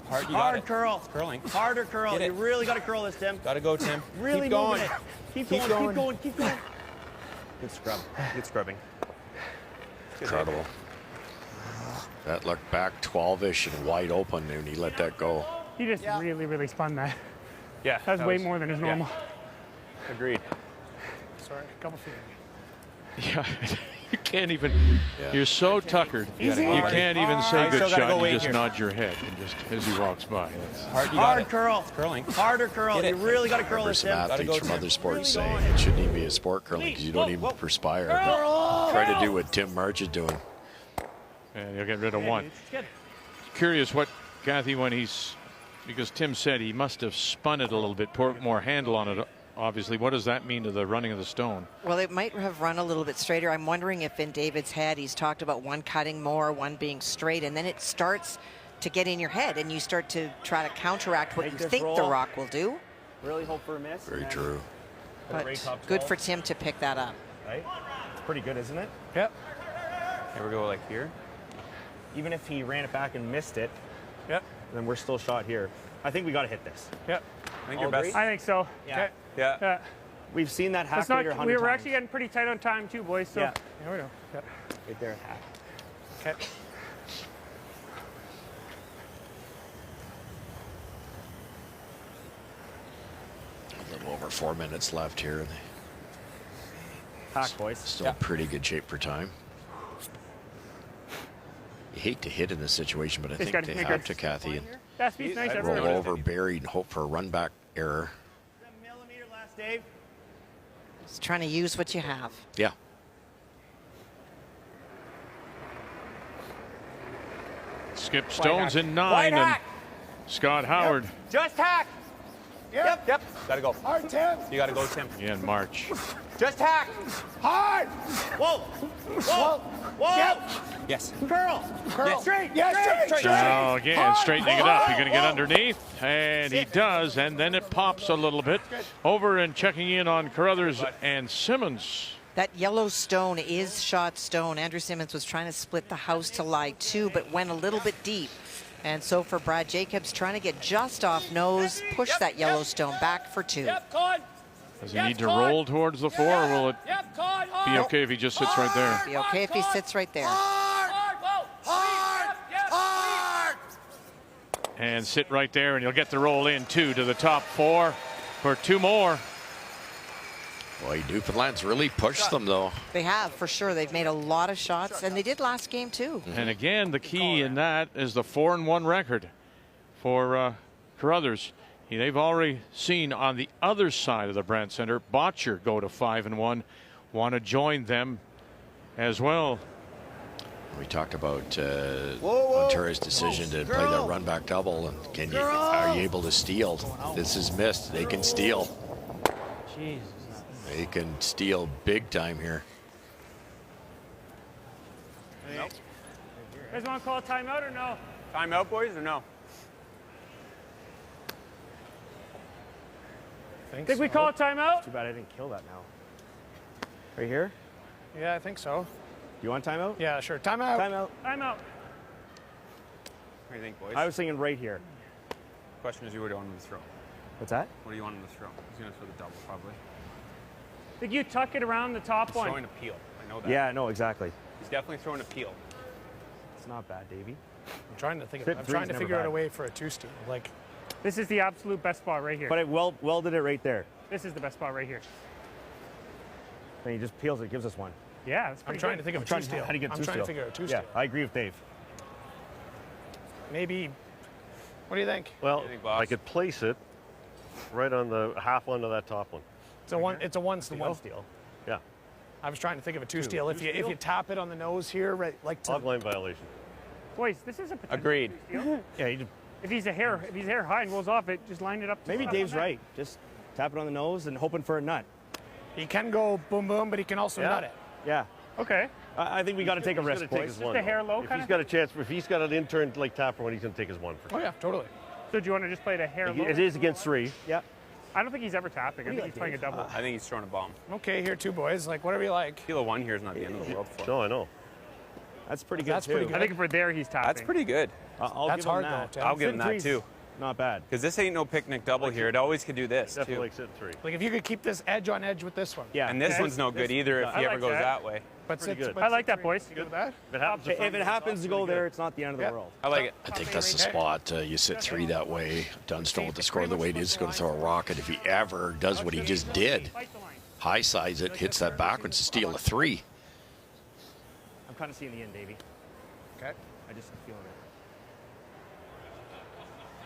Hard, you got Hard it. curl. It's curling. Harder curl. Get You it. really got to curl this, Tim. Gotta go, Tim. Really Keep going. moving it. Keep Keep going. going. Keep going. Keep going. Good scrub. Good scrubbing. Incredible. That looked back 12-ish and wide open, and he let that go. He just really, really spun that. Yeah. That's way more than his normal. Agreed. Sorry, a couple feet. Yeah, you can't even. You're so tuckered. You Easy. can't even say You good still gotta shot. go You wait just here. nod your head and just as he walks by. Hard, you got Hard it. curl. It's curling. Harder curl. Get You it. really got to curl Remember this, some Tim. athletes go, from Tim. other sports Really saying it shouldn't even be a sport curling because you don't even perspire. Curl. Try to do what Tim March is doing. And he'll get rid of Yeah, one. dude, it's good. Curious what Kathy, when because Tim said he must have spun it a little bit, put more handle on it. Obviously, what does that mean to the running of the stone? Well, it might have run a little bit straighter. I'm wondering if in David's head he's talked about one cutting more, one being straight, and then it starts to get in your head, and you start to try to counteract what you think the rock will do. Really hope for a miss. Very true. But good for Tim to pick that up. Right? It's pretty good, isn't it? Yep. Here we go, like here. Even if he ran it back and missed it, yep, then we're still shot here. I think we got to hit this. Yep. I think you're best. I think so. Yeah. Yeah. We've seen that hack It's not, raider 100 we were times. actually getting pretty tight on time too, boys. So Yeah. Here we go. Yep. Right there, hack. Okay. A little over 4 minutes left here. Hack, boys. Still in pretty good shape for time. You hate to hit in this situation, but I think they have to, Kathy, and that speed's nice. roll over, buried, and hope for a run back error. Millimeter last, Dave. Just trying to use what you have. Yeah. Skip Stone's in 9, and Scott Howard. Just hack. Yep. Gotta go. Hard, Tim. You gotta go, Tim. In March. Just hack. Hard. Whoa. Whoa. Whoa. Yep. Yes. Curl. Yes. Straight. Yes, straight. Now again, straightening it up. You're going to get underneath, and he does, and then it pops a little bit. Over and checking in on Carruthers and Simmons. That yellow stone is shot stone. Andrew Simmons was trying to split the house to lie 2, but went a little bit deep. And so for Brad Jacobs, trying to get just off nose, push that yellow stone back for 2. Does he need to roll towards the 4, or will it be okay if he just sits right there? Be okay if he sits right there. And sit right there, and you'll get the roll in, 2 to the top 4 for 2 more. Boy, Newfoundland's really pushed them, though. They have, for sure. They've made a lot of shots, and they did last game, too. And again, the key in that is the 4-1 record for Carruthers. They've already seen on the other side of the Brandt Center, Botcher go to 5-1. Want to join them as well. We talked about Ontario's decision to play the run back double, and are you able to steal? This is missed. They can steal. Jesus. They can steal big time here. Nope. You guys want to call a timeout or no? Timeout, boys, or no? Think we call a timeout? Too bad I didn't kill that now. Right here? Yeah, I think so. You want timeout? Yeah, sure. Timeout. Timeout. Timeout. What do you think, boys? I was thinking right here. Question is, you would want him to throw. What's that? What do you want him to throw? He's going to throw the double, probably. Think you tuck it around the top He's one? throwing a peel. I know that. Yeah, no, exactly. He's definitely throwing a peel. It's not bad, Davey. I'm trying to think. Fit I'm three's trying to never figure out bad. a way for a 2-steal. Like, This is the absolute best spot right here. But it welded it right there. This is the best spot right here. Then he just peels it, gives us one. Yeah, that's I'm pretty trying good. to think of a Trying to- 2-steal. how do you get I'm two trying to steal? figure out a 2-steal. Yeah, I agree with Dave. Maybe. What do you think? Well, think, boss? I could place it right on the half one of that top one. It's a one. It's a 1-steal. One steal. Yeah. I was trying to think of a 2-steal. If you tap it on the nose here, right, like to. Log line violation. Boys, this is a potential Agreed. steal. Yeah, you just, If he's a hair high and rolls off it, just line it up. To maybe the Dave's net. right. Just tap it on the nose and hoping for a nut. He can go boom boom, but he can also nut it. Yeah. Okay. I think we got to take a He's risk, gonna take boys. his Just one, a hair though. low If kind he's of got a chance, if he's got an intern like tapper one, he's going to take his one for Oh sure. yeah, totally. So do you want to just play it a hair low? It is against 3. Yeah. I don't think he's ever tapping. I think he's playing a double. I think he's throwing a bomb. Okay, here two boys. Like whatever you like. Kilo 1 here is not the end of the world for him. No, I know. That's pretty good, That's too. pretty good. I think for there he's tapping. That's pretty good. I'll That's give him hard, that. though, Tim. I'll give him that Three's too. Not bad. Because this ain't no picnic double here. It always could do this Definitely too. like sitting 3. Like if you could keep this edge on edge with this one. Yeah. And this one's no good either if I he ever like goes that. that way. But Pretty sit- good. but I like sit that, boys. three. You good with that? If it happens to go there, it's not the end of the world. I like it. I think that's the spot. You sit 3 that way. Dunstone with the score the way it is going to throw a rocket. If he ever does what he just did, high size it, hits that backwards to steal a 3. I'm kind of seeing the end, Davey. Okay. I just feeling it.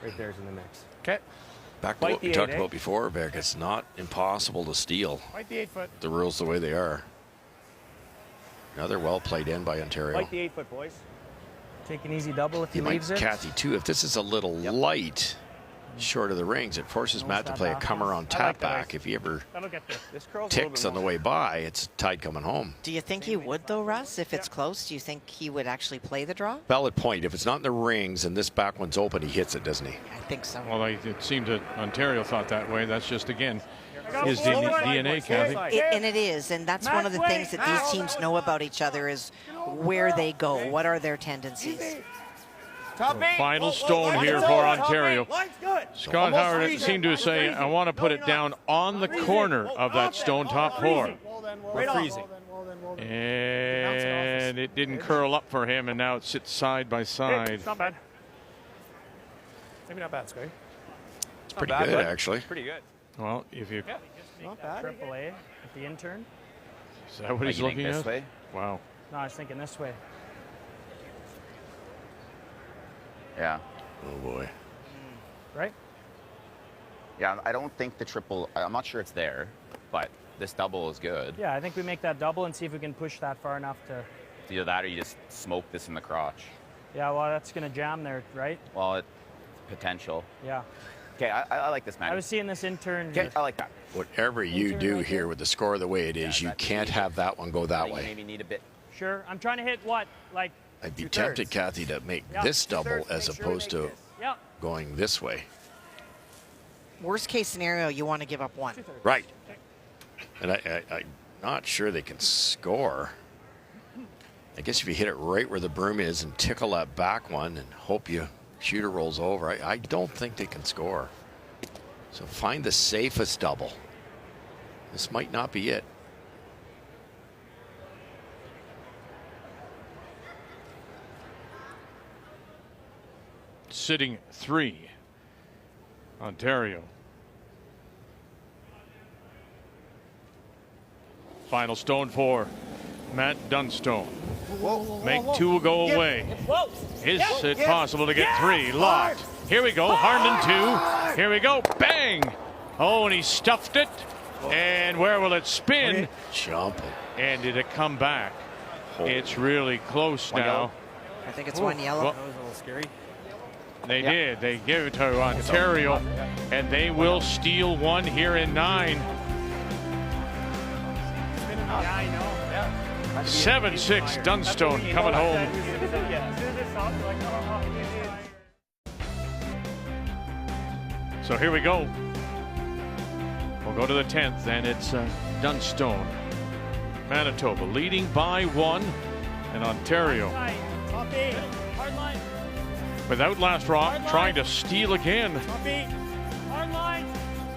Right there's in the mix. Okay. Back to Fight what we the talked 8, about before, Beck. It's not impossible to steal. Fight the 8-foot. The rules the way they are. Another well played in by Ontario. Like the 8-foot, boys. Take an easy double if he You might, leaves it. Kathy, too, if this is a little light short of the rings, it forces Matt to play a come around tap back. If he ever ticks on the way by, it's tide coming home. Do you think he would, though, Russ? If it's close, do you think he would actually play the draw? Valid point. If it's not in the rings and this back one's open, he hits it, doesn't he? I think so. Well, it seemed that Ontario thought that way. That's just, again, his DNA, Kathy. And it is, and that's one of the things that these teams know about each other is where they go. What are their tendencies? Final stone here for Ontario. Scott Howard seemed to say, I want to put it down on the corner of that stone top four. We're freezing. And it didn't curl up for him, and now it sits side by side. It's not bad. Maybe not bad, Scotty. It's pretty good, actually. Pretty good. Well, if you... Not bad. Triple A at the intern. Is that what he's looking at? Way? Wow. No, I was thinking this way. Yeah. Oh, boy. Right? Yeah, I don't think the triple, I'm not sure it's there, but this double is good. Yeah, I think we make that double and see if we can push that far enough to... It's either that or you just smoke this in the crotch. Yeah, well, that's going to jam there, right? Well, it's potential. Yeah. Okay, I like this, man. I was seeing this intern... Okay, I like that. Whatever you do here with the score the way it is, you can't have that one go that way. Maybe need a bit. Sure. I'm trying to hit what? Like... I'd be tempted, Kathy, to make this double as opposed to going this way. Worst case scenario, you want to give up one. Right. And I'm not sure they can score. I guess if you hit it right where the broom is and tickle that back one and hope you shooter rolls over, I don't think they can score. So find the safest double. This might not be it. Sitting 3, Ontario. Final stone for Matt Dunstone. Make 2 go away. Is it possible to get 3? Locked. Here we go. Harnden 2. Here we go. Bang. Oh, and he stuffed it. And where will it spin? Jumping. And did it come back? It's really close now. I think it's one yellow. Well, that was a little scary. They did. They give it to Ontario, and they will steal one here in 9. 7-6 Dunstone coming home. So here we go. We'll go to the 10th, and it's Dunstone, Manitoba leading by 1, and Ontario without last rock, trying to steal again.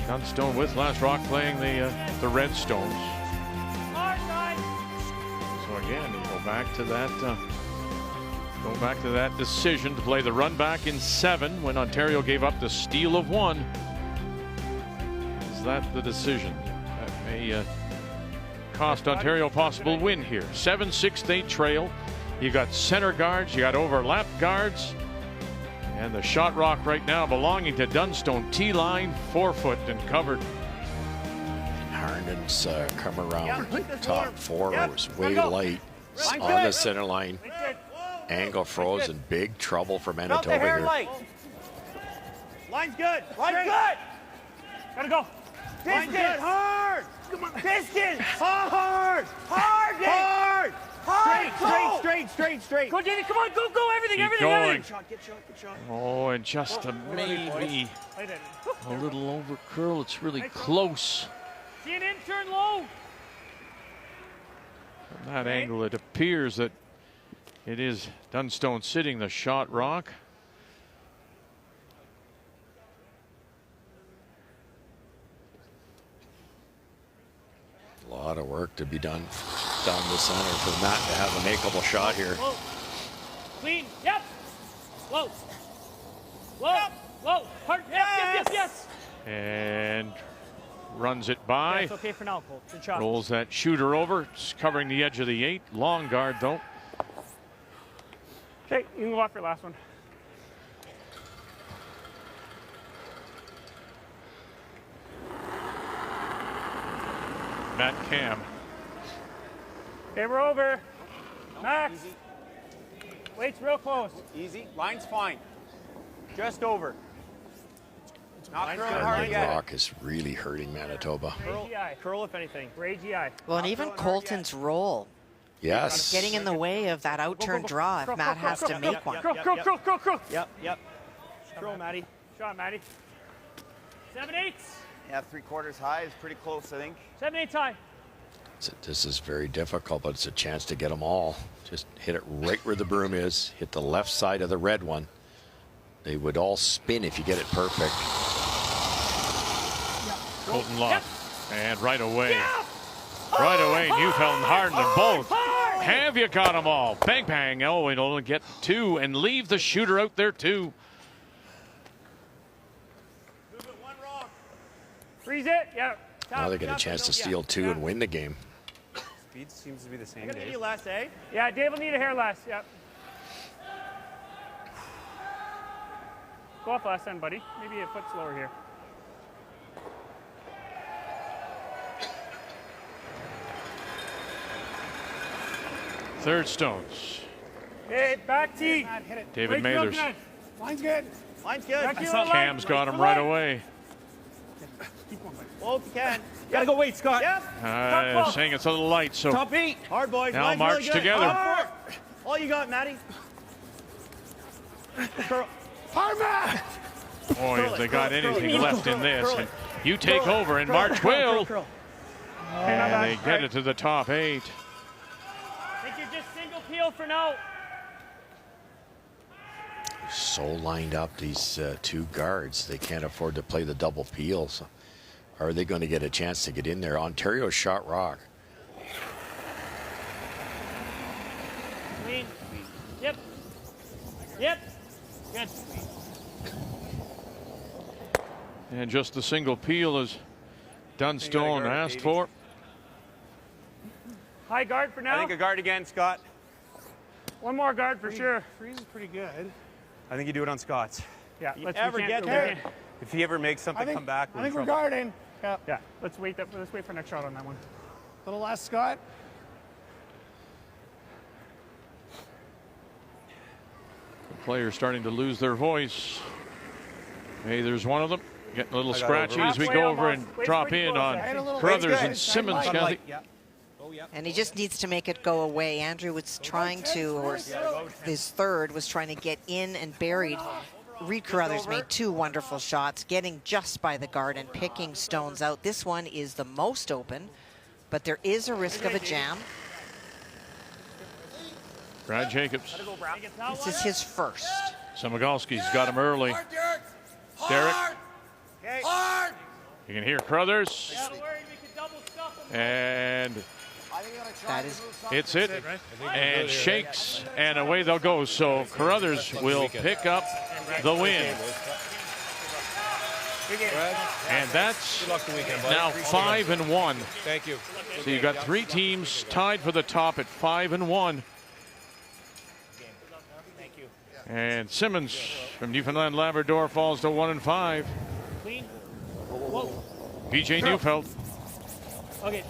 Dunstone with last rock playing the Redstones. So again, you go back to that decision to play the run back in 7 when Ontario gave up the steal of 1. Is that the decision? That may cost Ontario a possible win here. 7-6 they trail. You got center guards, you got overlap guards. And the shot rock right now belonging to Dunstone. T-line, 4-foot and covered. Harden's come around top 4 was way light on the center line. Angle froze in big trouble for Manitoba here. Line's good. Line's good. Gotta go. Distance. Hard. Come on. Distance. Hard. Hard. Straight. Go, Davey. Come on. Go. Everything. Going. Get shot. Oh, and just a maybe a little over curl. It's really close. See an intern low. From that angle, it appears that it is Dunstone sitting the shot rock. A lot of work to be done down the center for Matt to have a makeable shot here. Whoa. Clean. Yep. Whoa. Hard. Yes. And runs it by. That's okay for now, Colt. Good shot. Rolls that shooter over. It's covering the edge of the 8. Long guard, though. Okay, you can go off your last one. Matt Cam. Okay, we're over. Max. Weight's real close. Easy. Line's fine. Just over. Not curling Red hard yet. rock is really hurting Manitoba. Curl if anything. Ray GI. Well, and even Colton's roll. Yes. Getting in the way of that outturn draw if Matt has to make one. Curl. Yep. Curl, Maddie. Shot, Maddie. 7/8. Yeah, 3/4 high is pretty close, I think. 7/8 high. This is very difficult, but it's a chance to get them all. Just hit it right where the broom is. Hit the left side of the red one. They would all spin if you get it perfect. Colton Lott. And right away. Right away, Neufeld and Harden are both. Have you got them all? Bang, bang. Oh, it'll only get 2 and leave the shooter out there, too. Freeze it. Yeah. Now they get a chance to steal 2 and win the game. Speed seems to be the same. I'm gonna need you last, eh? Yeah, Dave will need a hair last. Yep. Go off last time, buddy. Maybe a foot slower here. Third Stones. Hey, back tee. David Mathers. Line's good. Line's good. Cam's got him right away. Well, if you can. Gotta go wait, Scott. Yep. Saying it's a little light, so Top 8. Hard, boys. now Line's march really good. together. Hard. All you got, Maddie. Curl. Hard, Matt. Boy, if they got anything left in this. And you take over and March will. And they get it to the top 8. I think you're just single peel for now. So lined up, these 2 guards. They can't afford to play the double peel. So are they going to get a chance to get in there? Ontario shot rock. Clean. Yep. Good. And just the single peel as Dunstone asked for. High guard for now. I think a guard again, Scott. One more guard for sure. Freeze is pretty good. I think you do it on Scott's. Yeah. If If he ever makes something come back, I think we're guarding. Yeah. Yeah. Let's wait for next shot on that one. Little less, Scott. The players starting to lose their voice. Hey, there's one of them. Getting a little scratchy as we go over and drop in on Crothers and Simmons, Kathy. And he just needs to make it go away. Andrew was trying to, or his third was trying to get in and buried. Reed Carruthers made 2 wonderful shots, getting just by the guard and picking Stones out. This one is the most open, but there is a risk of a jam. Brad Jacobs. This is his first. Samagalski's got him early. Derek. You can hear Crothers. And that is it's it. And shakes, and away they'll go. So Crothers will pick up the win. And that's now 5-1. Thank you. So you've got 3 teams tied for the top at 5-1. And Simmons from Newfoundland Labrador falls to 1-5. Clean. Whoa. PJ Neufeld. Okay.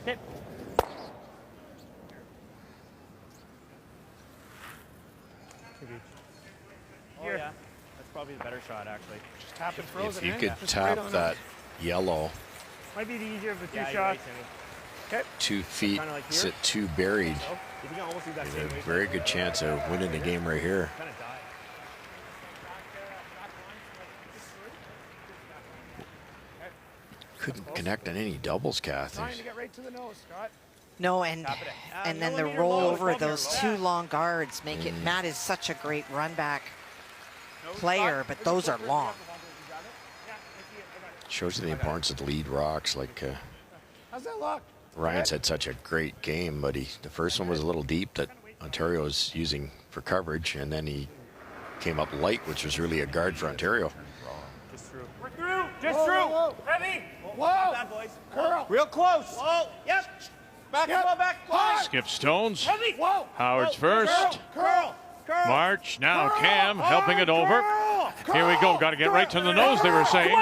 Hit. Oh, yeah. That's probably the better shot, actually. Just tap and frozen. If you could tap that yellow. Might be the easier of the 2 shots. Right, okay. 2 feet, sit 2 buried. A very good chance of winning the game right here. Couldn't connect on any doubles, Kathy. Trying to get right to the nose, Scott. No, and then the roll over of those 2 long guards make it. Matt is such a great run back player, but those are long. Shows you the importance of the lead rocks. Like how's that look? Ryan's had such a great game, but the first one was a little deep that Ontario was using for coverage, and then he came up light, which was really a guard for Ontario. Just through. We're through. Just through. Heavy. Whoa. Bad boys. Curl. Real close. Whoa. Yep. Back. Skip Stones. Heavy. Whoa. Howard's first. Curl. March. Now Cam helping it over. Here we go. Got to get right to the nose, they were saying.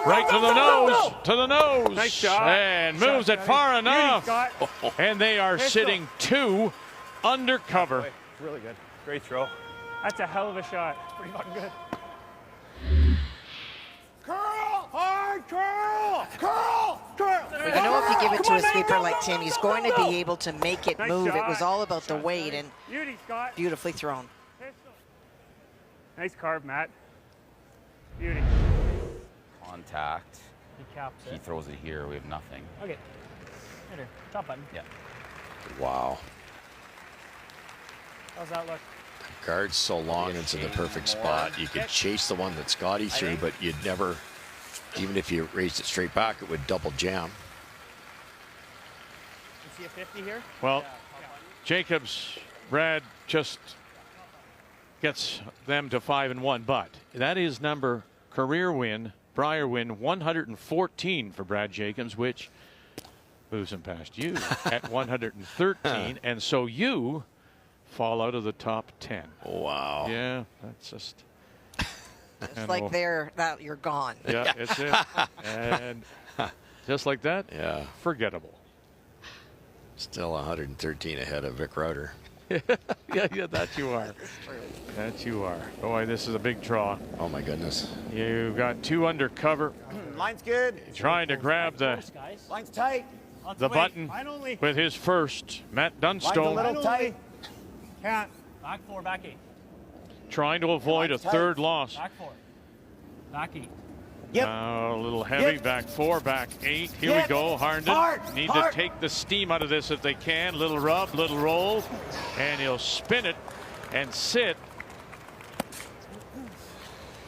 Right to the nose. To the nose. Nice shot. And moves it far enough. And they are sitting 2 under cover. Really good. Great throw. That's a hell of a shot. Pretty fucking good. Curl! Hard curl! Curl! Curl! But you know, if you give it to a sweeper like Tim, he's going to be able to make it move. It was all about the weight, and Beauty, Scott. beautifully thrown. Nice carve, Matt. Beauty. Contact. He caps He it. throws it here. We have nothing. Okay. Hitter. Top button. Yeah. Wow. How's that look? Guard's so long, it's in the perfect spot. You could chase the one that Scotty threw, but you'd never, even if you raised it straight back, it would double jam. You see a 50 here? Well, Jacobs, Brad just gets them to 5-1, but that is number career win, Brier win 114 for Brad Jacobs, which moves him past you at 113, and so you fall out of the top 10. Wow. Yeah, that's just. It's like that you're gone. Yeah, it's it. And just like that, yeah, forgettable. Still 113 ahead of Vic Router. yeah, that you are. That you are. Boy, this is a big draw. Oh my goodness. You've got two under cover. Line's good. Trying to grab the Line's tight. button with his first. Matt Dunstone Line's a little tight. Can't. Back 4, back 8. trying to avoid a third loss. Back 4. Back 8. Yep. Now a little heavy. Yep. Back 4, back 8. Here we go. Harnden need to take the steam out of this if they can. Little rub, little roll, and he'll spin it and sit.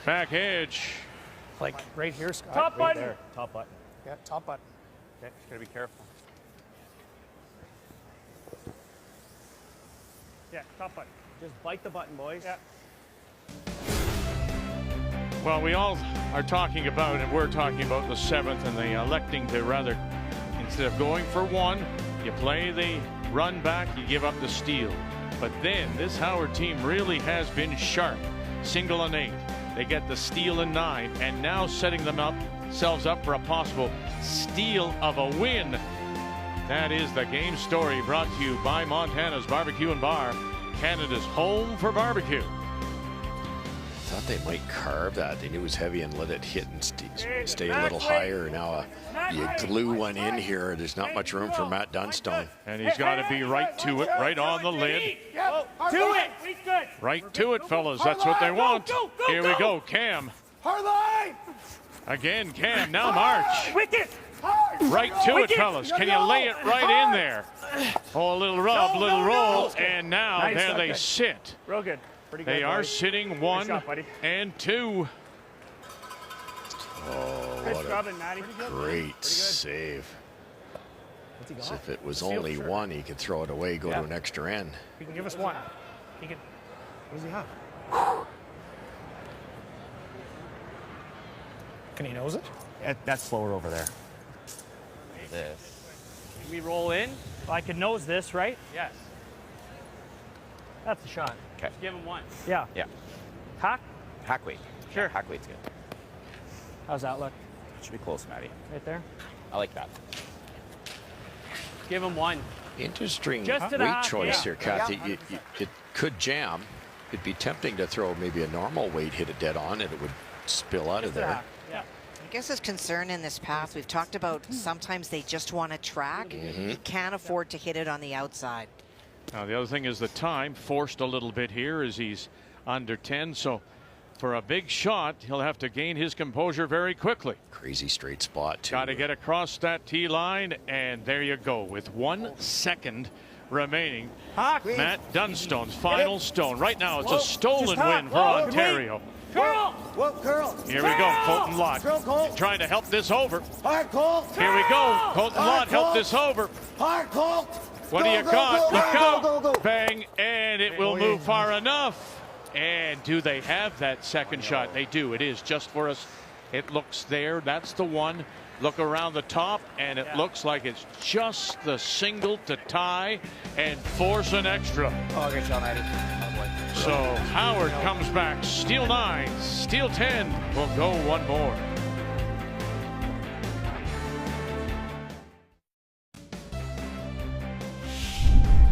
Back edge. Like right here, Scott. Top Right button. there. Top button. Yeah, top button. Okay, just gotta be careful. Yeah, top button. Just bite the button, boys. Yeah. Well, we all are talking about, and we're talking about the 7th, and they electing to rather, instead of going for 1, you play the run back, you give up the steal. But then this Howard team really has been sharp. Single and 8. They get the steal and 9, and now setting themselves up for a possible steal of a win. That is the game story, brought to you by Montana's Barbecue and Bar, Canada's home for barbecue. Thought they might carve that. They knew it was heavy and let it hit and stay a little higher. Now you glue one in here. There's not much room for Matt Dunstone. And he's got to be right to it, right on the lid. To it. Right to it, fellas. That's what they want. Here we go, Cam. Hard line. Again, Cam. Now March. Wicket. Right to it, fellas. Can you lay it right in there? Oh, a little rub, little roll, and now Nice, there okay. they sit. Real good. Pretty good. They are buddy. sitting 1 shot, buddy. and 2. Oh, Good what scrubbing, Matty. a great save. As if it was only 1, he could throw it away, go to an extra end. He can give us 1. He can. What does he have? Can he nose it? That's slower over there. This. Can we roll in? Well, I can nose this, right? Yes. That's a shot. Okay. Give him 1. Yeah. Yeah. Hack? Hack weight. Sure. Yeah, hack weight's good. How's that look? Should be close, Matty. Right there? I like that. Give him 1. Interesting Just to the weight half, choice yeah. here, Kathy. It could jam. It'd be tempting to throw maybe a normal weight, hit it dead on, and it would spill out of there. Yeah. I guess his concern in this path, we've talked about sometimes they just want to track. Mm-hmm. He can't afford to hit it on the outside. Now, the other thing is the time forced a little bit here as he's under 10. So for a big shot, he'll have to gain his composure very quickly. Crazy straight spot, too. Got to get across that tee line, and there you go. With 1 second remaining, Matt Dunstone's final stone. Right now, it's a stolen win for Ontario. Curl. Whoa, curl. Here we go, Colton Lott Curl, Colt. trying to help this over. Hard, Colt. Here we go, Colton Lott help this over. Hard, Colt. What do you got? Look out! Bang, and it will Oh, move yeah. far enough. And do they have that second shot? They do. It is just for us. It looks there. That's the one. Look around the top, and it looks like it's just the single to tie and force an extra. Oh, good job, Eddie. So Howard comes back. Steal 9, steal 10. We'll go 1 more.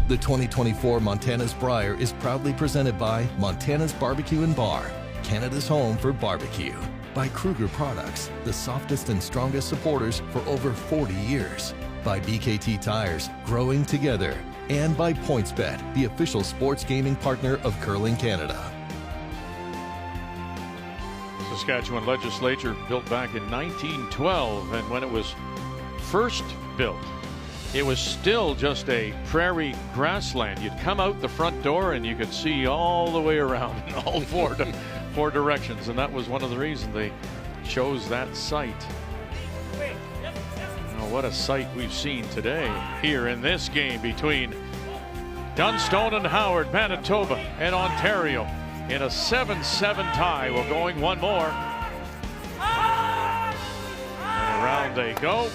The 2024 Montana's Brier is proudly presented by Montana's Barbecue and Bar, Canada's home for barbecue. By Kruger Products, the softest and strongest supporters for over 40 years. By BKT Tires, growing together. And by PointsBet, the official sports gaming partner of Curling Canada. Saskatchewan legislature built back in 1912, and when it was first built, it was still just a prairie grassland. You'd come out the front door and you could see all the way around in all four directions, and that was one of the reasons they chose that site. Oh, what a sight we've seen today here in this game between Dunstone and Howard, Manitoba and Ontario in a 7-7 tie. We're going one more. And around they go.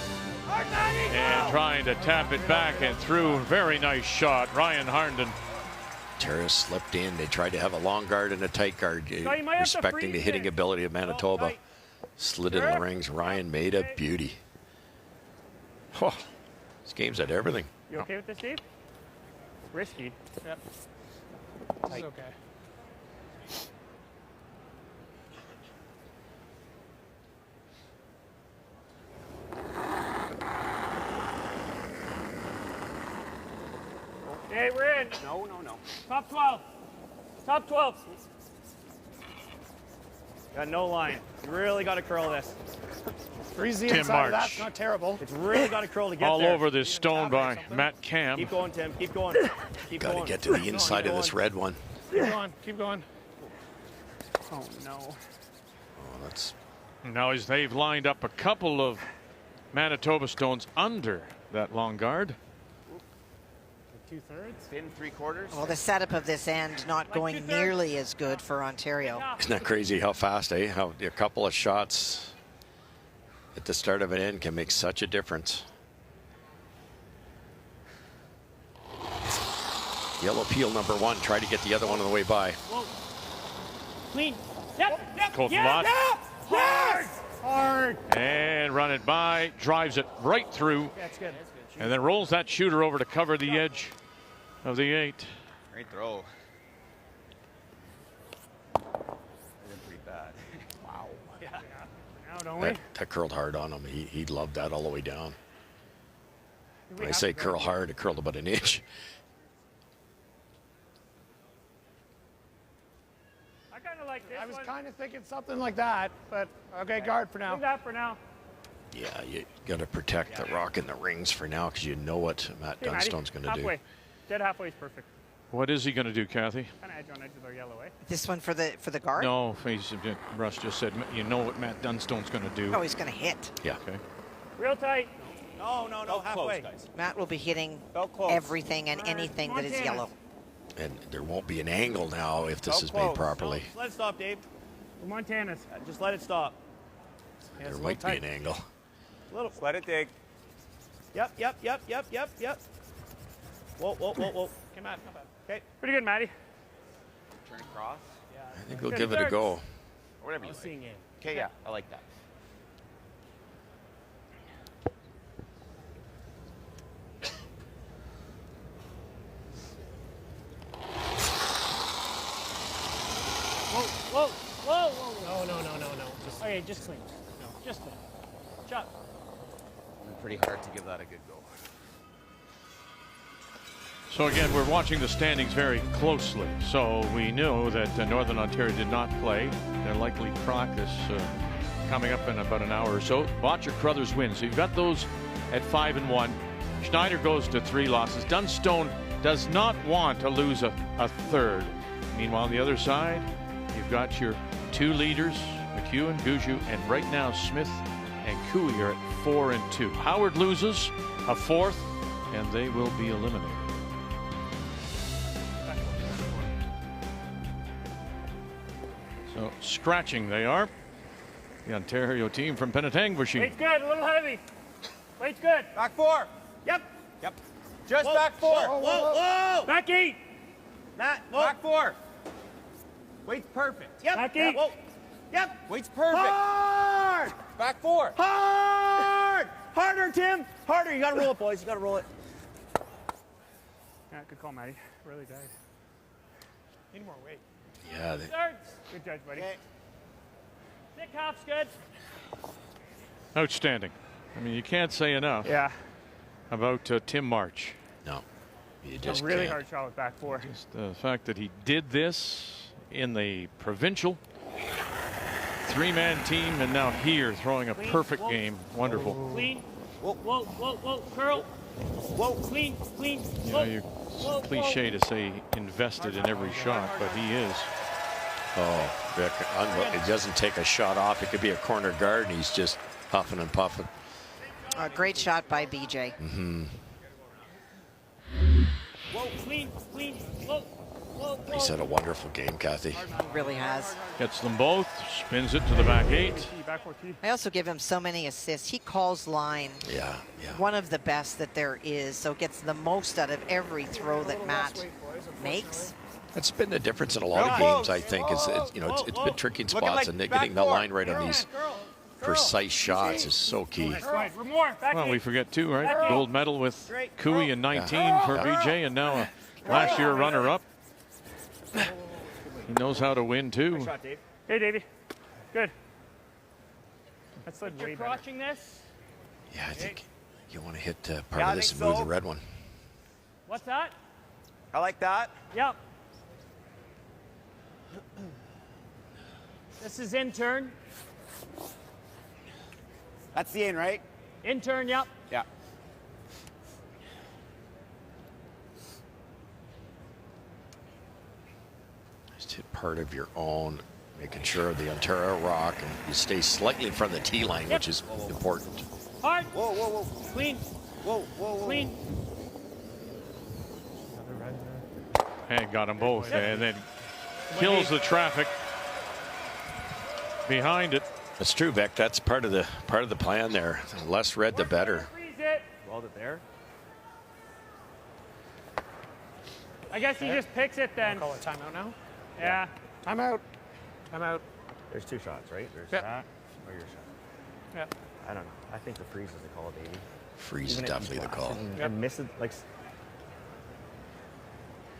And trying to tap it back and through. Very nice shot, Ryan Harnden. Ontario slipped in. They tried to have a long guard and a tight guard, respecting the hitting ability of Manitoba. Slid in the rings. Ryan made a beauty. Oh, this game's at everything. You okay with this, Steve? Risky. Yep. This is okay. Okay, we're in. No. Top 12. Top 12. Got no line. You really got to curl this. 3Z Tim inside March. of that's not terrible. It's really got to curl to get All there. over this stone by Matt Cam. Keep going, Tim. Keep going. Keep Got to going. get to the inside of this red one. Keep going. Keep going. Oh, no. Oh, that's... Now as they've lined up a couple of Manitoba stones under that long guard. 2/3. Spin 3/4. Well, the setup of this end not going nearly as good for Ontario. Isn't that crazy how fast, eh? How a couple of shots at the start of an end can make such a difference. Yellow peel number one. Try to get the other one on the way by. Whoa. Clean. Yep. Colton Yeah, Lott. Hard. Hard. And run it by. Drives it right through. That's good. And then rolls that shooter over to cover the edge of the 8. Great throw. Pretty bad. Wow. Yeah. Now, don't we? That curled hard on him. He loved that all the way down. When I have say to curl hard, it curled about an inch. I kind of like this I was one. kind of thinking something like that, but okay, guard for now. Do that for now. Yeah, you got to protect the rock in the rings for now because you know what Matt Hey, Matty, Dunstone's going to do. halfway. Dead halfway is perfect. What is he going to do, Kathy? Kind of edge on edge with our yellow, eh? This one for the guard? No, Russ just said, you know what Matt Dunstone's going to do. Oh, he's going to hit. Yeah. Okay. Real tight. No, halfway. Close, guys. Matt will be hitting close. everything and anything that is Montana. yellow. And there won't be an angle now if this Go is made close. properly. No, just let it stop, Dave. Montana's. Just let it stop. Yeah, There it's a might little be an angle. Little. Just let it dig. Yep. Whoa. Come on, not bad. Okay. Pretty good, Matty. Turn across. I think we'll give it a go. Or whatever you like. Seeing it. Okay, yeah, I like that. Whoa. No. Okay, just clean. No, just clean. Chop. Pretty hard to give that a good go. So again, we're watching the standings very closely. So we know that Northern Ontario did not play. They're likely practice coming up in about an hour or so. Botcher Crothers wins. So you've got those at 5-1. Schneider goes to 3 losses. Dunstone does not want to lose a third. Meanwhile, on the other side, you've got your 2 leaders, McHugh and Gouju, and right now Smith and Cooey are at 4-2. Howard loses a 4th, and they will be eliminated. So scratching they are. The Ontario team from Penetangwishie. Weight's good, a little heavy. Weight's good. Back 4. Yep. Just back 4. Whoa. Back 8. Matt, whoa. Back 4. Weight's perfect. Yep. Back 8. Whoa. Yep. Weight's perfect. Hard. Back 4. Hard. Harder, Tim. Harder. You got to roll it, boys. You got to roll it. Yeah, good call, Matty. Really died. Need more weight. Yeah. Good judge, buddy. Thick half's good. Outstanding. I mean, you can't say enough. Yeah. About Tim March. No. You Just a really hard shot with back four. Just the fact that he did this in the provincial three-man team and now here throwing a perfect game. Wonderful. Clean. Whoa. Curl. Whoa. Clean. You know, it's cliche to say invested in every shot, but he is. Oh, Vic, it doesn't take a shot off. It could be a corner guard, and he's just huffing and puffing. A great shot by BJ. Mm-hmm. Whoa, clean. Whoa. He's had a wonderful game, Kathy. He really has. Gets them both, spins it to the back 8. I also give him so many assists. He calls line. Yeah. One of the best that there is. So gets the most out of every throw that Matt makes. That's been the difference in a lot of games, I think. It's been tricky in spots, and getting the line right on these precise shots is so key. Well, we forget too, right? Gold medal with Cooey in 19 for BJ, and now a last year runner-up. He knows how to win too. Nice shot, Dave. Hey, Davey. Good. That's like way better. Watching this. Yeah, I think you want to hit part of this and move the red one. What's that? I like that. Yep. This is intern. That's the in, right? Intern, yep. Yeah. Just hit part of your own, making sure the Ontario rock, and you stay slightly in front of the tee line, which is important. Hard. Whoa. Clean. Whoa. Clean. And got them both, and then kills the traffic behind it. That's true, Beck. That's part of the plan there. The less red, the better. Rolled it there. I guess he just picks it then. Call a timeout now? Yeah. Timeout. There's 2 shots, right? There's Yep. that or your shot. Yeah. I don't know. I think the freeze is the call, baby. Freeze is definitely the call. And miss it, like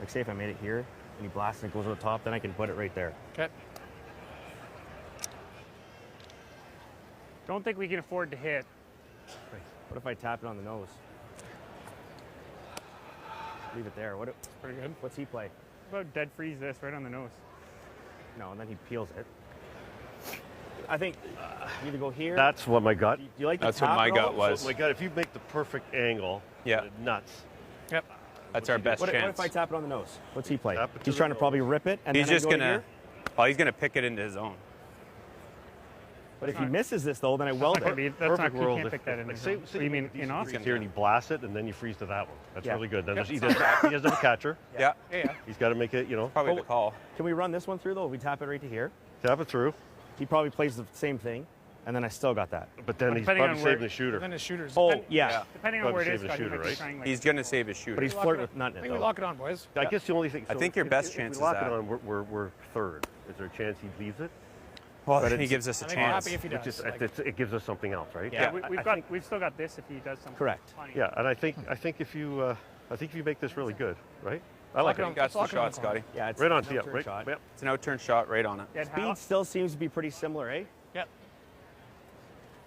say if I made it here and you blast and it goes to the top, then I can put it right there. Okay. Don't think we can afford to hit. What if I tap it on the nose? Leave it there. Pretty good. What's he play? How about dead freeze this right on the nose? No, and then he peels it. I think you either go here. That's what my gut. Do you like the That's what tap my and gut all? was. So my gut, if you make the perfect angle, nuts. Yep. That's our best What chance. if I tap it on the nose? What's he play? He's trying to probably rip it, and He's then just I go to gonna. here? Oh, he's gonna pick it into his own. But if he misses this though, then I weld it. Perfect world. You can't pick that in. Say you mean in off? here and he blasts it, and then you freeze to that one. That's Yeah. really good. Then Yep. he doesn't have a catcher. Yeah. He's got to make it, Probably the call. Can we run this one through though? We tap it right to here. tap it through. He probably plays the same thing, and then I still got that. But then he's depending probably on where- saving the shooter. Then his shooter's. Oh, yeah. Depending on where it is, Probably Scott, save he the might be shooter, trying like He's gonna save his shooter. But he's Lock flirting it with nutting I it think we though. lock it on, boys. I guess the only thing. I think your best if chance we lock is it that. on, we're third. Is there a chance he leaves it? Well, But he it's- gives us a I think we're chance. happy if he does. It gives us something else, right? Yeah, we've still got this if he does something. Correct. Funny. Yeah, and I think if you make this really good, right? I like I think that's the shot, Scotty. Yeah, it's Right on an tee up, outturn right? shot. Yep. It's an outturn shot right on it. Dead Speed half. still seems to be pretty similar, eh? Yep.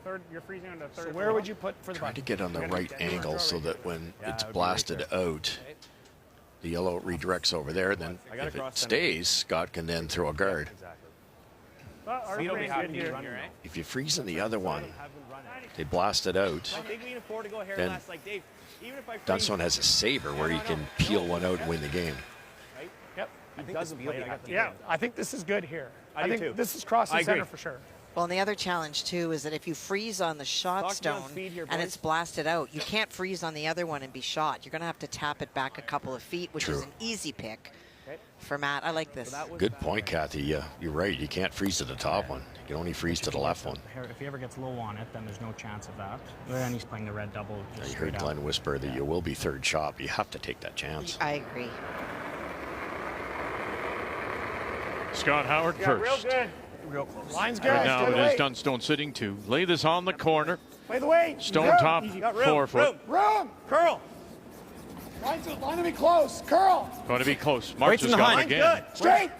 Third, you're freezing on the third. So where would you put for the Try to button? get on the right angle so that when it's it would be blasted right out, the yellow redirects over there. Then I gotta if it cross center. stays, Scott can then throw a guard. Exactly. Our Speed will be freeze happy good here. here, eh? If you freeze in the other one, they blast it out. I think we can afford to go hair Then last like Dave. Even if I freeze, Dunstone has a saver where he can peel one out and win the game. right? Yep. He doesn't play it. I got the Yeah, game. I think this is good here. I I do think too. this is cross I and center agree. for sure. Well, and the other challenge too is that if you freeze on the shot Talk to me on stone speed here, and boys. it's blasted out, you can't freeze on the other one and be shot. You're going to have to tap it back a couple of feet, which is True. an easy pick Okay. for Matt. I like this. So that was Good bad. point, Kathy. Yeah, you're right. You can't freeze to the top one. You can only freeze to the left one. If he ever gets low on it, then there's no chance of that. Then he's playing the red double. Now, Just you heard straight Glenn out. whisper that you will be third shot, but you have to take that chance. I agree. Scott Howard Yeah, real first. good. Real close. Line's good. Right now Stay it is away. Dunstone sitting to lay this on the corner. Play the way. Stone Room. top, Easy. 4 foot. Room. Curl. Line to be close. Curl. Going to be close. Marks has in the got it hind. again. Good. Straight.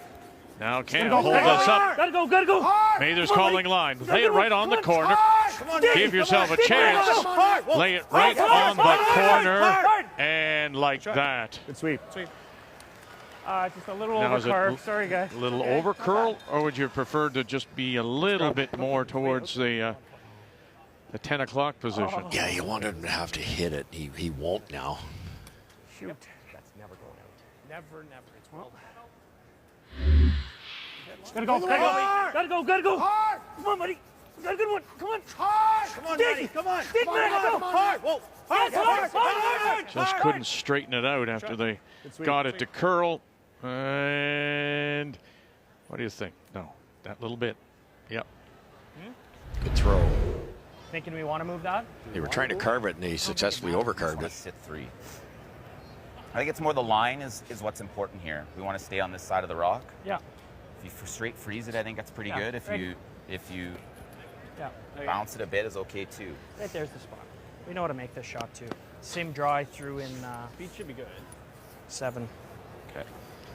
Now can't hold us up. Gotta go, gotta go. Mather's calling line. Lay it right on the corner. Give yourself a chance. Lay it right on the corner. And like that. Good sweep. Just a little Now, is it overcarved. Sorry, guys. A little over curl, or would you prefer to just be a little bit more towards the 10 o'clock position? Yeah, you want him to have to hit it. He won't now. Shoot. That's never going out. Never. It's well. Gotta go, gotta go. Gotta go, gotta go. Hard. Come on, buddy. We got a good one. Come on. Hard. Come on, Dig. Daddy. Come on. Dig, Come man. on, Go. hard. Whoa. Hard. Just couldn't straighten it out after they got it to curl. And what do you think? No, that little bit. Yep. Good throw. Thinking we want to move that? They were trying to carve it, and they successfully overcarved it. Sit 3. I think it's more the line is what's important here. We want to stay on this side of the rock. Yeah. If you straight freeze it, I think that's pretty good. If you Yeah. bounce it a bit, is okay too. Right there's the spot. We know how to make this shot too. Same draw I threw in. Beat should be good. 7. Okay.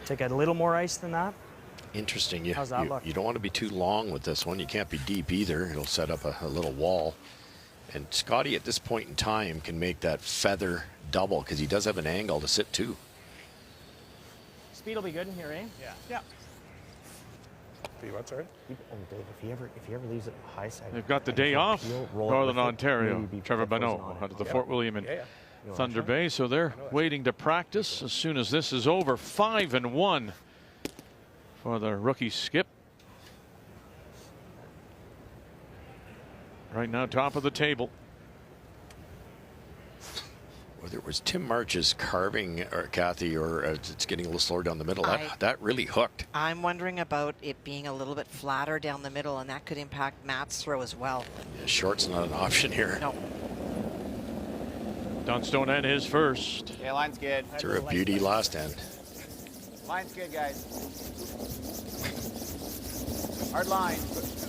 Take a little more ice than that. Interesting. How's that look? You don't want to be too long with this one. You can't be deep either. It'll set up a little wall. And Scotty, at this point in time, can make that feather double because he does have an angle to sit too. Speed will be good in here, eh? Yeah. What, sorry? Oh, Dave, if he ever leaves it high side. They've got the day off. Northern Ontario. Trevor Bonneau out of the Fort William and Thunder Bay. So they're waiting to practice as soon as this is over. 5-1 for the rookie Skip. Right now, top of the table. Whether it was Tim March's carving, or Kathy, or it's getting a little slower down the middle, that really hooked. I'm wondering about it being a little bit flatter down the middle, and that could impact Matt's throw as well. Yeah, short's not an option here. No. Dunstone and his first. Yeah, line's good. Threw a beauty last end. Line's good, guys. Hard line.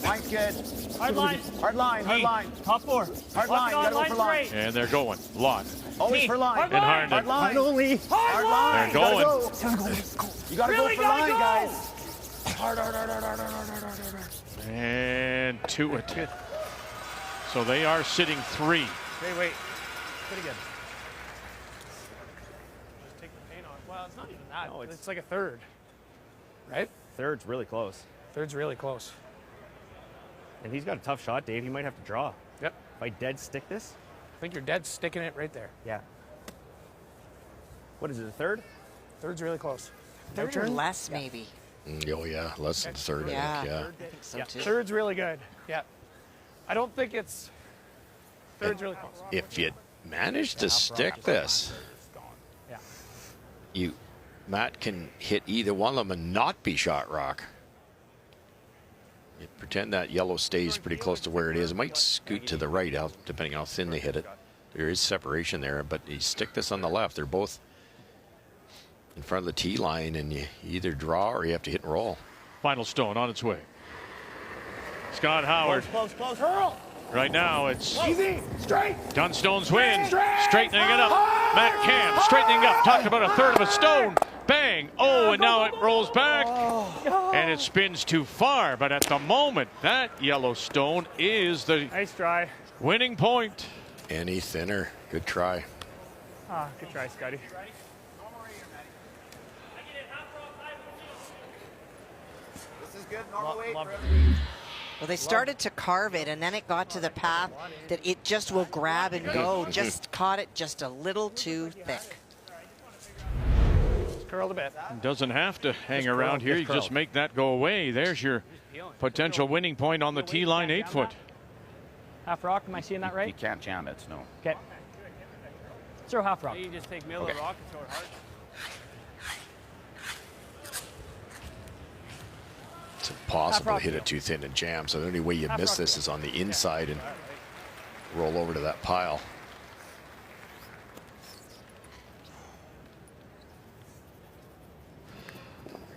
Line's good. Hard line. Hard line. Hard line. Top 4. Hard line. Gotta go for line. And they're going. Lot. Always for line. And Harnden. Hard line. only. Hard line. They're going. You gotta Really go for gotta line, go. guys. Hard. And to it. So they are sitting 3. Wait. Pretty good. Just take the paint off. Well, it's not even that. No, It's like a third. Right? Third's really close. Third's really close. And he's got a tough shot, Dave. He might have to draw. Yep. If I dead stick this? I think you're dead sticking it right there. Yeah. What is it, a third? Third's really close. Third or less, maybe. Oh, yeah, less than third, Yeah. I think. I think so too. Third's really good. Yeah. I don't think it's. Third's really close. If you manage to stick this, Matt can hit either one of them and not be shot rock. You pretend that yellow stays pretty close to where it is. It might scoot to the right, depending how thin they hit it. There is separation there, but you stick this on the left. They're both in front of the tee line, and you either draw or you have to hit and roll. Final stone on its way. Scott Howard. Close. Hurl. Right now it's Easy. Straight. Dunstone's win. Straightening it up. Matt Camp straightening up. Talking about a third of a stone. Bang. Oh, and now it rolls back. And it spins too far. But at the moment, that yellow stone is the Nice try. winning point. Any thinner. Good try. Good try, Scotty. This is good. Normal weight. Well, they started to carve it, and then it got to the path that it just will grab and go. Just caught it just a little too thick. Curled a bit. Doesn't have to hang around here. You just make that go away. There's your potential winning point on the tee line, 8 foot. Half rock, am I seeing that right? You can't jam it, no. Okay. Throw half rock. You just take middle of the rock and throw it hard. It's impossible to hit it too thin and jam. So the only way you miss this is on the inside and roll over to that pile.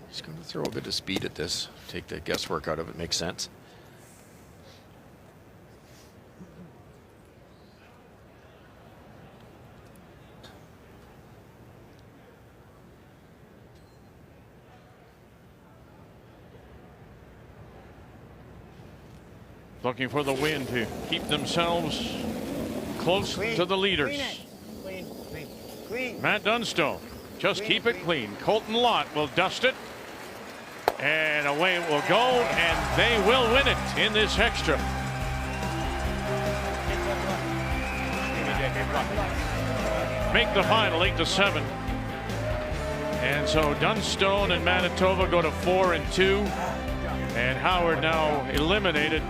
He's going to throw a bit of speed at this. Take the guesswork out of it. Makes sense. looking for the win to keep themselves close to the leaders. Clean. Matt Dunstone, just keep it clean. Colton Lott will dust it. And away it will go, and they will win it in this extra. Make the final 8-7. And so Dunstone and Manitoba go to 4-2. And Howard now eliminated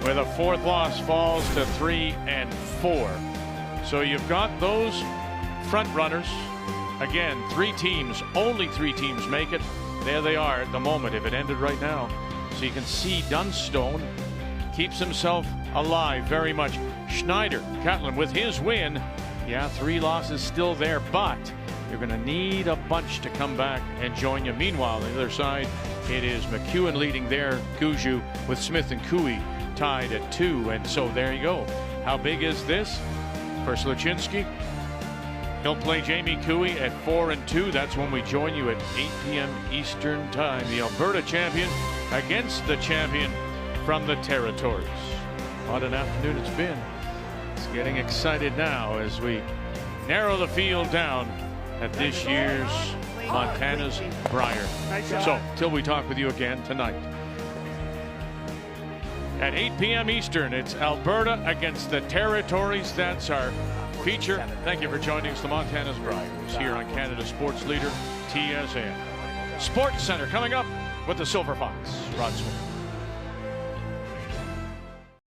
with a 4th loss, falls to 3-4. So you've got those front runners. Again, 3 teams, only 3 teams make it. There they are at the moment if it ended right now. So you can see Dunstone keeps himself alive very much. Schneider, Catlin with his win. Yeah, 3 losses still there, but you're going to need a bunch to come back and join you. Meanwhile, on the other side, it is McEwen leading there. Guju with Smith and Cooey tied at 2. And so there you go. How big is this for Sluchinski? He'll play Jamie Cooey at 4-2. That's when we join you at 8 p.m. Eastern Time. The Alberta champion against the champion from the Territories. What an afternoon it's been. It's getting excited now as we narrow the field down at this year's Montana's Brier. So, till we talk with you again tonight. At 8 p.m. Eastern, it's Alberta against the Territories. That's our feature. Thank you for joining us. The Montana's Brier is here on Canada's sports leader, TSN. Sports Center coming up with the Silver Fox. Rod Smith.